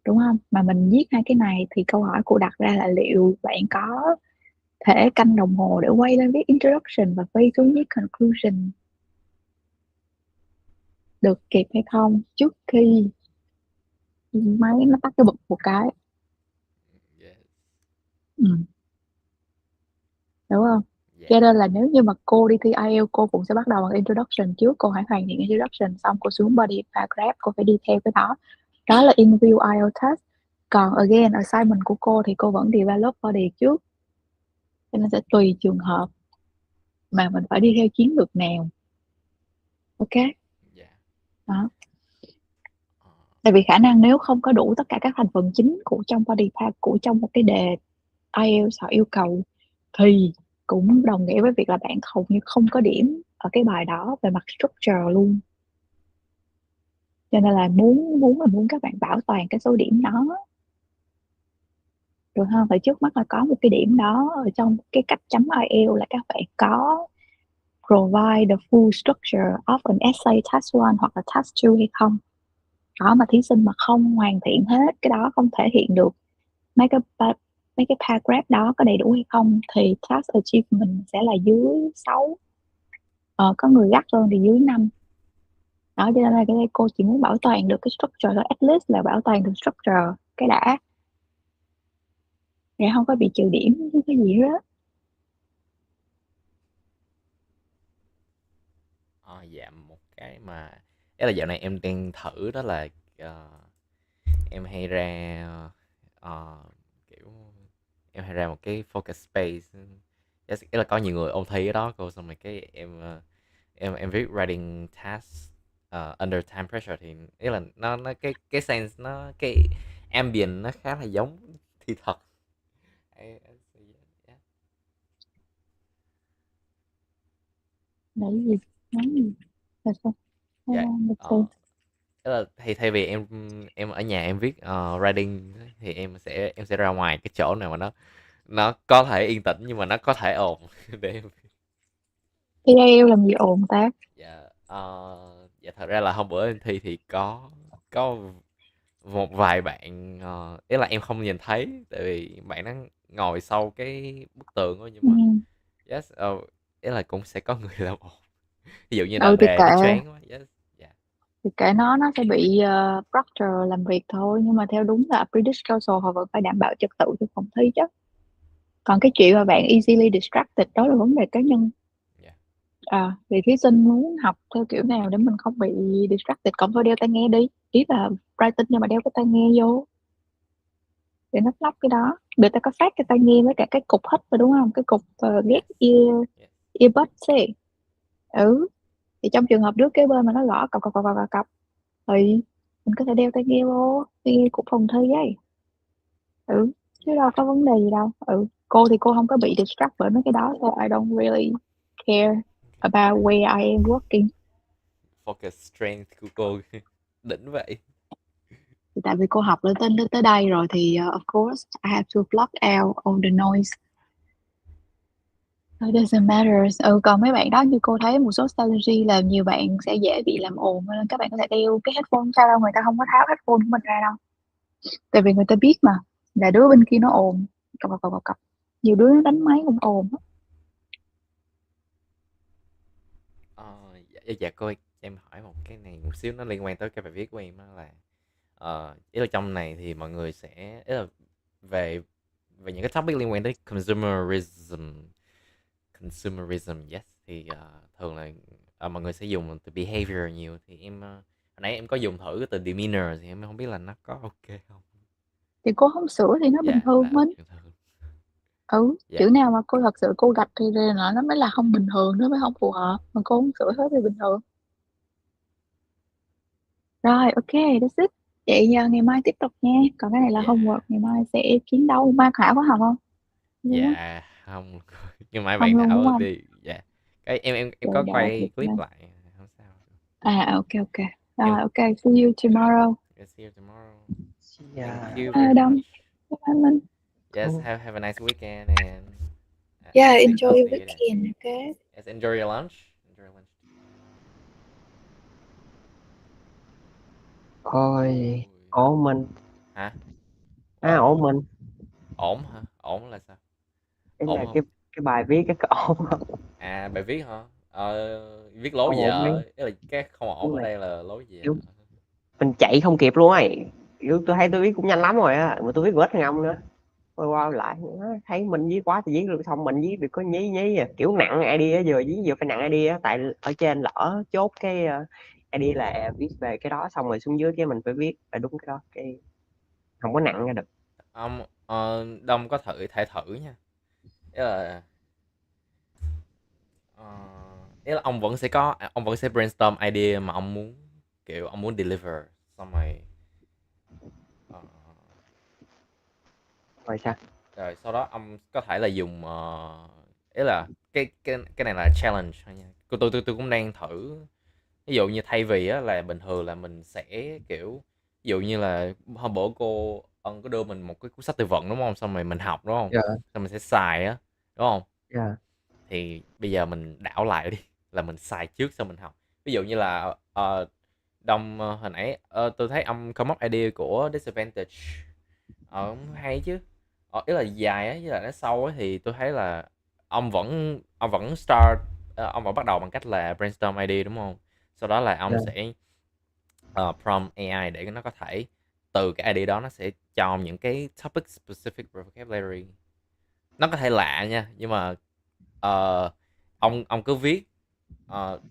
đúng không? Mà mình viết hai cái này thì câu hỏi cô đặt ra là liệu bạn có thể canh đồng hồ để quay lên viết introduction và quay xuống viết conclusion được kịp hay không trước khi máy nó tắt cái bụp một cái. Đúng không? Cho nên là nếu như mà cô đi thi IELTS, cô cũng sẽ bắt đầu bằng introduction trước. Cô hãy hoàn thiện introduction, xong cô xuống body paragraph, cô phải đi theo cái đó. Đó là in real IELTS test. Còn again, assignment của cô thì cô vẫn develop body trước. Cho nên sẽ tùy trường hợp mà mình phải đi theo chiến lược nào. Ok? Đó. Tại vì khả năng nếu không có đủ tất cả các thành phần chính của trong body paragraph, của trong một cái đề IELTS họ yêu cầu, thì cũng đồng nghĩa với việc là bạn hầu như không có điểm ở cái bài đó về mặt structure luôn. Cho nên là muốn các bạn bảo toàn cái số điểm đó, được không? Vậy trước mắt là có một cái điểm đó ở trong cái cách chấm IELTS là các bạn có provide the full structure of an essay task 1 hoặc là task 2 hay không. Đó, mà thí sinh mà không hoàn thiện hết cái đó, không thể hiện được mấy cái paragraph đó có đầy đủ hay không, thì task achievement sẽ là dưới 6. có người gắt hơn thì dưới 5. Đó, cho nên là cái đây cô chỉ muốn bảo toàn được cái structure thôi, at least là bảo toàn được structure cái đã, để không có bị trừ điểm với cái gì hết. Dạ, một cái mà ấy là dạo này em đang thử đó là em hay ra ờ, kiểu em hay ra một cái focus space. Yes, ý là có nhiều người ôn thi ở đó cô, xong rồi cái em viết writing task under time pressure, thì ý là nó cái sense, nó cái ambient nó khá là giống thi thật. Yeah. Nói gì, nói gì là sao? Dạ. Được rồi. Tức là thay vì em ở nhà em viết writing thì em sẽ ra ngoài cái chỗ nào mà nó có thể yên tĩnh nhưng mà nó có thể ồn để em. Thi IELTS làm gì ồn ta? Dạ, dạ thật ra là hôm bữa em thi thì có một vài bạn, ý là em không nhìn thấy tại vì bạn nó ngồi sau cái bức tường thôi, nhưng Ừ. mà yes, ý là cũng sẽ có người làm ồn, ví dụ như là Ừ thì đề kệ, nó choáng quá. Yes. Dạ. thì kệ nó sẽ bị proctor làm việc thôi, nhưng mà theo đúng là British Council họ vẫn phải đảm bảo trật tự cho phòng thi chứ. Còn cái chuyện mà bạn easily distracted đó là vấn đề cá nhân. Dạ. Vì thí sinh muốn học theo kiểu nào để mình không bị distracted, còn thôi đeo tai nghe đi, ý là writing nhưng mà đeo cái tai nghe vô để nó lắp cái đó. Người ta có phát cái tai nghe với cả cái cục hít rồi đúng không, cái cục get Yes. Yes. earbuds ấy. Thì trong trường hợp đứa kế bên mà nó gõ cọc cọc cọc cọc cọc thì mình có thể đeo tai nghe vô, tai nghe của phòng thi ấy. Chứ đâu có vấn đề gì đâu. Cô thì cô không có bị distract bởi mấy cái đó, so I don't really care about where I am working. Focus strength của cô đỉnh vậy. Thì tại vì cô học tới đây rồi thì of course I have to block out all the noise. So it doesn't matter. Còn mấy bạn đó, như cô thấy một số strategy là nhiều bạn sẽ dễ bị làm ồn, nên các bạn có thể đeo cái headphone, sao đâu người ta không có tháo headphone của mình ra đâu, tại vì người ta biết mà là đứa bên kia nó ồn, cọc cọc cọc cọc, nhiều đứa nó đánh máy cũng ồn á. Dạ cô ơi, em hỏi một cái này một xíu, nó liên quan tới cái bài viết của em á, là ý là trong này thì mọi người sẽ, ý là về về những cái topic liên quan tới consumerism, yes, thì thường là mọi người sẽ dùng từ behavior nhiều, thì hồi nãy em có dùng thử cái từ demeanor thì em không biết là nó có ok không. Thì cô không sửa thì nó bình Dạ thường là mình. bình thường. Dạ. Chữ nào mà cô thật sự cô gạch thì nó mới là không bình thường, nó mới không phù hợp, mà cô không sửa hết thì bình thường. Rồi, ok, that's it. Vậy giờ ngày mai tiếp tục nha, còn cái này là homework, Dạ. ngày mai sẽ chiến đấu. Mai Khảo có học không? Đúng không? Dạ không. Nhưng mà Không bạn luôn đúng Thảo không? đi. Dạ, cái em Trời có đã quay thiệt clip lên. lại, không sao. Ok, ok. Em Rồi, ok, see you tomorrow. see you tomorrow. Thank Yeah. you very Đông. much. Bye bye Linh. Yes, Cool. have a nice weekend, and Yeah, I'll enjoy your see you then. weekend, okay? Yes, enjoy your lunch. Enjoy your lunch. Ôi, Ôi. ổn mình. Hả? Ổn. Ổn mình. Ổn hả? Ổn là sao? Ý Ổn là không? cái bài viết cái ổn không? Bài viết hả? Viết lố Ổn giờ. mấy. Ý là cái không ổn Nhưng ở mà đây là lố giờ. kiểu mình chạy không kịp luôn ấy. Kiểu tôi thấy tôi viết cũng nhanh lắm rồi á, mà tôi viết quết hơn ông nữa. Quay qua lại thấy mình viết quá thì viết được, xong mình viết được có nhí nhí à. Kiểu nặng ID á, vừa viết vừa phải nặng ID á, tại ở trên lỡ chốt cái ID là viết về cái đó, xong rồi xuống dưới cái mình phải viết phải đúng cái đó, cái không có nặng ra được. Ông Đông có thể thử nha. Ý là Ờ, ý là ông vẫn sẽ brainstorm idea mà ông muốn, kiểu ông muốn deliver, xong rồi ờ, Rồi sao? rồi sau đó ông có thể là dùng ý là cái này là challenge thôi nha. Tôi cũng đang thử, ví dụ như thay vì á là bình thường là mình sẽ kiểu, ví dụ như là hôm bữa cô ân có đưa mình một cái cuốn sách từ vựng đúng không, xong rồi mình học đúng không, Dạ. xong mình sẽ xài á đúng không, Dạ. thì bây giờ mình đảo lại đi, là mình xài trước xong mình học. Ví dụ như là Đông hồi nãy tôi thấy ông come up idea của disadvantage cũng hay chứ. Ý là dài á với lại nó sâu á, thì tôi thấy là ông vẫn start ông vẫn bắt đầu bằng cách là brainstorm idea đúng không? Sau đó là ông Dạ. sẽ prompt AI để nó có thể từ cái idea đó nó sẽ cho ông những cái topic specific vocabulary. Nó có thể lạ nha, nhưng mà ờ, ông cứ viết,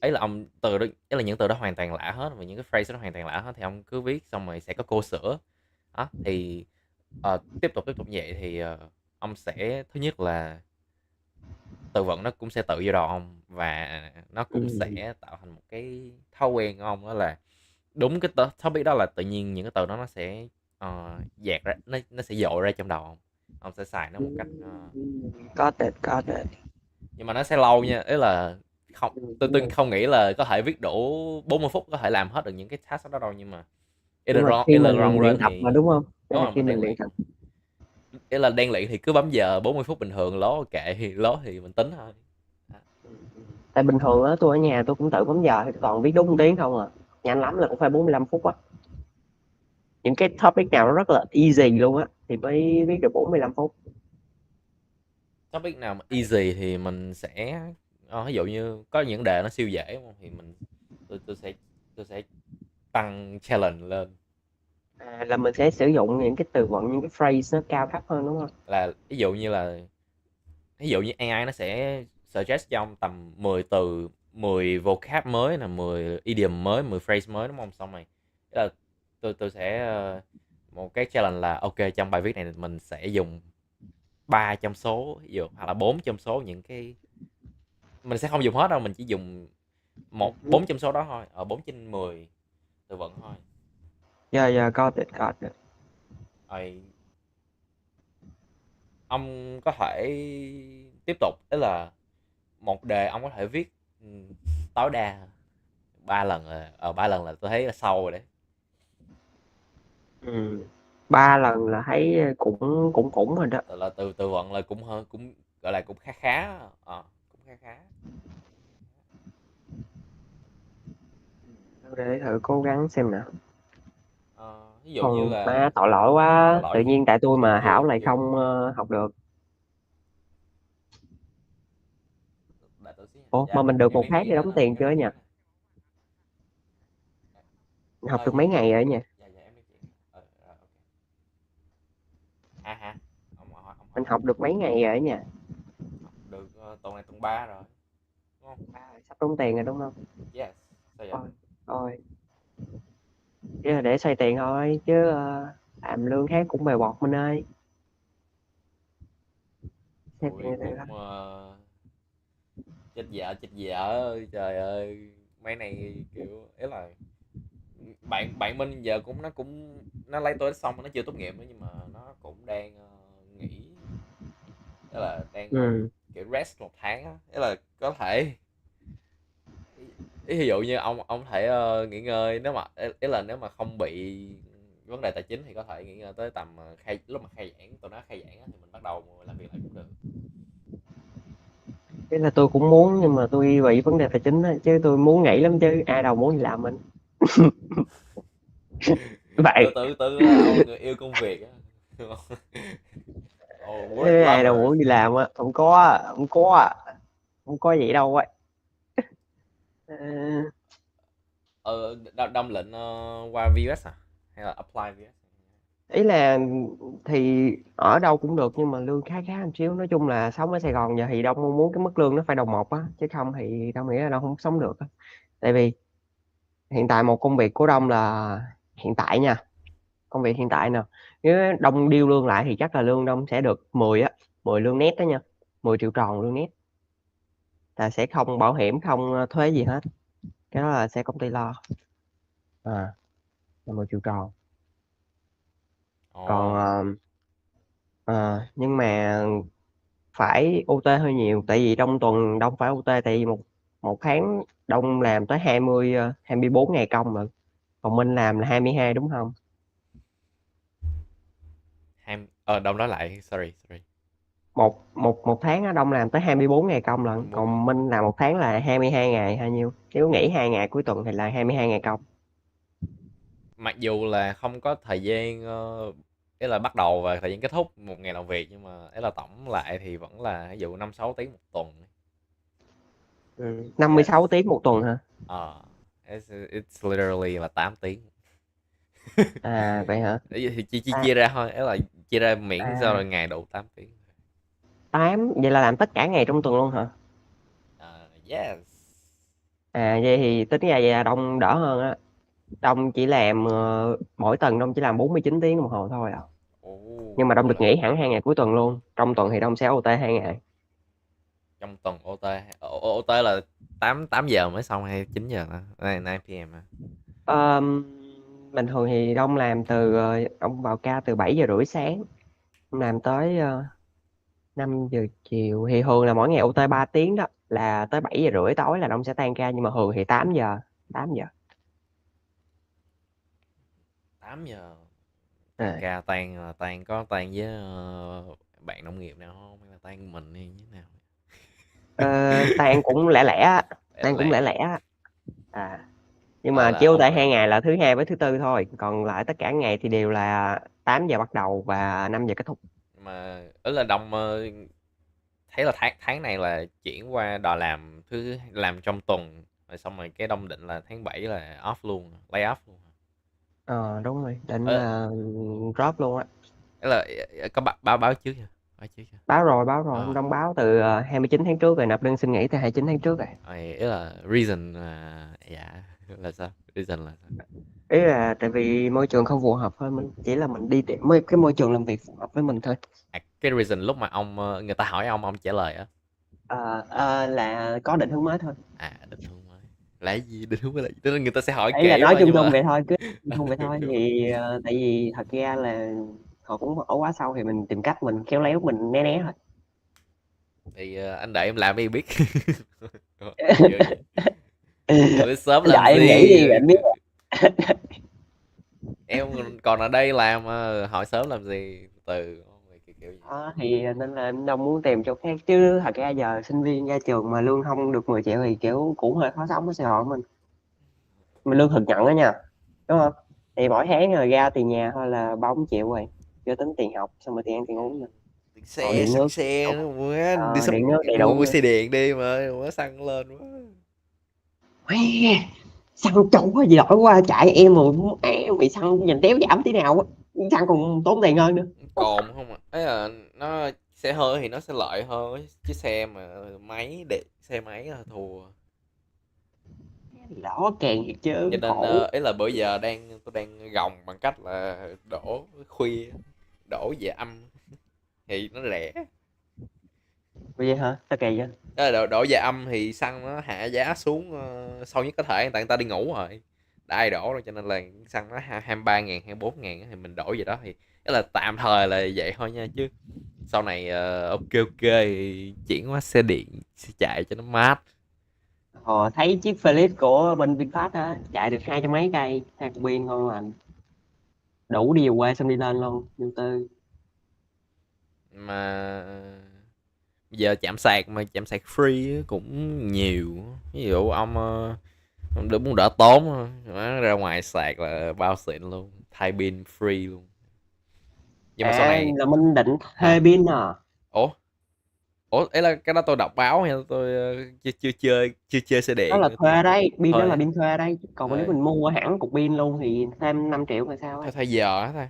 ấy là ông từ đó, ấy là những từ đó hoàn toàn lạ hết và những cái phrase đó hoàn toàn lạ hết, thì ông cứ viết xong rồi sẽ có cô sửa đó. Thì tiếp tục như vậy thì ông sẽ, thứ nhất là từ vựng nó cũng sẽ tự vô đầu ông, và nó Ừ. cũng sẽ tạo thành một cái thói quen của ông, đó là đúng cái topic đó là tự nhiên những cái từ đó nó sẽ dạt ra, nó sẽ dội ra trong đầu ông sẽ xài nó một cách Got it. nhưng mà nó sẽ lâu nha, ý là không, tôi Ừ. không nghĩ là có thể viết đủ 40 phút có thể làm hết được những cái task đó đâu, nhưng mà Nhưng mà khi in the long mình luyện run tập mà thì đúng không? Đó đúng là rồi, khi mình mình đang luyện luyện, tập. ý là đang luyện thì cứ bấm giờ 40 phút bình thường, lố kệ thì lố thì mình tính thôi. Tại bình thường á tôi ở nhà tôi cũng tự bấm giờ thì toàn viết đúng 1 tiếng không à. Nhanh lắm là cũng phải 45 phút á. Những cái topic nào nó rất là easy luôn á thì mới viết được 45 phút. Topic nào mà easy thì mình sẽ ví dụ như có những đề nó siêu dễ đúng không? Thì tôi sẽ tăng challenge lên, Là mình sẽ sử dụng những cái từ vựng, những cái phrase nó cao cấp hơn đúng không? là ví dụ như AI nó sẽ suggest cho ông tầm 10 từ, 10 vocab mới là 10 idiom mới, 10 phrase mới đúng không? Xong rồi tức là tôi sẽ một cái challenge là ok, trong bài viết này mình sẽ dùng 3 trong số, ví dụ hoặc là 4 trong số những cái, mình sẽ không dùng hết đâu, mình chỉ dùng một 4 trong số đó thôi, ở 4 trên 10 từ vựng thôi. Dạ dạ got it. Rồi ông có thể tiếp tục, tức là một đề ông có thể viết tối đa 3 lần, là ở 3 lần là tôi thấy là sâu rồi đấy. Ừ. 3 lần là thấy cũng cũng cũng rồi đó. Tức là từ từ vựng là cũng hơn, cũng gọi là cũng khá khá, cũng khá khá. Để thử cố gắng xem nào. Ví dụ như Còn là má tội lỗi tội quá, lỗi tự gì, nhiên tại tôi chưa mà chưa Hảo lại chưa không học được. đợi tôi xíu nha. Ủa mà Dạ mình được em một đang tháng chuyển thì lên đóng rồi, tiền em chưa đang nhỉ? chuyển rồi. Học được Dạ mấy ngày rồi nhỉ? dạ em đang chuyển rồi, ok. Hả, ông hỏi Mình gì? học được mấy ngày rồi nhỉ? Học được tuần này tuần 3 rồi đúng không? Sắp đóng tiền rồi đúng không? Yes. Sao vậy? Thôi, thôi. Chứ là để xoay tiền thôi chứ làm lương khác cũng bèo bọt mình ơi. Xoay Tôi tiền từ cũng chết dở ơi, trời ơi, mấy này kiểu ấy là bạn bạn Minh giờ nó lấy tôi xong nó chưa tốt nghiệp nữa, nhưng mà nó cũng đang nghỉ, tức là đang ừ. kiểu rest 1 tháng á, tức là có thể ví dụ như ông thể nghỉ ngơi, nếu mà ý là nếu mà không bị vấn đề tài chính thì có thể nghỉ ngơi tới tầm lúc mà khai giảng, tụi nó khai giảng á, thì mình bắt đầu làm việc lại cũng được. Thế là tôi cũng muốn nhưng mà tôi bị vấn đề tài chính á, chứ tôi muốn nghỉ lắm chứ ai đâu muốn đi làm mình. Tự Bạn tự tự ông là người yêu công việc á. Oh, work ai đâu lover. muốn đi làm á, không có vậy đâu á. Ờ, Đông lệnh qua VUS à, hay là apply VUS? ý là thì ở đâu cũng được nhưng mà lương khá khá một xíu, nói chung là sống ở Sài Gòn giờ thì Đông mong muốn cái mức lương nó phải đồng một á, chứ không thì Đông nghĩ là Đông không sống được á. Tại vì hiện tại một công việc của Đông là hiện tại nha, công việc hiện tại nè, nếu Đông điêu lương lại thì chắc là lương Đông sẽ được 10 á, 10 lương nét đó nha, 10 triệu tròn lương nét, là sẽ không bảo hiểm không thuế gì hết, cái đó là sẽ công ty lo, à, là 10 triệu tròn. Còn Ồ. nhưng mà phải OT hơi nhiều, tại vì trong tuần Đông phải OT, tại vì một một tháng Đông làm tới 24 ngày công mà, còn Minh làm là 22 đúng không? Đông nói lại, sorry. Một tháng á, Đông làm tới 24 ngày công lận, 24 ngày còn công. Minh làm một tháng là 22 ngày hay nhiêu, nếu nghỉ 2 ngày cuối tuần thì là 22 ngày công. Mặc dù là không có thời gian ý là bắt đầu và thời gian kết thúc một ngày làm việc, nhưng mà ý là tổng lại thì vẫn là ví dụ 5-6 tiếng một tuần. 56 tiếng một tuần hả? It's literally là 8 tiếng. À vậy hả? Thì À, chia ra thôi, ấy là chia ra miễn sao à là ngày đủ 8 tiếng. 8 vậy là làm tất cả ngày trong tuần luôn hả? Yes. À vậy thì tính ra vậy là Đông đỡ hơn á. Đông chỉ làm mỗi tuần Đông chỉ làm 49 tiếng đồng hồ thôi à. Nhưng mà Đông Ủa được là nghỉ hẳn 2 ngày cuối tuần luôn. Trong tuần thì Đông sẽ OT 2 ngày. trong tuần OT, OT là 8 8 giờ mới xong hay 9 giờ hả? 9 p.m. hả? Ờm, Bình thường thì Đông làm từ Đông vào ca từ 7 giờ rưỡi sáng. Đông làm tới 5 giờ chiều. Thì thường là mỗi ngày OT 3 tiếng đó. Là tới 7 giờ rưỡi tối là Đông sẽ tan ca. Nhưng mà thường thì 8 giờ. 8 giờ. 8 giờ tan À. ca, tan có tan với bạn đồng nghiệp nào không, hay là tan mình hay như thế nào? Ờ, Tan cũng lẻ lẻ á. Lẻ Tan cũng lẻ lẻ lẻ á. À. Nhưng là mà chỉ ông OT là 2 ngày là thứ hai với thứ tư thôi. Còn lại tất cả ngày thì đều là 8 giờ bắt đầu và 5 giờ kết thúc. mà ấy là đông thấy là tháng tháng này là chuyển qua đò làm trong tuần, rồi xong rồi cái đông định là tháng 7 là off luôn, lay off luôn. Ờ Đúng rồi. Định Ờ, là drop luôn á. ấy là có báo trước chưa? Báo trước chưa? Báo rồi. Ông Ờ, đóng báo từ 29 tháng trước rồi. Nộp đơn xin nghỉ từ 29 tháng trước rồi. ý là reason là dạ là sao? Reason là sao? Ý là tại vì môi trường không phù hợp thôi. Mình chỉ là mình đi tìm cái môi trường làm việc phù hợp với mình thôi. Cái reason lúc mà người ta hỏi ông trả lời á. Là có định hướng mới thôi. Định hướng mới là cái gì? Định hướng mới là gì? Tức là người ta sẽ hỏi Ý là kỹ nói mà, chung nhưng chung mà vậy thôi, cứ chung chung vậy thôi. Thì tại vì thật ra là họ cũng ở quá sâu thì mình tìm cách mình khéo léo mình né né thôi. thì anh đợi em làm đi biết. Kiểu vậy. Em biết sớm làm Đợi em nghĩ gì đi rồi em biết. em còn ở đây làm hỏi sớm làm gì, từ kiểu gì. Thì nên là em đâu muốn tìm chỗ khác chứ thật ra giờ sinh viên ra trường mà lương không được 10 triệu thì kiểu cũng hơi khó sống ở Sài Gòn mình lương thực nhận đó nha, đúng không? Thì mỗi tháng rồi ra tiền nhà thôi là 3 4 triệu rồi, chưa tính tiền học xong rồi tiền ăn tiền uống nữa. Tiền Còn xe, điện xăng nước xe đủ. nữa quá, đi sắp Điện nước đầy mua đủ mua nữa. xe điện đi mà quá, xăng lên quá. Mẹ, xăng trâu quá, giỏi quá chạy em rồi em bị xăng nhìn téo giảm tí nào á, xăng còn tốn tiền hơn nữa. Còn không ấy là nó xe hơi thì nó sẽ lợi hơn chứ xe mà máy để xe máy là thua. Rõ càng thiệt chứ Cho nên khổ. ấy là bữa giờ tôi đang gồng bằng cách là đổ khuya, đổ về âm thì nó rẻ. Vậy hả, sao kỳ vậy? Đó là đổ về âm thì xăng nó hạ giá xuống sâu nhất có thể, tại người ta đi ngủ rồi, đã ai đổ rồi, cho nên là xăng nó 23.000 24.000 thì mình đổ về đó, thì đó là tạm thời là vậy thôi nha, chứ sau này ok thì chuyển qua xe điện sẽ chạy cho nó mát. Thấy chiếc Felix của bên VinFast á chạy được 200 mấy cây, hai cục pin ngon lành, đủ đi về quê xong đi lên luôn vô tư. Mà giờ chạm sạc free cũng nhiều, ví dụ ông muốn đỡ tốn ra ngoài sạc là bao xịn luôn, thay pin free luôn. Nhưng mà sau này Là Minh định thuê hả? pin à? ủa ủa ấy là cái đó tôi đọc báo hay tôi chưa chơi xe Đó điện là nữa thì thuê đấy, pin đó thôi là á. pin thuê đấy, còn nếu Thôi mình mua hẳn cục pin luôn thì thêm 5 triệu là sao ấy. thôi thôi giờ á thôi.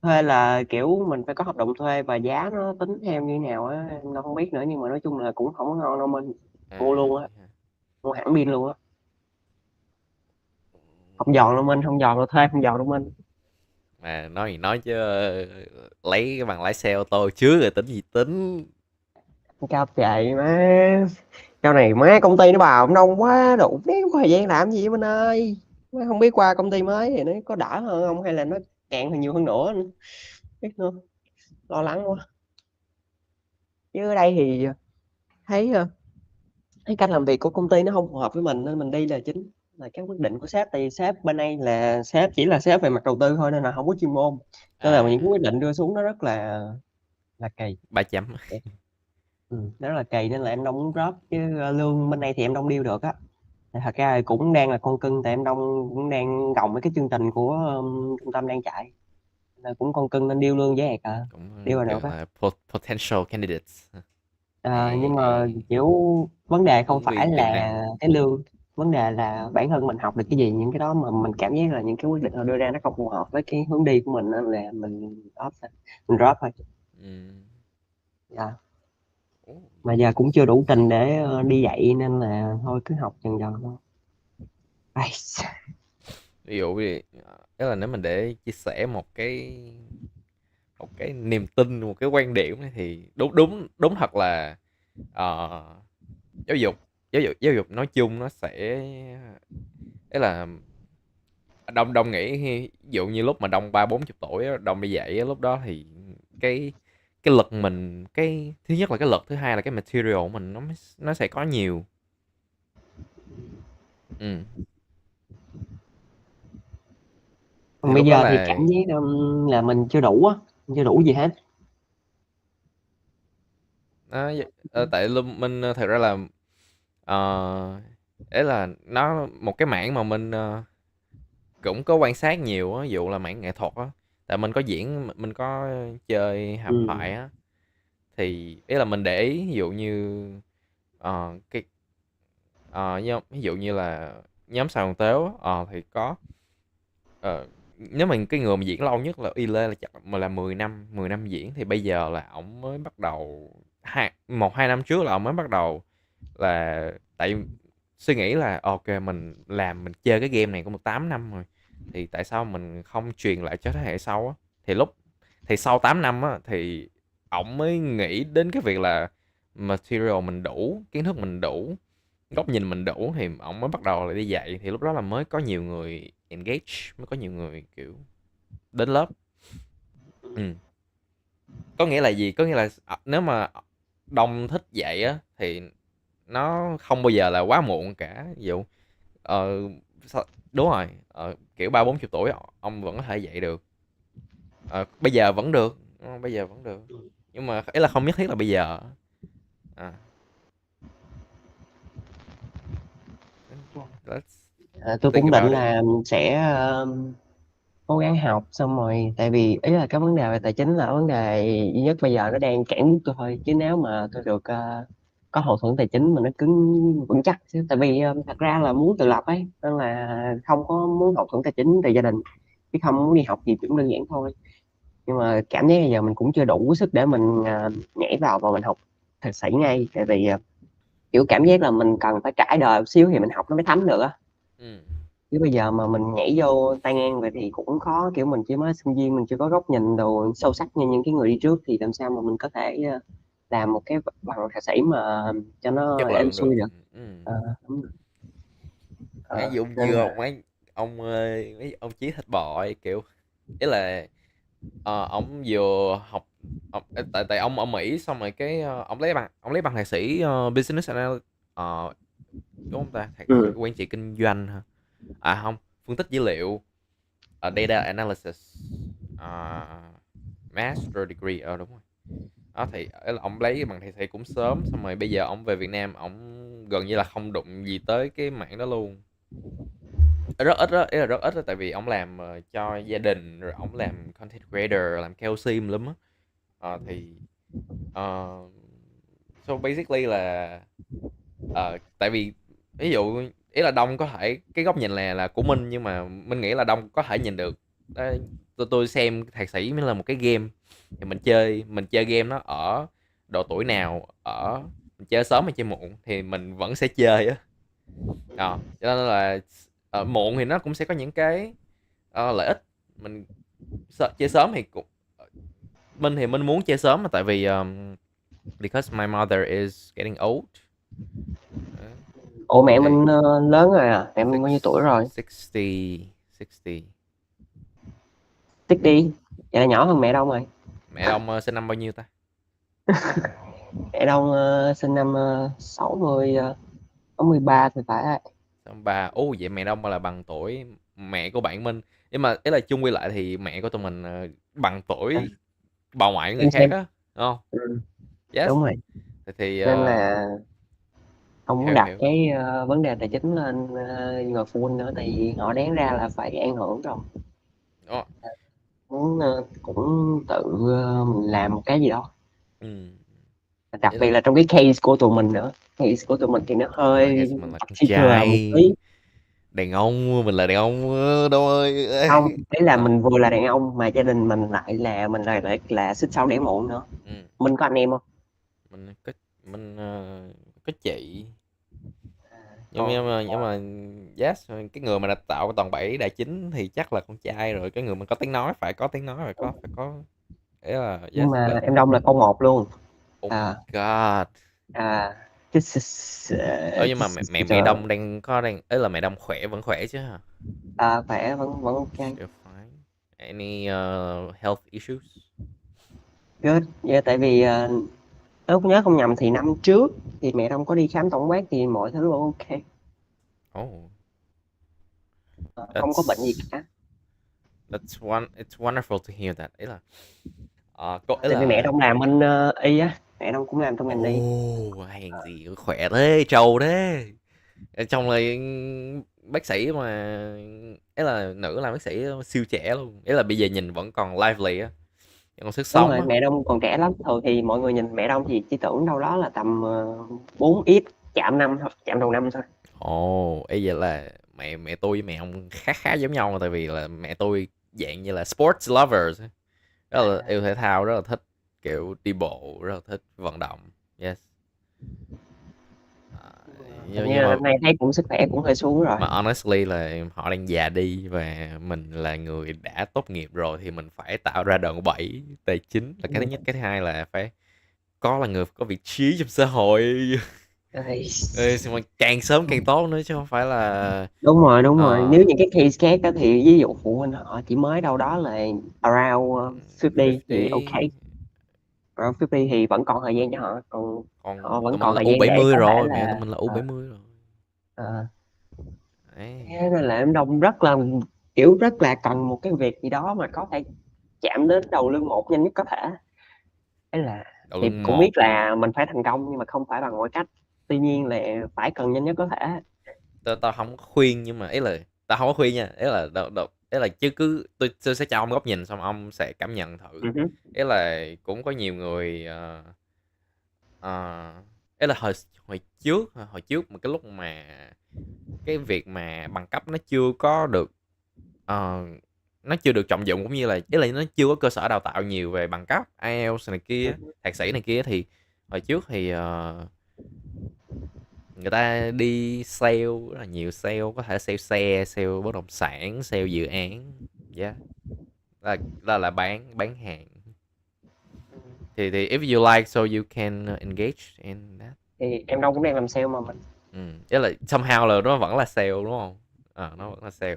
Thuê là kiểu mình phải có hợp đồng thuê và giá nó tính theo như nào á em đâu không biết nữa, nhưng mà nói chung là cũng không có ngon đâu, mình mua luôn á, Vậy hả? mua hẳn pin luôn á. Không giòn đâu Minh, không giòn đâu, thuê không giòn đâu Minh. Mà nói gì nói chứ lấy cái bằng lái xe ô tô trước rồi tính gì tính. Cao chạy má, cao này má công ty nó bào đông quá đủ đéo có thời gian làm gì Minh ơi. Má không biết qua công ty mới thì nó có đỡ hơn không hay là nó càng hơn nhiều hơn nữa, biết nữa, lo lắng quá. Chứ ở đây thì thấy thấy cách làm việc của công ty nó không phù hợp với mình nên mình đi là chính, là cái quyết định của sếp, tại vì sếp bên đây là sếp chỉ là sếp về mặt đầu tư thôi nên là không có chuyên môn, nên là những cái quyết định đưa xuống nó rất là kỳ. 3 chấm. Nó rất là kỳ nên là em đông muốn drop chứ lương bên đây thì em đông deal được á. Thì thật ra thì cũng đang là con cưng, tại em đông cũng đang gồng với cái chương trình của trung tâm đang chạy, là cũng con cưng nên deal lương với hạt à, Cũng deal là được gọi á. là potential candidates. Nhưng mà à, kiểu vấn đề không hướng phải đi tiềm là năng. cái lương, vấn đề là bản thân mình học được cái gì, những cái đó mà mình cảm giác là những cái quyết định họ đưa ra nó không phù hợp với cái hướng đi của mình nên là mình drop thôi. Ừm. Dạ. Ồ, Mà giờ cũng chưa đủ trình để đi dạy nên là thôi cứ học dần dần thôi. Ai, ví dụ như đó là nếu mình để chia sẻ một cái niềm tin, một cái quan điểm ấy thì đúng đúng đúng thật là ờ, giáo dục nói chung nó sẽ ấy là đông đông nghĩ ví dụ như lúc mà đông ba bốn chục tuổi á, đông đi dạy á, lúc đó thì cái cái lực mình, cái thứ nhất là cái lực, thứ hai là cái material của mình nó sẽ có nhiều. Ừ. Thì còn bây lúc đó giờ thì là cảm giác là mình chưa đủ á, chưa đủ gì hết. nó tại mình thật ra là ấy là nó một cái mảng mà mình cũng có quan sát nhiều á, ví dụ là mảng nghệ thuật á, tại mình có diễn, mình có chơi hài Ừ. thoại á, thì ý là mình để ý ví dụ như cái ví dụ như là nhóm Sài Gòn Tếu á, thì có nếu mà cái người mà diễn lâu nhất là Y Lê là chắc mà là 10 năm diễn, thì bây giờ là ổng mới bắt đầu 1-2 năm trước là ổng mới bắt đầu là tại suy nghĩ là ok mình chơi cái game này cũng được 8 năm rồi, thì tại sao mình không truyền lại cho thế hệ sau á, thì thì sau 8 năm á thì ổng mới nghĩ đến cái việc là material mình đủ, kiến thức mình đủ, góc nhìn mình đủ, thì ổng mới bắt đầu là đi dạy, thì lúc đó là mới có nhiều người engage, mới có nhiều người kiểu đến lớp. Ừ. Có nghĩa là gì, có nghĩa là nếu mà đông thích dạy á thì nó không bao giờ là quá muộn cả. Ví dụ ờ, đúng rồi, kiểu ba bốn chục tuổi ông vẫn có thể dạy được. Bây giờ vẫn được, bây giờ vẫn được, nhưng mà ý là không nhất thiết là bây giờ. À, let's Tôi think cũng định about it. là sẽ cố gắng học xong rồi, tại vì ý là cái vấn đề về tài chính là vấn đề duy nhất bây giờ nó đang cản bước tôi thôi, chứ nếu mà tôi được có hậu thuẫn tài chính mà nó cứng vững chắc xíu. Tại vì thật ra là muốn tự lập ấy nên là không có muốn hậu thuẫn tài chính từ gia đình, chứ không muốn đi học gì cũng đơn giản thôi. Nhưng mà cảm giác bây giờ mình cũng chưa đủ sức để mình nhảy vào và mình học thạc sĩ ngay, tại vì kiểu cảm giác là mình cần phải trải đời một xíu thì mình học nó mới thấm được á. Ừ. Chứ bây giờ mà mình nhảy vô tay ngang vậy thì cũng khó, kiểu mình chỉ mới sinh viên, mình chưa có góc nhìn đồ sâu sắc như những cái người đi trước, thì làm sao mà mình có thể làm một cái bằng thạc sĩ mà cho nó Chất êm lượng được. xuôi được. Ừ. Ờ, đúng rồi. Mấy Ờ, vụ nên vừa là mấy ông chí thịt bò ấy, kiểu ý là ông vừa học, tại tại ông ở Mỹ xong rồi cái ông lấy bằng thạc sĩ business analyst, đúng không ta, ừ. quản trị kinh doanh hả, à không, phân tích dữ liệu, data analysis, master degree, đúng rồi. Đó thì ấy là ông lấy bằng thạc sĩ cũng sớm, xong rồi bây giờ ông về Việt Nam, ông gần như là không đụng gì tới cái mảng đó luôn. Rất ít đó, ý là rất ít đó, tại vì ông làm cho gia đình, rồi ông làm content creator, làm KOC lắm á. Thì ờ, so basically là tại vì ví dụ ý là Đông có thể cái góc nhìn là của Minh, nhưng mà Minh nghĩ là Đông có thể nhìn được. Đó, tôi xem thạc sĩ mới là một cái game, thì mình chơi game nó ở độ tuổi nào, mình chơi sớm hay chơi muộn thì mình vẫn sẽ chơi á. Cho nên là muộn thì nó cũng sẽ có những cái lợi ích. Mình chơi sớm thì cũng, Minh muốn chơi sớm mà, tại vì because my mother is getting old. Đó. Ủa mẹ Thì mình lớn rồi à, mẹ mình bao nhiêu tuổi six, rồi? 60, 60. Tích đi, vậy là nhỏ hơn mẹ Đông rồi. Mẹ Đông sinh năm bao nhiêu ta? Mẹ Đông sinh năm 60, 63 thì phải. Xong ba, vậy mẹ Đông là bằng tuổi mẹ của bạn Minh, nhưng mà ý là chung quy lại thì mẹ của tụi mình bằng À, tuổi bà ngoại người khác xem. á, đúng không? Ừ, Yes. đúng rồi. Thì Nên là không muốn hiểu đặt hiểu. cái vấn đề tài chính lên người phụ huynh nữa, tại vì họ đáng ra là phải an hưởng rồi. Đó. Muốn cũng tự mình làm một cái gì đó. Ừ. Đặc biệt là trong cái case của tụi mình nữa. Case của tụi mình thì nó hơi mình là con particular một tí. trai, đàn ông, mình là đàn ông đâu ơi. Không, ý là Ờ, mình vừa là đàn ông mà gia đình mình lại là xích sau đẻ muộn nữa. Mình có anh em không? mình có mình có chị, nhưng Còn mà yes, cái người mà đã tạo toàn 7 đại chính thì chắc là con trai rồi, cái người mà có tiếng nói phải có tiếng nói, phải có ý là nhưng yes, mà let em Đông là con một luôn. oh my À, god. this is Nhưng mà this is mẹ Đông đang ấy là mẹ Đông vẫn khỏe chứ hả? khỏe, vẫn ok. Still fine. Any health issues? Good. Yeah, tại vì nếu nhớ không nhầm thì năm trước thì mẹ Đông có đi khám tổng quát thì mọi thứ ok. Oh, Không có bệnh gì that's cả. it's wonderful to hear that. Ý là có ý Tại vì mẹ là Đông làm bên y á, mẹ Đông cũng làm trong ngành y. hèn gì khỏe thế, trâu thế. Ở trong là bác sĩ mà, ấy là nữ làm bác sĩ siêu trẻ luôn, ý là bây giờ nhìn vẫn còn lively á, còn sức Đúng sống rồi, á. mẹ Đông còn trẻ lắm. Thường thì mọi người nhìn mẹ Đông thì chỉ tưởng đâu đó là tầm 4x chạm năm thôi, chạm đầu năm thôi. Ồ, ấy vậy là mẹ mẹ tôi với mẹ ông khá khá giống nhau mà, tại vì là mẹ tôi dạng như là sports lovers, rất là yêu thể thao, rất là thích kiểu đi bộ, rất là thích vận động. Yes. À, Hình nhưng như nhưng mà năm nay thấy cũng sức khỏe cũng hơi xuống rồi. mà honestly là họ đang già đi, và mình là người đã tốt nghiệp rồi thì mình phải tạo ra đòn bẩy tài chính là cái thứ nhất, cái thứ hai là phải là người có vị trí trong xã hội. Ây, Ê, mà càng sớm càng tốt nữa chứ không phải là đúng rồi, nếu ờ, những cái case khác á thì ví dụ phụ huynh họ chỉ mới đâu đó là around 50 thì ok, 50, around 50 thì vẫn còn thời gian cho họ, còn họ còn vẫn tụi mình còn là thời u gian bảy để mươi có thể rồi, mẹ tụi là mình là u 70 rồi. ờ, Đấy. thế nên là em Đông rất là kiểu rất là cần một cái việc gì đó mà có thể chạm đến đầu lưng một nhanh nhất có thể. Thế là Đầu thì lưng cũng biết một. là mình phải thành công nhưng mà không phải bằng mọi cách, tuy nhiên là phải cần nhanh nhất có thể. Tao không có khuyên, nhưng mà ý là tao không có khuyên nha, ý là ý là chứ cứ tôi sẽ cho ông góc nhìn xong ông sẽ cảm nhận thử. Hứ. Ý là cũng có nhiều người ý là hồi trước mà cái lúc mà cái việc mà bằng cấp nó chưa có được ờ, nó chưa được trọng dụng, cũng như là ý là nó chưa có cơ sở đào tạo nhiều về bằng cấp IELTS này kia, thạc sĩ này kia, thì hồi trước thì người ta đi sale rất là nhiều, sale có thể sale xe, sale bất động sản, sale dự án. Yeah, là bán hàng. Thì if you like, so you can engage in that. Thì em Đông cũng đang làm sale mà mình. Ý là somehow là nó vẫn là sale đúng không? Nó vẫn là sale.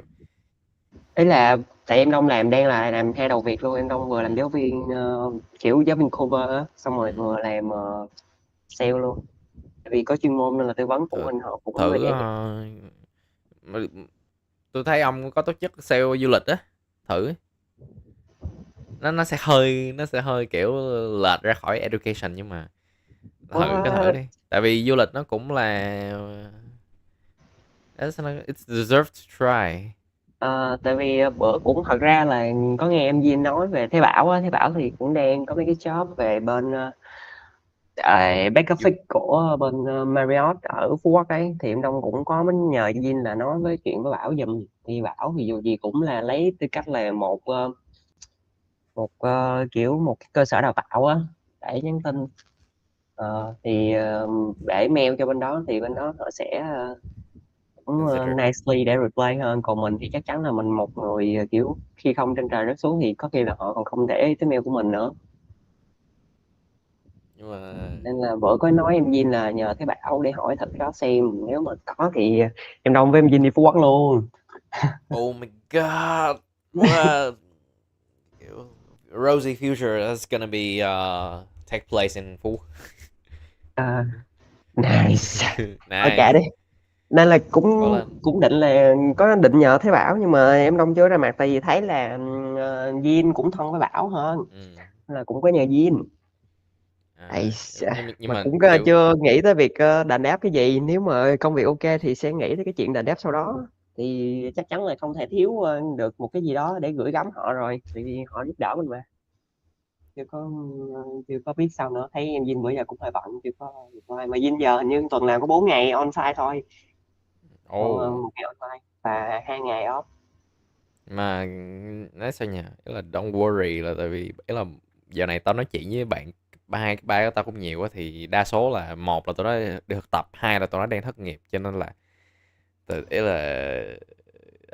Ấy là tại em Đông đang làm hai đầu việc luôn, em Đông vừa làm Ừm, giáo viên kiểu giáo viên cover á, xong rồi ừm. vừa làm sale luôn, tại vì có chuyên môn nên là tư vấn phụ thử huynh họ cũng thử dễ dàng. mà- tôi thấy ông có tổ chức sale du lịch á, thử. Nó sẽ hơi kiểu lệch ra khỏi education, nhưng mà thử cái thử What? đi, tại vì du lịch nó cũng là it's deserved to try. Tại vì bữa cũng thật ra là có nghe em Duyên nói về Thế Bảo á, Thế Bảo thì cũng đang có mấy cái job về bên back You, office của bên Marriott ở Phú Quốc ấy, thì em Đông cũng có muốn nhờ Duyên là nói với chuyện với Bảo giùm, thì Bảo thì dù gì cũng là lấy tư cách là kiểu một cái cơ sở đào tạo á để nhắn tin. Thì để mail cho bên đó thì bên đó họ sẽ cũng consider. nicely để reply hơn, còn mình thì chắc chắn là mình một người kiểu khi không trên trời rớt xuống thì có khi là họ còn không để ý tới mail của mình nữa. Nhưng mà Nên là bữa có nói em Vin là nhờ Thế Bảo để hỏi thật đó xem nếu mà có thì em Đông với em Vin đi Phú Quốc luôn. oh my god, what rosy future is gonna be take place in Phú. À, nice. Ở kệ đi. Nice. Nên là cũng Cố lên. cũng định là có định nhờ Thế Bảo nhưng mà em Đông chưa ra mặt, tại vì thấy là Vin cũng thân với Bảo hơn, Ừ. nên là cũng có nhờ Vin. Ây Nhưng mà mà cũng kiểu chưa nghĩ tới việc đền đáp cái gì, nếu mà công việc ok thì sẽ nghĩ tới cái chuyện đền đáp sau đó, thì chắc chắn là không thể thiếu được một cái gì đó để gửi gắm họ rồi, tại vì họ giúp đỡ mình mà. chưa có biết sao nữa, thấy em Vinh bữa giờ cũng hơi bận, chưa có reply. Mà Vinh giờ hình như tuần nào có 4 ngày on site thôi. Ồ, Một ngày on site và 2 ngày off. mà nói sao nhỉ? Ý là don't worry, là tại vì ý là giờ này tao nói chuyện với bạn ba của tao cũng nhiều á, thì đa số là một là tụi nó đi thực tập, hai là tụi nó đang thất nghiệp, cho nên là ý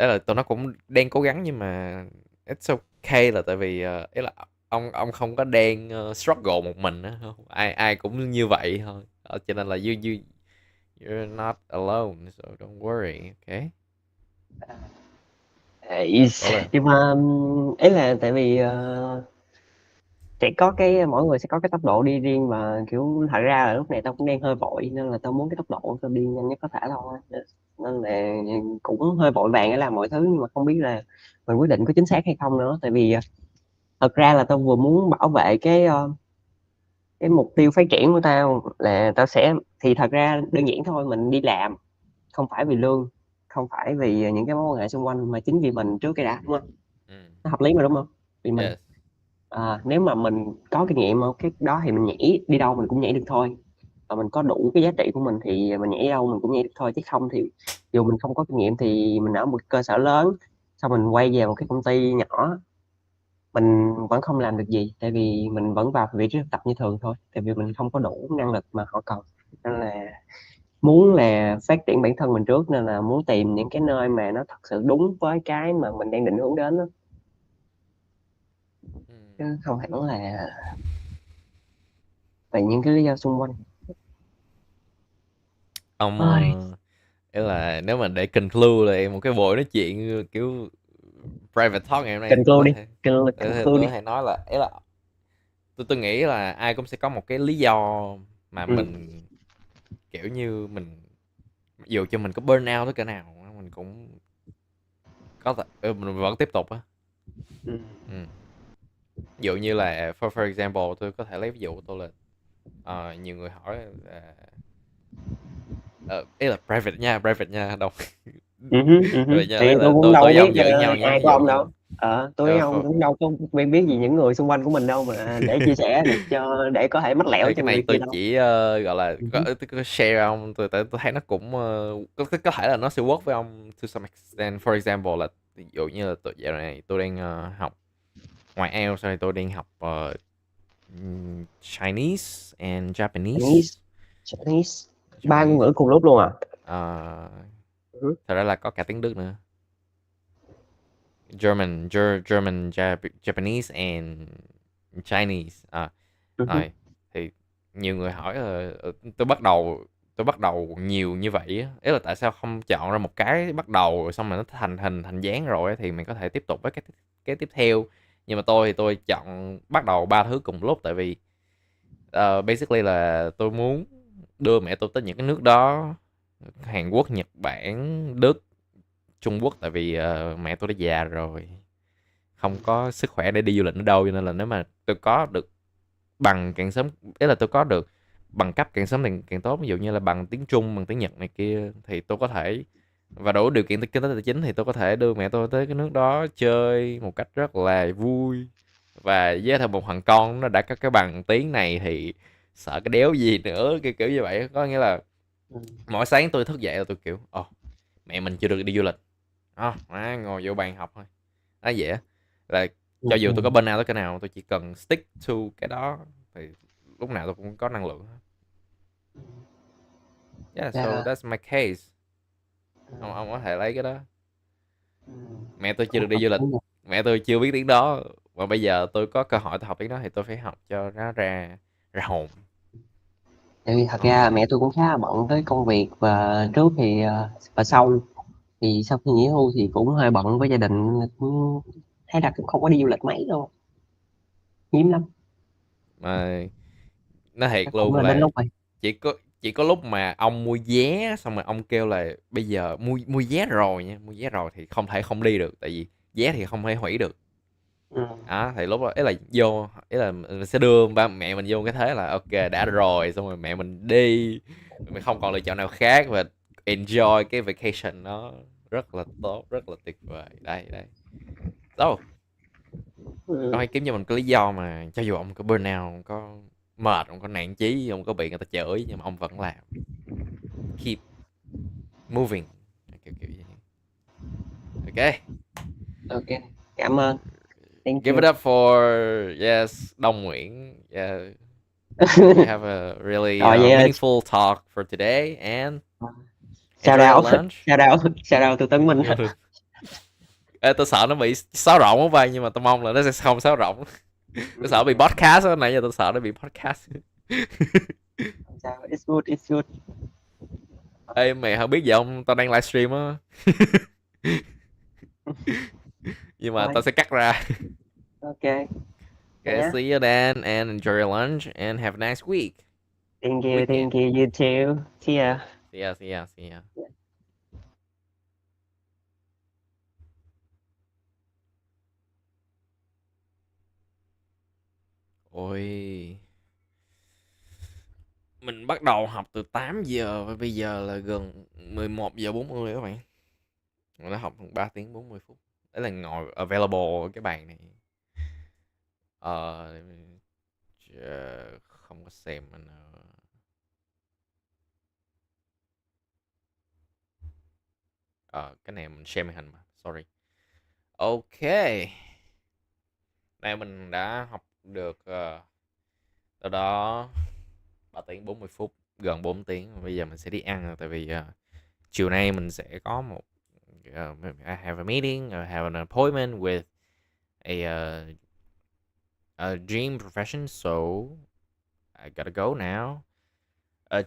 là tụi nó cũng đang cố gắng, nhưng mà it's okay, là tại vì ý là ông không có đang struggle một mình á, không ai ai cũng như vậy thôi. Cho nên là you're not alone, so don't worry, okay. Ấy, Ủa là nhưng mà ấy là tại vì sẽ có mỗi người sẽ có cái tốc độ đi riêng, mà kiểu thật ra là lúc này tao cũng đang hơi vội, nên là tao muốn cái tốc độ tao đi nhanh nhất có thể thôi, nên là cũng hơi vội vàng để làm mọi thứ, nhưng mà không biết là mình quyết định có chính xác hay không nữa. Tại vì thật ra là tao vừa muốn bảo vệ cái mục tiêu phát triển của tao, là tao sẽ, thì thật ra đơn giản thôi, mình đi làm không phải vì lương, không phải vì những cái mối quan hệ xung quanh, mà chính vì mình trước cái đã, đúng không? ừ, Nó hợp lý mà, đúng không? Vì mình, yes. nếu mà mình có kinh nghiệm ở cái đó thì mình nhảy đi đâu mình cũng nhảy được thôi, và mình có đủ cái giá trị của mình thì mình nhảy đi đâu mình cũng nhảy được thôi. Chứ không thì dù mình không có kinh nghiệm thì mình ở một cơ sở lớn, xong mình quay về một cái công ty nhỏ, mình vẫn không làm được gì, tại vì mình vẫn vào vị trí thực tập như thường thôi, tại vì mình không có đủ năng lực mà họ cần. Nên là muốn là phát triển bản thân mình trước, nên là muốn tìm những cái nơi mà nó thật sự đúng với cái mà mình đang định hướng đến đó. Ừ. Chứ không hẳn là tại những cái lý do xung quanh. Ông Ôi, ý là nếu mà để conclude là một cái buổi nói chuyện kiểu private talk ngày hôm nay, cần tôi clou có đi, thể cần clou tôi đi. có thể nói là ý là tôi nghĩ là ai cũng sẽ có một cái lý do mà Ừ. mình kiểu như mình, dù cho mình có burnout tới cỡ nào mình cũng có thể mình vẫn tiếp tục á. Ừ. Ừ. Ví dụ như là for example, tôi có thể lấy ví dụ của tôi là nhiều người hỏi là ý là private nha, đâu. Ừ hứ, ừ hứ. Private nha, Thì đấy tôi là cũng tôi đâu với biết ông giỡn nhau nha, ai ví của dụ ông như đâu. Tôi với ông for, cũng đâu có quen biết gì những người xung quanh của mình đâu mà để chia sẻ được, để có thể mách lẻo thì cho cái này người kia tôi đâu. chỉ gọi là Ừ hứ. có share ông, tôi thấy nó cũng có thể là nó sẽ work với ông to some extent. For example là ví dụ như là dạo này tôi đang học ngoài IELTS rồi, tôi đang học Chinese and Japanese. Chinese, Chinese, ba ngôn Japanese. ngữ cùng lúc luôn à? Ờ, Ừ hứ, thật ra là có cả tiếng Đức nữa. German, Japanese and Chinese. ừ hứ, Rồi thì nhiều người hỏi là tôi bắt đầu nhiều như vậy á, ý là tại sao không chọn ra một cái bắt đầu rồi xong rồi nó thành hình thành dáng rồi á, thì mình có thể tiếp tục với cái tiếp theo. Nhưng mà tôi thì tôi chọn bắt đầu ba thứ cùng lúc, tại vì basically là tôi muốn đưa mẹ tôi tới những cái nước đó: Hàn Quốc, Nhật Bản, Đức, Trung Quốc, tại vì mẹ tôi đã già rồi, không có sức khỏe để đi du lịch nữa đâu. Cho nên là nếu mà tôi có được bằng càng sớm, ý là tôi có được bằng cấp càng sớm càng tốt, ví dụ như là bằng tiếng Trung, bằng tiếng Nhật này kia, thì tôi có thể, và đủ điều kiện kinh tế tài chính, thì tôi có thể đưa mẹ tôi tới cái nước đó chơi một cách rất là vui. Và với thêm một thằng con nó đã có cái bằng tiếng này thì sợ cái đéo gì nữa, kiểu kiểu như vậy. Có nghĩa là ừ, mỗi sáng tôi thức dậy là tôi kiểu mẹ mình chưa được đi du lịch, ngồi vô bàn học thôi, nó dễ. Là ừ, cho dù ừ. tôi có burnout tới cái nào, tôi chỉ cần stick to cái đó thì lúc nào tôi cũng có năng lượng. Yeah, so Dạ, that's my case. ừ, Ông có thể lấy cái đó. ừ. Mẹ tôi chưa Cũng được đi hợp du lịch, lý nha. mẹ tôi chưa biết tiếng đó, và bây giờ tôi có cơ hội tôi học tiếng đó thì tôi phải học cho nó ra ra hồn. Tại vì thật Ờ. ra mẹ tôi cũng khá là bận với công việc, và trước thì và sau, thì sau khi nghỉ hưu thì cũng hơi bận với gia đình, cũng thấy là cũng không có đi du lịch mấy đâu, hiếm lắm. Mà nói thiệt Chắc cũng luôn là đến là lúc rồi. chỉ có chỉ có lúc mà ông mua vé xong rồi ông kêu là bây giờ mua mua vé rồi nha, mua vé rồi thì không thể không đi được, tại vì vé thì không thể hủy được. Ừ. Thì lúc đó ý là vô, ý là mình sẽ đưa ba mẹ mình vô cái thế là ok đã rồi, xong rồi mẹ mình đi, mình không còn lựa chọn nào khác, và enjoy cái vacation nó rất là tốt, rất là tuyệt vời. Đây đây. So Ông hay kiếm cho mình cái lý do mà cho dù ông có burnout, ông có mệt, ông có nản chí, ông có bị người ta chửi nhưng mà ông vẫn làm. Keep moving. Kiểu kiểu vậy. Ok. Ok, cảm ơn. Thank Give you. it up for yes, Đông Nguyễn. Yeah. We have a really Rồi vậy meaningful talk for today and shout enjoy your out, lunch. shout out từ Tấn Minh. Ê, tôi sợ nó bị xáo rỗng không vậy, nhưng mà tôi mong là nó sẽ không xáo rỗng. Tôi sợ bị podcast á, nãy giờ tôi sợ nó bị podcast. Không sao, it's good, it's good. Ê mày không biết gì không, tao đang livestream á. Nhưng mà tao Thôi, sẽ cắt ra. ok. Vậy Okay, nhá. see you then and enjoy your lunch and have a nice week. Weekend. Thank you, you too. See ya. See ya, see ya, see ya. Ôi, mình bắt đầu học từ 8 giờ và bây giờ là gần 11 giờ 40 các bạn. Mình đã học 3 tiếng 40 phút. Đấy là ngồi available ở cái bàn này. Để mình không có xem mình. Cái này mình share màn hình mà. Sorry. Ok. Nay mình đã học được từ đó 3 tiếng 40 phút, gần 4 tiếng. Bây giờ mình sẽ đi ăn rồi, tại vì chiều nay mình sẽ có một I have a meeting, I have an appointment with a gym profession, so I gotta go now.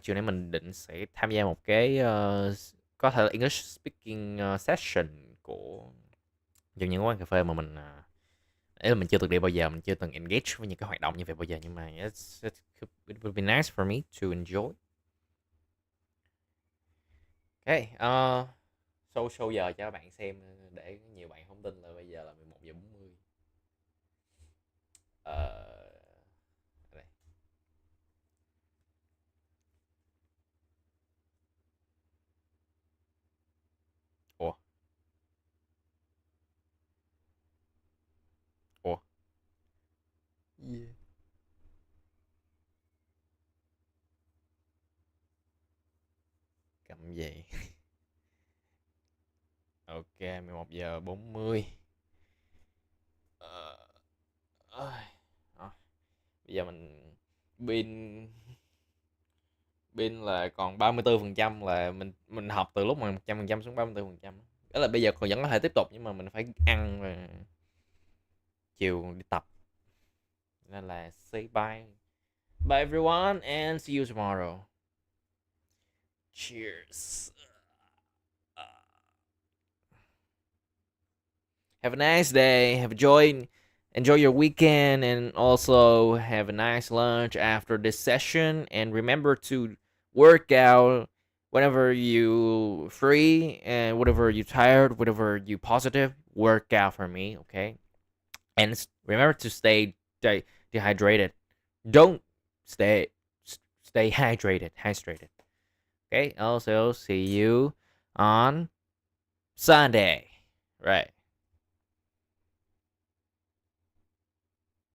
Chiều nay mình định sẽ tham gia một cái có thể là English speaking session của những quán cà phê mà mình ấy là mình chưa từng đi bao giờ, mình chưa từng engage với những cái hoạt động như vậy bao giờ, nhưng mà it would be nice for me to enjoy. Okay, show giờ cho các bạn xem để nhiều bạn không tin là bây giờ là 11 giờ 40. Đây. Ủa. Ủa. Yeah. Cầm gì? Ok, 11 giờ 40. Bây giờ mình pin pin là còn 34%, là mình học từ lúc mà 100% xuống 34%. Đó là bây giờ còn vẫn có thể tiếp tục, nhưng mà mình phải ăn và chiều đi tập. Nên là say bye. Bye everyone and see you tomorrow. Cheers. Have a nice day. Have a joy. Enjoy your weekend and also have a nice lunch after this session. And remember to work out whenever you free and whenever you tired, whenever you positive. Work out for me, okay? And remember to stay dehydrated. Don't stay hydrated. Okay. Also, see you on Sunday. Right.